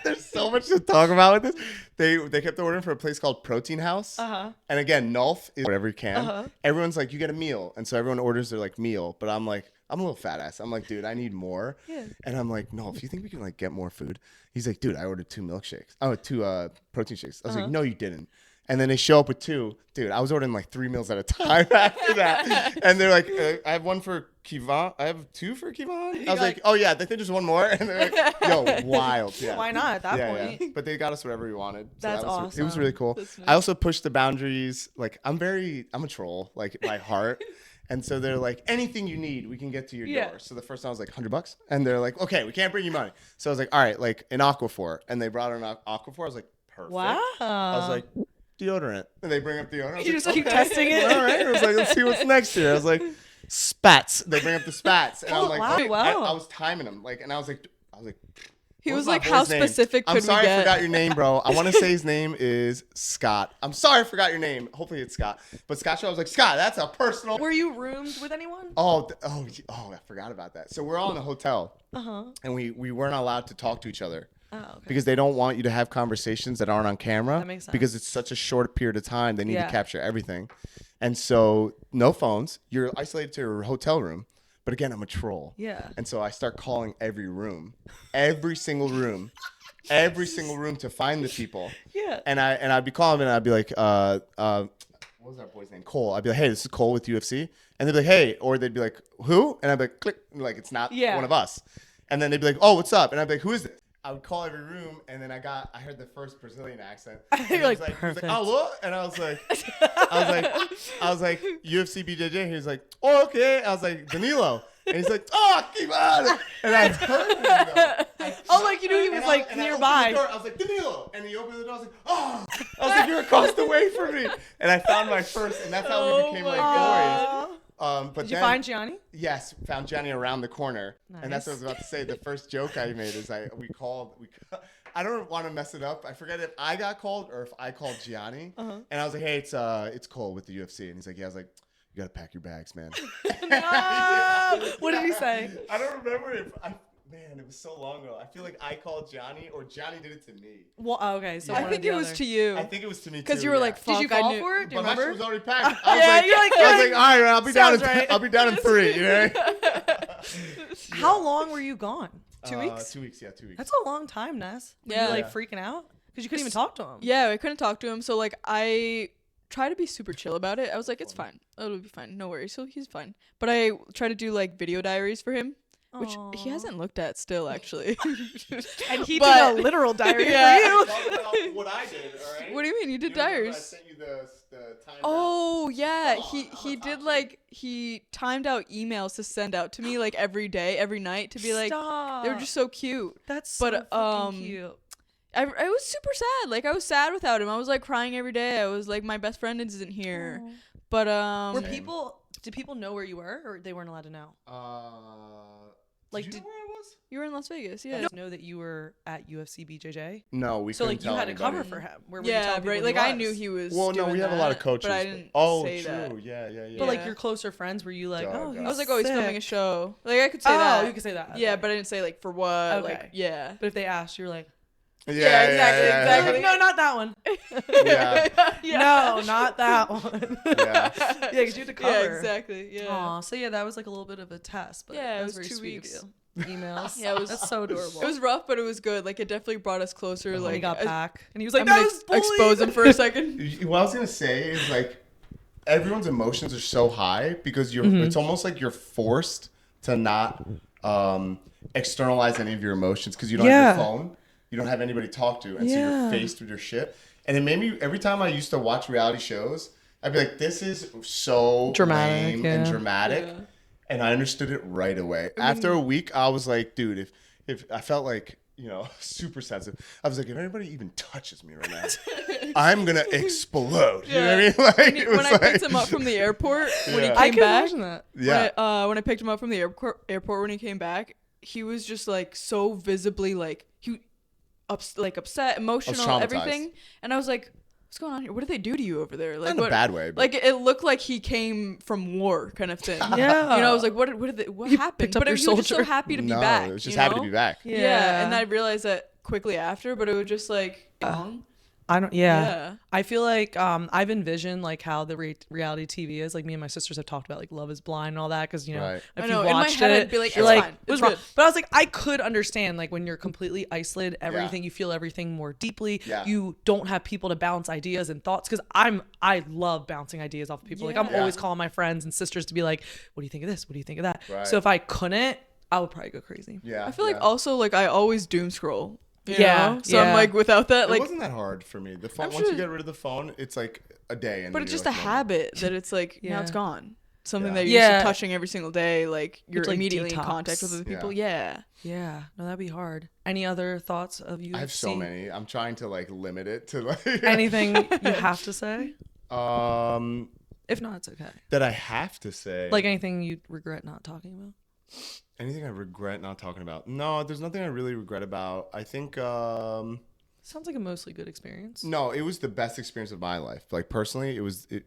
There's so much to talk about with this. They kept ordering for a place called Protein House, and again, Nolf is whatever you can. Everyone's like, you get a meal, and so everyone orders their like meal, but I'm like, I'm a little fat ass. I'm like, dude, I need more, and I'm like, Nolf, you think we can like get more food? He's like, dude, I ordered 2 milkshakes. Oh, 2 protein shakes. I was like, no, you didn't. And then they show up with 2. Dude, I was ordering like 3 meals at a time after that. And they're like, I have 1 for Kyvann. I have 2 for Kyvann. I was like, oh yeah, I think there's 1 more. And they're like, yo, wild. Yeah. Why not at that point? Yeah. But they got us whatever we wanted. So That's It was awesome. really cool. I also pushed the boundaries. Like I'm a troll, like by heart. And so they're like, anything you need, we can get to your door. So the first time I was like, $100. And they're like, okay, we can't bring you money. So I was like, all right, like an Aquaphor. And they brought an Aquaphor. I was like, perfect. Wow. I was like, deodorant. And they bring up deodorant. I was You like, just keep okay. testing it? All right. I was like, let's see what's next here. I was like, spats. They bring up the spats. And I was like, wow. I was timing them. Like, and I was like, He what was my like, how boy's name? specific could I'm sorry we I get? forgot your name, bro. I want to say his name is Scott. I'm sorry I forgot your name. Hopefully it's Scott. But Scott, I was like, Scott, that's a personal. Were you roomed with anyone? Oh, I forgot about that. So we're all in a hotel. And we weren't allowed to talk to each other. Oh, okay. Because they don't want you to have conversations that aren't on camera. That makes sense. Because it's such a short period of time. They need to capture everything. And so no phones. You're isolated to your hotel room. But again, I'm a troll. Yeah. And so I start calling every room. Every single room. Every single room to find the people. Yeah. And I'd be calling them and I'd be like, what was that boy's name? Cole. I'd be like, hey, this is Cole with UFC. And they'd be like, hey. Or they'd be like, who? And I'd be like, click. Like, it's not one of us. And then they'd be like, oh, what's up? And I'd be like, who is this? I would call every room, and then I heard the first Brazilian accent. You're like, he was perfect. like, alô? And I was like, UFC BJJ. He was like, oh, okay. I was like, Danilo. And he's like, oh, Kyvann. And I heard him, though. Oh, like you knew he was like nearby. I was like, Danilo. And he opened the door. I was like, oh. I was like, you're across the way from me. And I found my first, and that's how we became like boys. But Did you find Gianni? Yes, found Gianni around the corner. Nice. And that's what I was about to say. The first joke I made is we called. I don't want to mess it up. I forget if I got called or if I called Gianni. And I was like, hey, it's Cole with the UFC. And he's like, yeah. I was like, you got to pack your bags, man. What did he say? I don't remember Man, it was so long ago. I feel like I called Gianni or Gianni did it to me. Well, okay, so I think it was to you. I think it was to me too. Because you were like, fuck, Did you fall for it? Do you But my remember? shit was already packed. You're like, I was like, all right, I'll be down. Sounds I'll be down in 3. You know? How long were you gone? 2 weeks? 2 weeks, yeah, 2 weeks. That's a long time, Ness. Were Yeah. you like freaking out? Because you couldn't even talk to him. Yeah, I couldn't talk to him. So like I try to be super chill about it. I was like, it's fine. It'll be fine. No worries. So he's fine. But I try to do like video diaries for him, which he hasn't looked at still actually. And he But- did a literal diary Yeah. for you. Talk about what I did, all right? What do you mean? You did remember I diaries? sent you the time. Oh yeah, Come on, he I'm a did top like he timed out emails to send out to me like every day, every night to be like Stop. they were just so cute. That's so but, fucking cute. I was super sad. Like I was sad without him. I was like crying every day. I was like my best friend isn't here. Aw. But Did people know where you were, or they weren't allowed to know? Like, did you know where I was? you were in Las Vegas, yeah. Know that you were at UFC BJJ? No, we So couldn't like you tell had to anybody. cover for him. Where would you Yeah, tell people right. he Like I was? knew he was. Well, no, doing we have a lot of that, coaches. but I didn't oh, say true. that. Yeah. But like Yeah. your closer friends, were you like, Dog, oh, dog. he's I was like, oh, he's sick. filming a show. Like I could say Oh, that. you could say that. Yeah, okay. but I didn't say like for what. Okay. Like yeah. But if they asked, you're like, Yeah, exactly. no, not that one. Yeah. No, not that one. Yeah. Yeah, because you had to cover. Yeah, exactly. Yeah. Aw, so yeah, that was like a little bit of a test, but Yeah, that it was was very 2 sweet weeks. of you. Emails. Yeah, it was- That's so adorable. It was rough, but it was good. Like it definitely brought us closer. When Like he got I- back, and he was like, I'm "That gonna was bullying." expose him for a second. What I was gonna say is like everyone's emotions are so high because you're. It's almost like you're forced to not externalize any of your emotions because you don't have your phone, you don't have anybody to talk to, and so Yeah. you're faced with your shit. And it made me every time I used to watch reality shows, I'd be like, "This is so Dramatic, lame yeah. and dramatic," Yeah. and I understood it right away. After a week, I was like, "Dude, if I felt like." Super sensitive. I was like, if anybody even touches me right now, I'm gonna explode. You know what I mean? Like, it was When I picked him up from the airport, when he Yeah. came I can back, imagine that. yeah. when I picked him up from the airport when he came back, he was just like so visibly like upset, emotional, traumatized. everything. And I was like, what's going on here? What did they do to you over there? Like Not in a what, bad way, but- Like it looked like he came from war kind of thing. Yeah. You know, I was like, what happened? picked up But your he was just so soldier. happy to be No, back. it was just you happy to know? be back. Yeah. And I realized that quickly after, but it was just like wrong. I don't. Yeah. Yeah. I feel like I've envisioned like how the reality TV is. Like me and my sisters have talked about like Love Is Blind and all that because Right. if I you know, in my watched head, it, I'd be like, you're it's like, fine. it was It's wrong. good. But I was like, I could understand like when you're completely isolated, everything you feel everything more deeply. Yeah. You don't have people to bounce ideas and thoughts because I love bouncing ideas off of people. Like I'm Yeah. always calling my friends and sisters to be like, what do you think of this? What do you think of that? Right. So if I couldn't, I would probably go crazy. Yeah. I feel like also like I always doom scroll. You Yeah, know? So I'm yeah. like without that, it like, wasn't that hard for me. The phone I'm once you sure- get rid of the phone, it's like a day. And but then it's you're just a like, normal. habit that it's like now Yeah. it's gone. something Yeah. that you're used Yeah. to touching every single day. Like you're to, like, immediately in detox. contact with other people. Yeah. Yeah. No, that'd be hard. Any other thoughts of UFC? I have so many. I'm trying to like limit it to like Anything you have to say? That If not, it's okay. I have to say. Like anything you regret not talking about? Anything I regret not talking about? No, there's nothing I really regret about. I think Sounds like a mostly good experience. no, it was the best experience of my life. Like personally,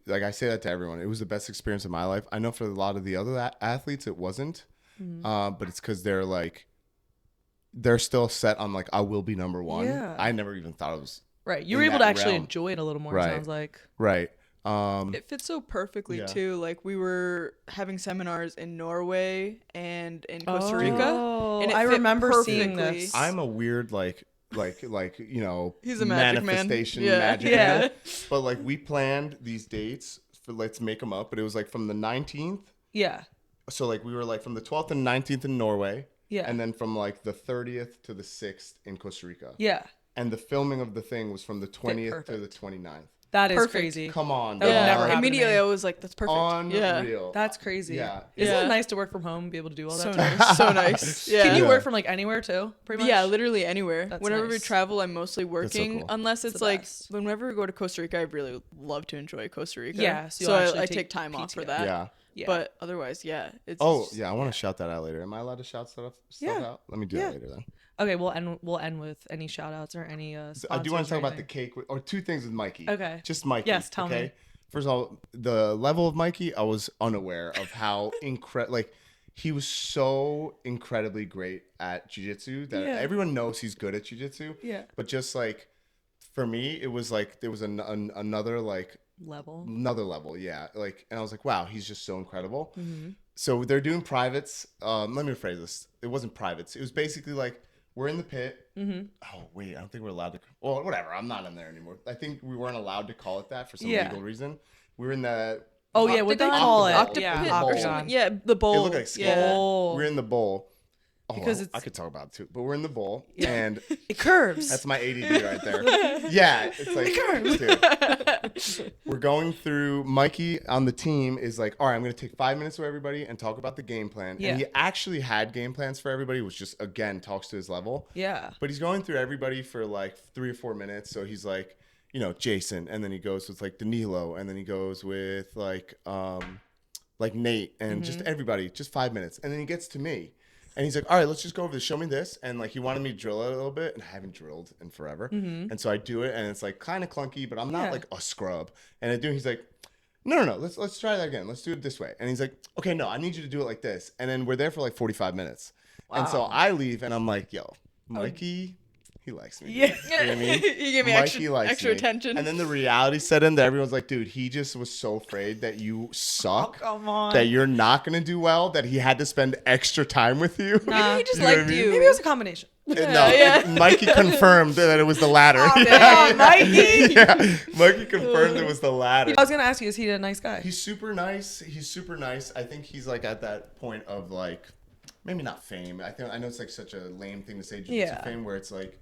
like I say that to everyone. It was the best experience of my life. I know for a lot of the other athletes, it wasn't, but it's because they're still set on like I will be number one. Yeah. I never even thought it was Right. You in were able that to actually realm. enjoy it a little more, it Right. sounds like. right. It fits so perfectly Yeah. too. Like we were having seminars in Norway and in Costa Rica. Oh, And it I fit remember seeing perfectly. this. I'm a weird like you know He's a magic man. manifestation Yeah. magic Yeah. man. But like we planned these dates for let's make them up. But it was like from the 19th. Yeah. So like we were like from the 12th and 19th in Norway. Yeah. And then from like the 30th to the 6th in Costa Rica. Yeah. And the filming of the thing was from the 20th to the perfect. 29th. That is Perfect. crazy. Come on, That would dog. never happen to Immediately me. I was like, that's perfect. Yeah. Unreal. That's crazy. Yeah. Isn't Yeah. it nice to work from home and be able to do all that? So too? nice. So nice. Yeah. Can you Yeah. work from like anywhere too? Pretty much. Yeah, literally anywhere. That's Whenever we nice. travel, I'm mostly working. cool. Unless it's the like best. whenever we go to Costa Rica, I really love to enjoy Costa Rica. Yeah, so So, you'll actually I take take time off for PTO. that. Yeah. Yeah. But otherwise, yeah. It's Oh, yeah. I want to shout that out later. Am I allowed to shout stuff Yeah. out? Let me do Yeah. that later then. Okay, we'll end with any shout outs or any I do want sponsors to or talk about the anything. cake or two things with Mikey. Okay. Just Mikey. Yes, tell me. First of all, the level of Mikey, I was unaware of how like he was so incredibly great at jiu-jitsu that Yeah. everyone knows he's good at jiu-jitsu. Yeah. But just like for me, it was like there was another level, yeah. Like, and I was like, wow, he's just so incredible. Mm-hmm. So they're doing privates. Let me rephrase this. It wasn't privates. It was basically like we're in the pit. Mm-hmm. Oh wait, I don't think we're allowed to. Well, whatever. I'm not in there anymore. I think we weren't allowed to call it that for some Yeah. legal reason. We were in the. Oh yeah, what they Octagon? call it? Octopit Yeah, Pit bowl. or octagon. something. Yeah, the bowl. It looked like skull. yeah. Bowl. We're in the bowl. Oh, Because I it's- could talk about it too, but we're in the bowl, and It curves. that's my ADD right there. Yeah, it's like dude, we're going through. Mikey on the team is like, all right, I'm going to take 5 minutes with everybody and talk about the game plan. Yeah. And he actually had game plans for everybody, which just again talks to his level. Yeah. But he's going through everybody for like 3 or 4 minutes. So he's like, you know, Jason, and then he goes with like Danilo, and then he goes with like Nate, and just everybody, just 5 minutes, and then he gets to me. And he's like, all right, let's just go over this. Show me this. And like, he wanted me to drill it a little bit, and I haven't drilled in forever. And so I do it, and it's like kind of clunky, but I'm not Yeah. like a scrub. And I do. He's like, no, let's try that again. Let's do it this way. And he's like, okay, no, I need you to do it like this. And then we're there for like 45 minutes. And so I leave, and I'm like, yo, Mikey, he likes me. Yeah. dude. You know what I mean? You gave me Mikey likes extra me. attention. And then the reality set in that everyone's like, dude, he just was so afraid that you suck. Oh, come on. That you're not going to do well, that he had to spend extra time with you. Nah. Maybe he just You know what I liked mean? you. Maybe it was a combination. No, yeah. Mikey confirmed that it was the latter. Oh, Mikey. Yeah, Mikey confirmed it was the latter. I was gonna ask you, is he a nice guy? He's super nice. I think he's like at that point of like, maybe not fame. I know it's like such a lame thing to say, jiu-jitsu Yeah. fame, where it's like,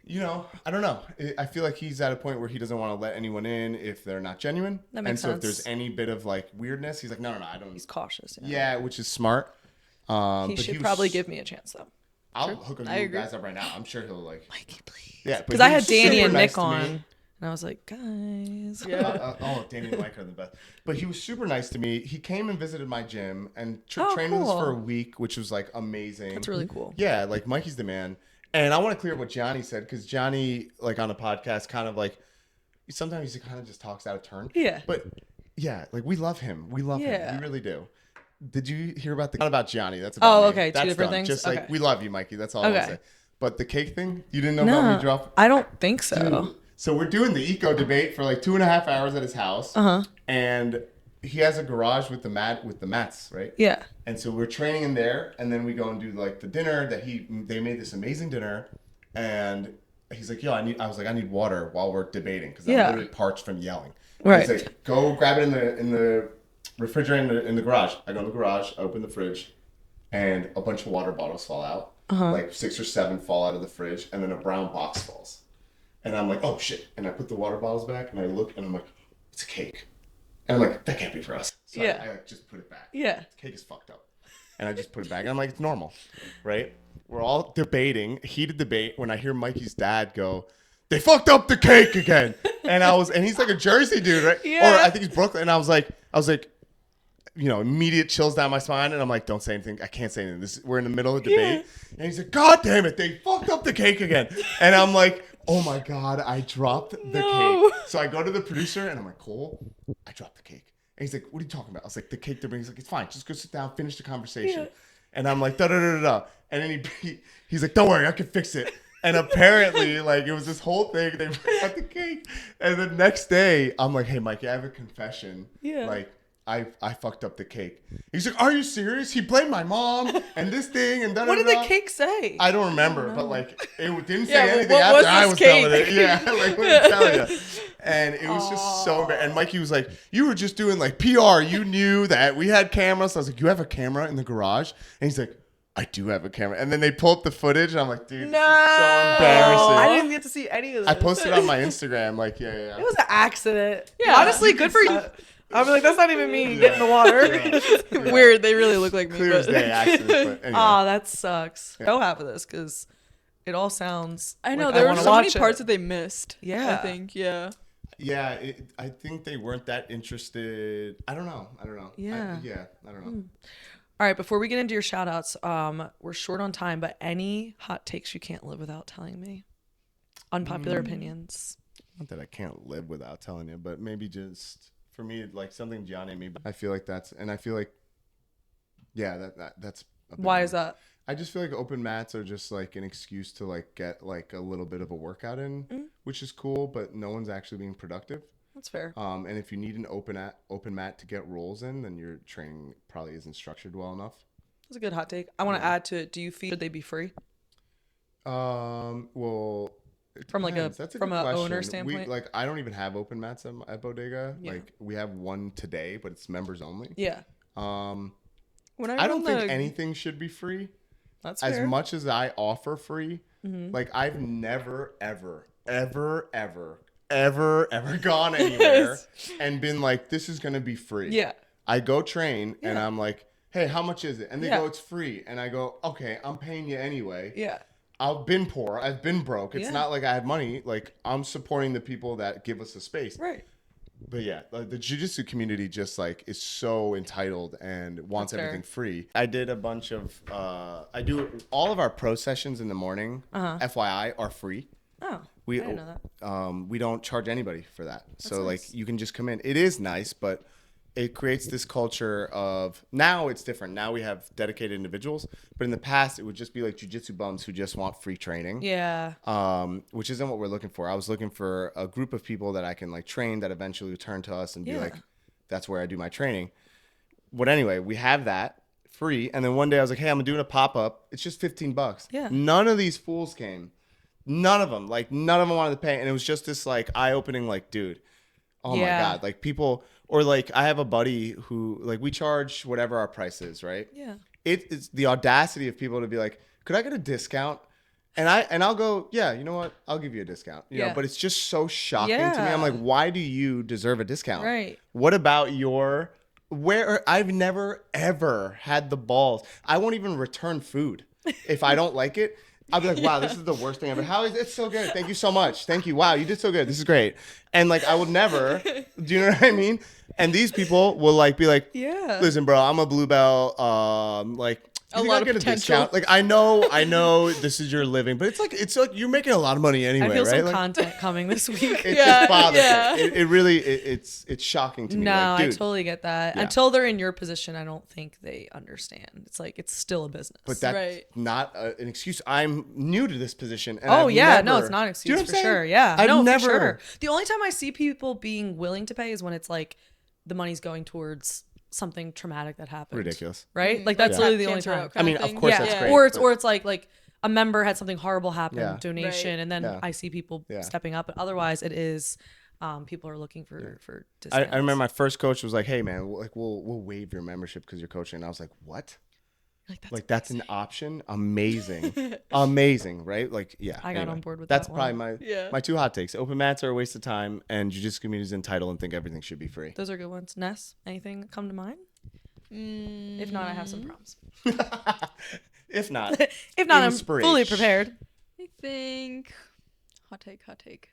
you know, I don't know. I feel like he's at a point where he doesn't want to let anyone in if they're not genuine. That makes and so if sense. there's any bit of like weirdness, he's like, no, I don't. He's cautious. Yeah, which is smart. He but should was- probably give me a chance though. I'll hook him I you agree. guys up right now. I'm sure he'll like. Mikey, please. Yeah, Because I he had was Danny super and nice Nick to me. on, and I was like, guys. Yeah. Oh, Danny and Mike are the best. But he was super nice to me. He came and visited my gym and Oh, trained with us cool. for a week, which was like amazing. That's really cool. Yeah, like Mikey's the man. And I want to clear up what Johnny said, because Johnny, like on a podcast, kind of like sometimes he kind of just talks out of turn. Yeah. But yeah, like we love him. We love him. Yeah. We really do. Did you hear about not about Johnny? That's about Oh, me. okay, two That's different done. things? Just like Okay. we love you, Mikey. That's all I want Okay. to say. But the cake thing, you didn't know about me dropping. I don't think so. Dude, so we're doing the eco debate for like 2.5 hours at his house. And he has a garage with the mats, right? Yeah. And so we're training in there, and then we go and do like the dinner that they made this amazing dinner, and he's like, yo, I need water while we're debating, because Yeah. I'm literally parched from yelling. Right. He's like, go grab it in the refrigerator in the garage. I go in the garage, I open the fridge, and a bunch of water bottles fall out. Like 6 or 7 fall out of the fridge, and then a brown box falls. And I'm like, oh shit. And I put the water bottles back, and I look, and I'm like, it's a cake. And I'm like, that can't be for us. So Yeah. I like, just put it back. Yeah. The cake is fucked up. And I just put it back. And I'm like, it's normal, right? We're all debating, heated debate, when I hear Mikey's dad go, they fucked up the cake again. And he's like a Jersey dude, right? Yeah. Or I think he's Brooklyn. And I was like, immediate chills down my spine. And I'm like, don't say anything. I can't say anything. We're in the middle of a debate. Yeah. And he's like, God damn it. They fucked up the cake again. And I'm like, oh my God, I dropped the cake. So I go to the producer and I'm like, Cole, I dropped the cake. And he's like, what are you talking about? I was like, the cake they're bringing. He's like, it's fine. Just go sit down, finish the conversation. Yeah. And I'm like, da-da-da-da-da. And then he's like, don't worry, I can fix it. And apparently, like, it was this whole thing. They brought the cake. And the next day, I'm like, hey, Mikey, I have a confession. Yeah. Like, I fucked up the cake. He's like, are you serious? He blamed my mom and this thing and da-da-da. What did the cake say? I don't remember, but like it didn't say anything what after was I was cake? telling it. Yeah, like what I'm telling you. And it was just so bad. And Mikey was like, you were just doing like PR. You knew that we had cameras. So I was like, you have a camera in the garage? And he's like, I do have a camera. And then they pull up the footage and I'm like, dude, this is so embarrassing. I didn't get to see any of this. I posted on my Instagram, like, yeah. It was an accident. Yeah. Honestly, good for you. I'm like, that's not even me getting the water. Yeah. Weird. They really look like me. Clear as day accident, but anyway. Oh, that sucks. Go half of this because it all sounds. I know like there I were wanna so many watch it. parts that they missed. Yeah. I think. Yeah. Yeah, I think they weren't that interested. I don't know. Yeah. I don't know. All right, before we get into your shout outs, we're short on time, but any hot takes you can't live without telling me? Unpopular opinions. Not that I can't live without telling you, but maybe just for me, like something Gianni made. I feel like that's a big Why one. is that? I just feel like open mats are just like an excuse to like get like a little bit of a workout in, which is cool, but no one's actually being productive. That's fair. And if you need an open mat to get rolls in, then your training probably isn't structured well enough. That's a good hot take. I want to add to it. Do you feel should they be free? Well, From like a That's from good an question. owner standpoint. I don't even have open mats at Bodega. Yeah. Like we have one today, but it's members only. Yeah. When I don't think anything should be free. That's as fair. much as I offer free. Like I've never ever gone anywhere and been like, this is gonna be free. Yeah. I go train and I'm like, hey, how much is it? And they go, it's free. And I go, okay, I'm paying you anyway. Yeah. I've been poor. I've been broke. It's Yeah. not like I have money. Like I'm supporting the people that give us a space. Right. But yeah, like the jiu-jitsu community just like is so entitled and wants That's fair. everything free. I did a bunch of, I do all of our pro sessions in the morning, FYI, are free. Oh, I didn't know that. We don't charge anybody for that. So nice. like you can just come in. It is nice, but it creates this culture of now it's different. Now we have dedicated individuals, but in the past it would just be like jiu-jitsu bums who just want free training. Yeah. Which isn't what we're looking for. I was looking for a group of people that I can like train that eventually turn to us and be like, that's where I do my training. But anyway, we have that free. And then one day I was like, hey, I'm doing a pop-up. It's just $15. Yeah. None of these fools came. None of them. Like none of them wanted to pay. And it was just this like eye-opening like, dude, oh my God. Like people, or like I have a buddy who like we charge whatever our price is, right? Yeah. It is the audacity of people to be like, could I get a discount? And I'll go, yeah, you know what? I'll give you a discount. You know, but it's just so shocking to me. I'm like, why do you deserve a discount? Right. What about I've never ever had the balls. I won't even return food if I don't like it. I'll be like, wow, this is the worst thing ever. How is it so good? Thank you so much. Thank you. Wow, you did so good. This is great. And like, I would never, do you know what I mean? And these people will like be like, listen, bro, I'm a blue belt. Like, a lot of get a potential. discount. Like, I know this is your living, but it's like you're making a lot of money anyway, I feel right? some Like, content coming this week. it just bothers me. It really, it's shocking to me. No, like, I dude, totally get that. Yeah. Until they're in your position, I don't think they understand. It's like it's still a business. But that's Right. not an excuse. I'm new to this position. And Oh I've yeah, never, no, it's not an Do you excuse know what for I'm saying? sure. Yeah, I've no, never. for sure. The only time I see people being willing to pay is when it's like the money's going towards something traumatic that happened. Ridiculous. Right? Like that's Yeah. literally the only Cancer time. out kind I mean, of of thing. course yeah, that's great. or it's like a member had something horrible happen, Yeah. donation, Right. and then Yeah. I see people Yeah. stepping up. But otherwise, it is people are looking for I discounts. remember my first coach was like, "Hey man, we'll waive your membership because you're coaching." And I was like, "What?" Like, that's an option. Amazing. Amazing, right? Like, yeah. I got on board with that's that probably one. my two hot takes. Open mats are a waste of time, and jiu-jitsu community is entitled and think everything should be free. Those are good ones. Ness, anything come to mind? If not, I have some prompts. If not, I'm fully prepared. I think hot take.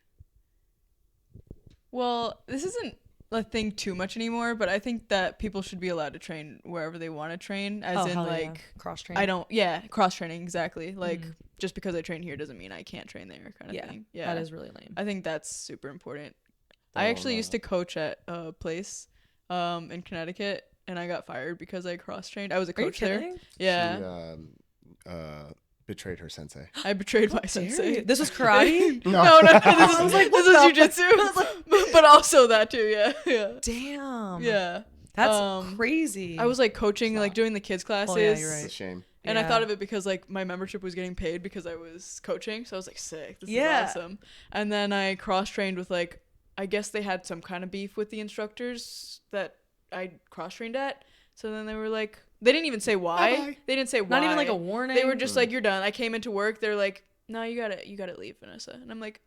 Well, this isn't a thing too much anymore, but I think that people should be allowed to train wherever they want to train, as in like cross training. Cross training, exactly. Like just because I train here doesn't mean I can't train there, kind of thing. Yeah, that is really lame. I think that's super important. I actually used to coach at a place in Connecticut, and I got fired because I cross trained. I was a coach there. Yeah. She betrayed her sensei. I betrayed my sensei. This was karate? No. This is jiu-jitsu. But also that too, yeah. Damn. Yeah. That's crazy. I was like coaching, like doing the kids classes. Oh, yeah, you're right. It's a shame. And I thought of it because like my membership was getting paid because I was coaching. So I was like, sick. This is awesome. And then I cross-trained with like, I guess they had some kind of beef with the instructors that I cross-trained at. So then they were like, they didn't even say why. Bye-bye. They didn't say why. Not even like a warning. They were just like, you're done. I came into work. They're like, no, you gotta leave, Vanessa. And I'm like,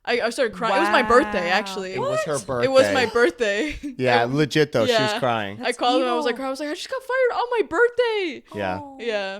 I started crying. Wow. It was my birthday, actually. It was her birthday. It was my birthday. Yeah, legit though. She was crying. I called them. I was like, I just got fired on my birthday. Yeah. Yeah.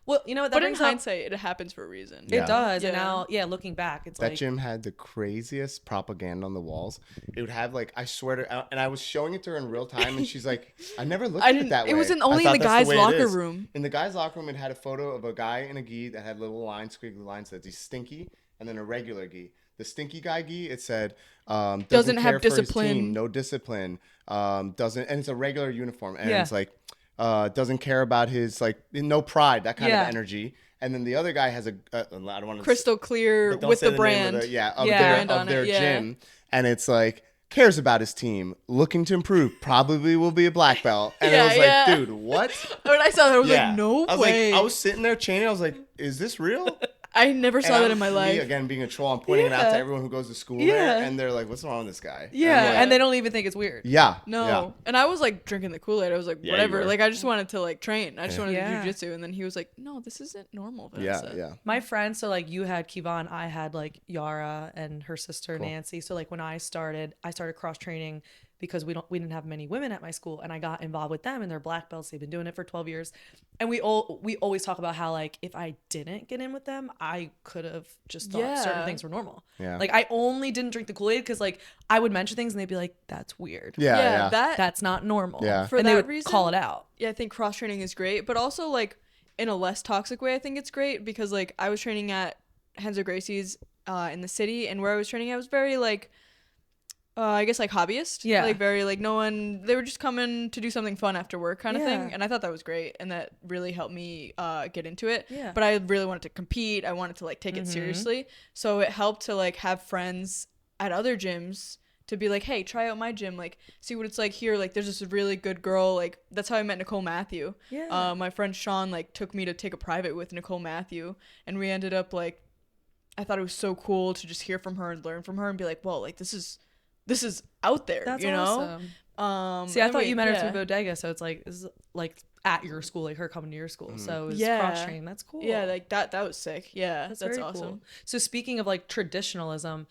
Well, you know what? But in hindsight, it happens for a reason. It does. And now, looking back, it's that gym had the craziest propaganda on the walls. It would have like, I swear to, and I was showing it to her in real time, and she's like, I never looked at it that way. It was only in the guys' locker room. In the guys' locker room, it had a photo of a guy in a gi that had little lines, squiggly lines that he's stinky, and then a regular gi. The stinky guy gi, it said, doesn't care have discipline, for his team, no discipline, doesn't, and it's a regular uniform, and it's like, doesn't care about his like no pride, that kind of energy. And then the other guy has I don't want to crystal clear with the brand, of their gym, and it's like cares about his team, looking to improve, probably will be a black belt. And I was like, dude, what? When I saw that, I was like, no way. I was sitting there chaining. I was like, is this real? I never saw that in my life. Me, again, being a troll, I'm pointing it out to everyone who goes to school there, and they're like, what's wrong with this guy? Yeah, and they don't even think it's weird. Yeah. No. Yeah. And I was like drinking the Kool-Aid. I was like, whatever. Like, I just wanted to like train. I just wanted to do jiu-jitsu. And then he was like, no, this isn't normal, Vanessa. Yeah. My friends, so like you had Kyvann, I had like Yara and her sister Nancy. So like when I started cross training because we didn't have many women at my school, and I got involved with them, and they're black belts. They've been doing it for 12 years. And we always talk about how like if I didn't get in with them, I could have just thought certain things were normal. Yeah. Like I only didn't drink the Kool-Aid because like I would mention things and they'd be like, that's weird. Yeah. That's not normal. Yeah. For and that they would reason, call it out. Yeah, I think cross training is great, but also like in a less toxic way, I think it's great because like I was training at Henzo Gracie's in the city, and where I was training, I was very like I guess like hobbyist. Yeah. Like very like they were just coming to do something fun after work kind of thing. And I thought that was great, and that really helped me get into it. Yeah. But I really wanted to compete. I wanted to like take it seriously. So it helped to like have friends at other gyms to be like, hey, try out my gym, like see what it's like here. Like there's this really good girl. Like that's how I met Nicole Matthew. Yeah. My friend Sean like took me to take a private with Nicole Matthew, and we ended up like, I thought it was so cool to just hear from her and learn from her and be like, whoa, like this is out there. That's you know? Awesome. See, I thought you met her through Bodega, so it's like this is like at your school, like her coming to your school. So it was cross training. That's cool. Yeah, like that was sick. Yeah, that's awesome. Cool. So speaking of like traditionalism,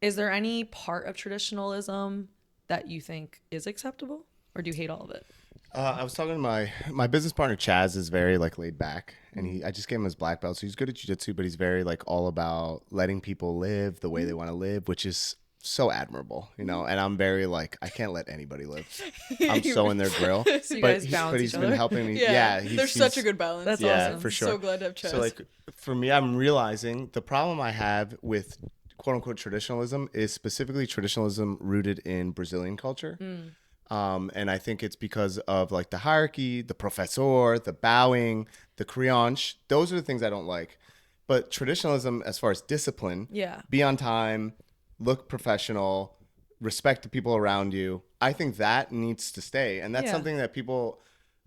is there any part of traditionalism that you think is acceptable, or do you hate all of it? I was talking to my business partner Chaz is very like laid back, and I just gave him his black belt, so he's good at jiu-jitsu, but he's very like all about letting people live the way they want to live, which is so admirable, you know. And I'm very like, I can't let anybody live. I'm so in their grill. So you guys balance but he's each been other. helping me. There's such a good balance. That's awesome. For sure. So glad to have Chaz. So like for me, I'm realizing the problem I have with quote unquote traditionalism is specifically traditionalism rooted in Brazilian culture. And I think it's because of like the hierarchy, the professor, the bowing, the crianche. Those are the things I don't like. But traditionalism, as far as discipline, be on time, look professional, respect the people around you, I think that needs to stay. And that's something that people,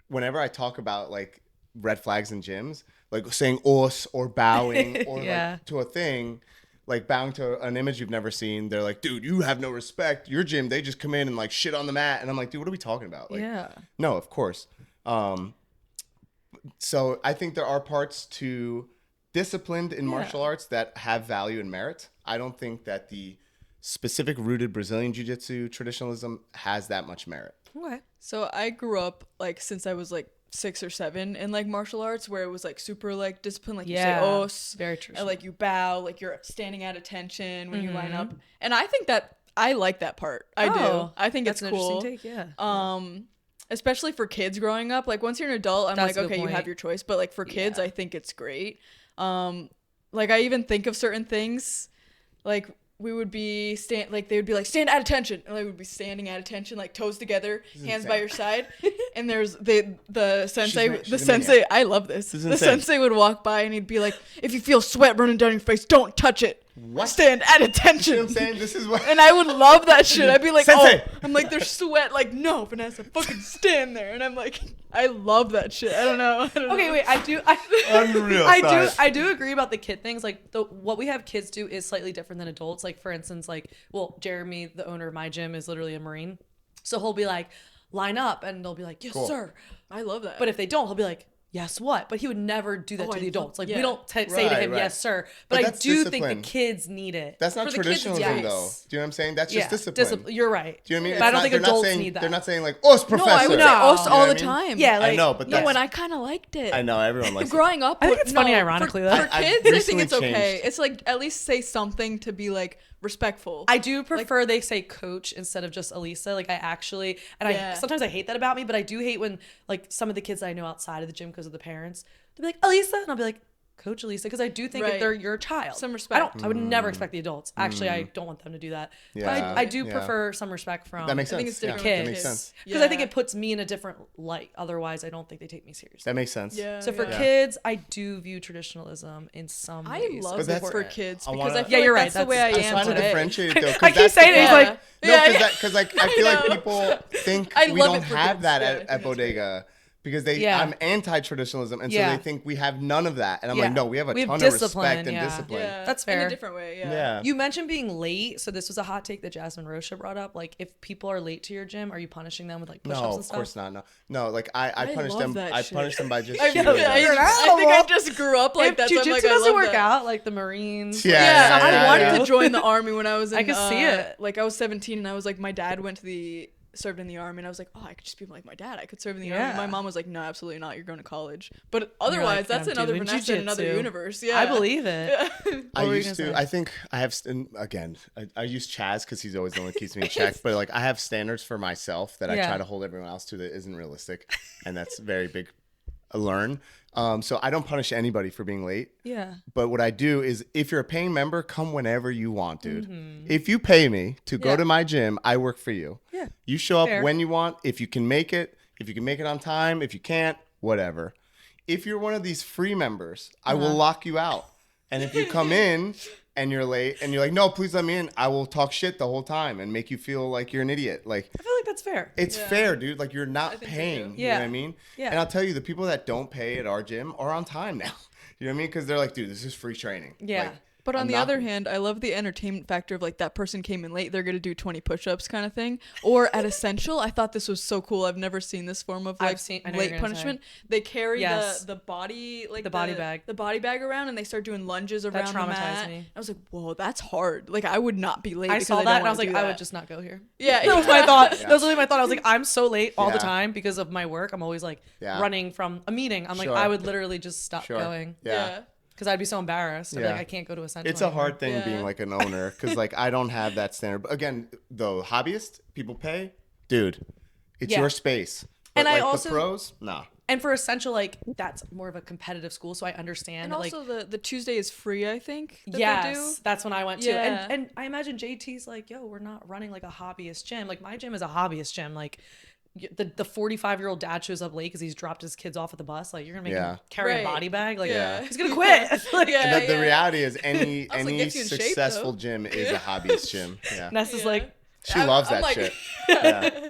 whenever I talk about like red flags in gyms, like saying os or bowing or like to a thing, like bowing to an image you've never seen, they're like, dude, you have no respect. Your gym, they just come in and like shit on the mat. And I'm like, dude, what are we talking about? Like, no, of course. So I think there are parts to disciplined in martial arts that have value and merit. I don't think that the specific rooted Brazilian Jiu-Jitsu traditionalism has that much merit. Okay. So I grew up like since I was like 6 or 7 in like martial arts where it was like super like discipline, like you say os, very true. and like you bow, like you're standing at attention when you line up, and I think that I like that part. I do. I think it's an cool. Interesting take, yeah. Especially for kids growing up. Like once you're an adult, I'm That's like, a good okay, you point. have your choice. But like for kids, I think it's great. Like I even think of certain things, like we would be they would be like stand at attention, and I would be standing at attention, like toes together, hands by your side, and there's the sensei. She's The a sensei, maniac. I love this. This is The insane. sensei would walk by and he'd be like, if you feel sweat running down your face, don't touch it. What? Stand at attention. You know what I'm saying? This is what. And I would love that shit. I'd be like, Sensei. I'm like, there's sweat. Like, no, Vanessa, fucking stand there. And I'm like, I love that shit. I don't know. Okay, wait. Unreal. I do agree about the kid things. Like what we have kids do is slightly different than adults. Like for instance, Jeremy, the owner of my gym, is literally a Marine, so he'll be like, line up, and they'll be like, yes, Cool. sir. I love that. But if they don't, he'll be like, yes, what? But he would never do that to the adults. Like we don't say to him, Right. yes, sir. But But I that's do discipline. think the kids need it. That's not For the kids, it's traditionalism, yes. though. Do you know what I'm saying? That's just discipline. You're right. Do you know what I mean? But I don't It's think they're not adults saying, need that. They're not saying like, "Oh, professor." no, I would say No. us You know all what the I mean? time. Yeah, like I know, but No, that's, and I kind of liked it. I know everyone likes it. Growing up, I think it's funny ironically, though. For I've kids, I think recently it's okay. changed. It's like at least say something to be like respectful. I do prefer they say coach instead of just Elisa. Like I actually, and I sometimes I hate that about me, but I do hate when like some of the kids I know outside of the gym because of the parents, they'll be like Elisa, and I'll be like Coach Elisa, because I do think if they're your child, some respect. I would never expect the adults. Actually, I don't want them to do that. Yeah. But I do prefer some respect from That makes sense. I think it's different Yeah, with that makes kids. sense. because I think it puts me in a different light. Otherwise, I don't think they take me seriously. That makes sense. Yeah. So for yeah. kids, I do view traditionalism in some I ways. love But it that's- for kids I because wanna- I feel Yeah, like you're that's right. the way I That's- am I'm trying to today. differentiate it though. 'cause I keep that's saying the it. He's thing. like, Yeah. because like I feel like people think I we love don't it for have kids. that Yeah, I at think it's great. Bodega. Because Yeah. I'm anti-traditionalism, and so Yeah. they think we have none of that. And I'm Yeah. like, no, we have a We have ton of discipline, respect and yeah. discipline. Yeah, That's in fair. a different way. Yeah. Yeah. You mentioned being late, so this was a hot take that Jasmine Rocha brought up. Like, if people are late to your gym, are you punishing them with like push-ups No, and of stuff? course not. No, like I punish love them. that I shit. punish them by just I, shooting I, them. I think I just grew up like If that. So I'm jiu-jitsu like, I doesn't love work that. out, like the Marines. Yeah, I wanted yeah. to join the army when I was in. I could see it. Like I was 17 and I was like, my dad served in the army, and I was like, oh, I could just be like my dad. I could serve in the army. Yeah. My mom was like, no, absolutely not. You're going to college. But otherwise, like, that's I'm another doing Vanessa in another jiu-jitsu. universe. Yeah, I believe it. I What were you used gonna to. say? I think I have. Again, I use Chaz because he's always the one that keeps me in check. But like, I have standards for myself that I Yeah. try to hold everyone else to that isn't realistic, and that's very big. Learn. So I don't punish anybody for being late. Yeah. But what I do is, if you're a paying member, come whenever you want, dude. If you pay me to go Yeah. to my gym, I work for you. Yeah. You show up Fair. when you want. If you can make it, on time. If you can't, whatever. If you're one of these free members, I will lock you out. And if you come in and you're late and you're like, no, please let me in, I will talk shit the whole time and make you feel like you're an idiot. Like, I feel like that's fair. it's fair, dude. Like, you're not think so, paying. too. You know Yeah. what I mean? Yeah. And I'll tell you, the people that don't pay at our gym are on time now. You know what I mean? Because they're like, dude, this is free training. Yeah. Like, But on I'm the not- other hand, I love the entertainment factor of like that person came in late, they're gonna do 20 push-ups kind of thing. Or at Essential, I thought this was so cool. I've never seen this form of like I know what you're late gonna punishment. They carry Yes. the body like The body bag. the body bag around, and they start doing lunges around the traumatized mat. me. I was like, whoa, that's hard. Like I would not be late. I because saw don't that and I wanna was like, do I that. would just not go here. Yeah, That was my thought. That was really my thought. I was like, I'm so late all the Yeah. time because of my work. I'm always like Yeah. running from a meeting. I'm like, Sure. I would literally just stop Sure. going Yeah. because I'd be so embarrassed. I'd be Yeah. like, I can't go to Essential. It's a anymore. hard thing Yeah. being like an owner because like I don't have that standard. But again, though, hobbyist, people pay. Dude, it's Yeah. your space. But And I like also- the pros, nah. And for Essential, like that's more of a competitive school, so I understand. And that, like, also the Tuesday is free, I think. That they do. yes, that's when I went to. Yeah. And I imagine JT's like, yo, we're not running like a hobbyist gym. Like my gym is a hobbyist gym. Like the 45-year-old dad shows up late because he's dropped his kids off at the bus. Like you're gonna make Yeah. him carry Right. a body bag. Like Yeah. he's gonna quit. Like, Yeah. And the reality is any Also, any gets you in shape, successful though. gym is a hobbyist gym. Yeah. Ness is Yeah. like, She I'm- loves I'm that like- shit. Yeah.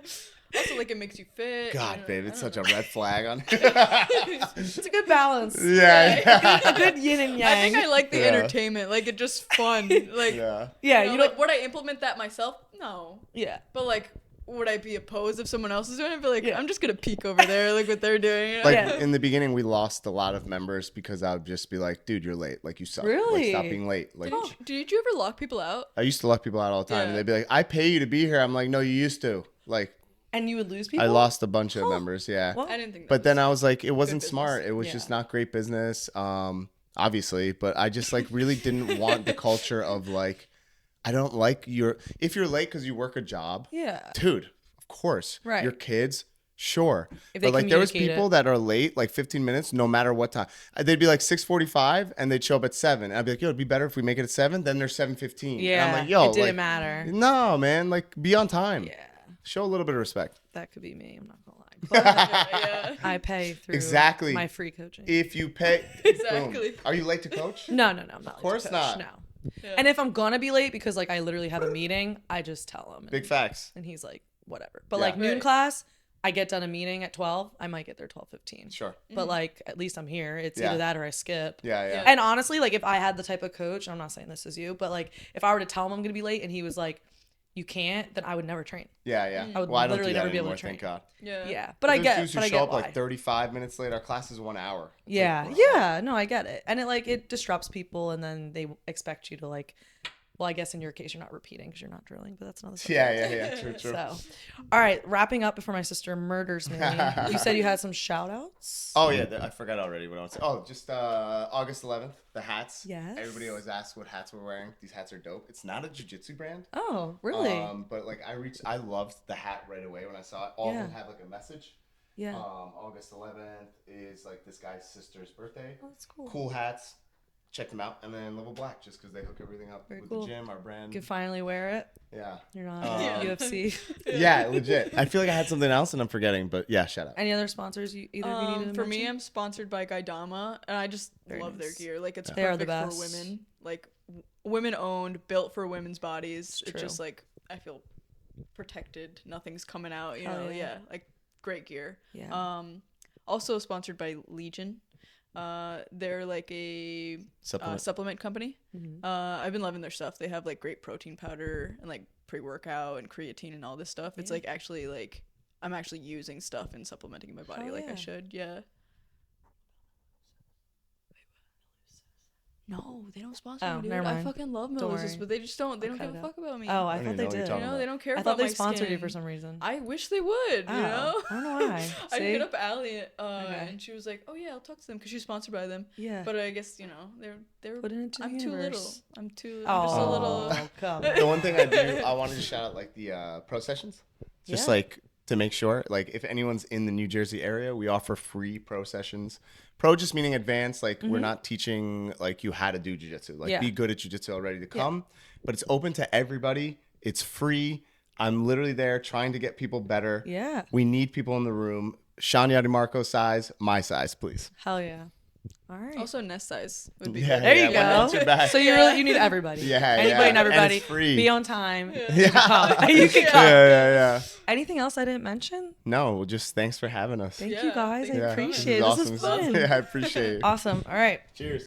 Also, like it makes you fit. God, babe, it's such a red flag on it's a good balance. yeah. A good yin and yang. I think I like the Yeah. entertainment. Like it's just fun. Like Yeah. yeah, you know, like, would I implement that myself? No. yeah. But like would I be opposed if someone else is doing it? I'd be like, I'm just gonna peek over there, like what they're doing. You know? Like in the beginning, we lost a lot of members because I would just be like, "Dude, you're late. Like you suck. Really? Like, stop being late." Like, Did you ever lock people out? I used to lock people out all the time, and they'd be like, "I pay you to be here." I'm like, "No, you used to." Like, And you would lose people? I lost a bunch of members. Yeah. Well, I didn't think. But then I was like, it wasn't business. smart. It was just not great business. Obviously, but I just like really didn't want the culture of like, I don't like if you're late because you work a job. Yeah. Dude, of course. Right. Your kids, sure. If they But like there was communicate people it. that are late like 15 minutes, no matter what time. They'd be like 6:45 and they'd show up at 7. And I'd be like, yo, it'd be better if we make it at 7. Then they're 7:15. Yeah. And I'm like, yo, it didn't like, matter. no, man, like be on time. Yeah. Show a little bit of respect. That could be me. I'm not going to lie. Yeah. I pay through Exactly. my free coaching. If you pay. Exactly. Boom. Are you late to coach? No, I'm not. Of course not. No. Yeah. And if I'm gonna be late because like I literally have a meeting, I just tell him. Big facts. And he's like, whatever. But Yeah. like noon Right. class, I get done a meeting at 12. I might get there 12:15. Sure. But like at least I'm here. It's Yeah. either that or I skip. Yeah, yeah. And honestly, like if I had the type of coach, I'm not saying this is you, but like if I were to tell him I'm gonna be late and he was like, you can't, then I would never train. Yeah, yeah. I would well, I don't literally do that never be able anymore, to train. thank God. Yeah. Yeah. But I There's get, dudes who but I show get up why. like 35 minutes late. Our class is 1 hour. It's Yeah, like, yeah, no, I get it, and it disrupts people, and then they expect you to like, well, I guess in your case you're not repeating because you're not drilling, but that's another subject. Yeah. True. So, all right, wrapping up before my sister murders me. You said you had some shout outs. Oh yeah, I forgot already what I was saying. Oh, just August 11th, the hats. Yes. Everybody always asks what hats we're wearing. These hats are dope. It's not a jiu-jitsu brand. Oh, really? But like I loved the hat right away when I saw it. All of Yeah. them have like a message. Yeah. August 11th is like this guy's sister's birthday. Oh, that's cool. Cool hats. Check them out. And then Level Black, just because they hook everything up Very with cool. the gym, our brand. You can finally wear it. Yeah. You're not Yeah. UFC. Yeah, legit. I feel like I had something else and I'm forgetting, but yeah, shout out. Any other sponsors you either of you needed to For me, mention? I'm sponsored by Gaidama, and I just Very love nice. their gear. Like it's They are the perfect best. for women. Like women owned, built for women's bodies. It's true. just like I feel protected. Nothing's coming out. You Oh, know, yeah. yeah, like great gear. Yeah. Also sponsored by Legion. They're like a supplement company. Mhm. I've been loving their stuff. They have like great protein powder and like pre-workout and creatine and all this stuff. It's Yeah. like actually like I'm actually using stuff and supplementing in my body Hell like yeah. I should. Yeah. No, they don't sponsor Oh, me, dude. never I mind. fucking love Don't Melissa's, worry. but they just don't. They I'll don't cut give a it out. fuck about me. Oh, I don't thought even they know what you're did. talking You know, about. they don't care I about thought they my sponsored you skin. for some reason. I wish they would. Oh, You know. I don't know why. I See? hit up Allie, Okay. and she was like, "Oh yeah, I'll talk to them because she's sponsored by them." Yeah. But I guess you know they're. Put it into I'm the too little. universe. I'm too. Oh, I'm just a little. come. The one thing I wanted to shout out like the pro sessions. Just Yeah. like to make sure, like if anyone's in the New Jersey area, we offer free pro sessions. Pro just meaning advanced, like we're not teaching like you how to do jiu-jitsu. Like Yeah. be good at jiu-jitsu already to come. But it's open to everybody. It's free. I'm literally there trying to get people better. Yeah. We need people in the room. Sean Yadimarco size, my size, please. Hell yeah. All right. Also, Ness size would be Yeah, good. there you when that's your go. back. So you need everybody. Yeah, Anybody yeah. and everybody. And it's free. Be on time. You Yeah. can come. You can come. Yeah. Anything else I didn't mention? No, just thanks for having us. Thank you Yeah, guys. thank I you. appreciate it. This This is is awesome. fun. Yeah, I appreciate it. Awesome. All right. Cheers.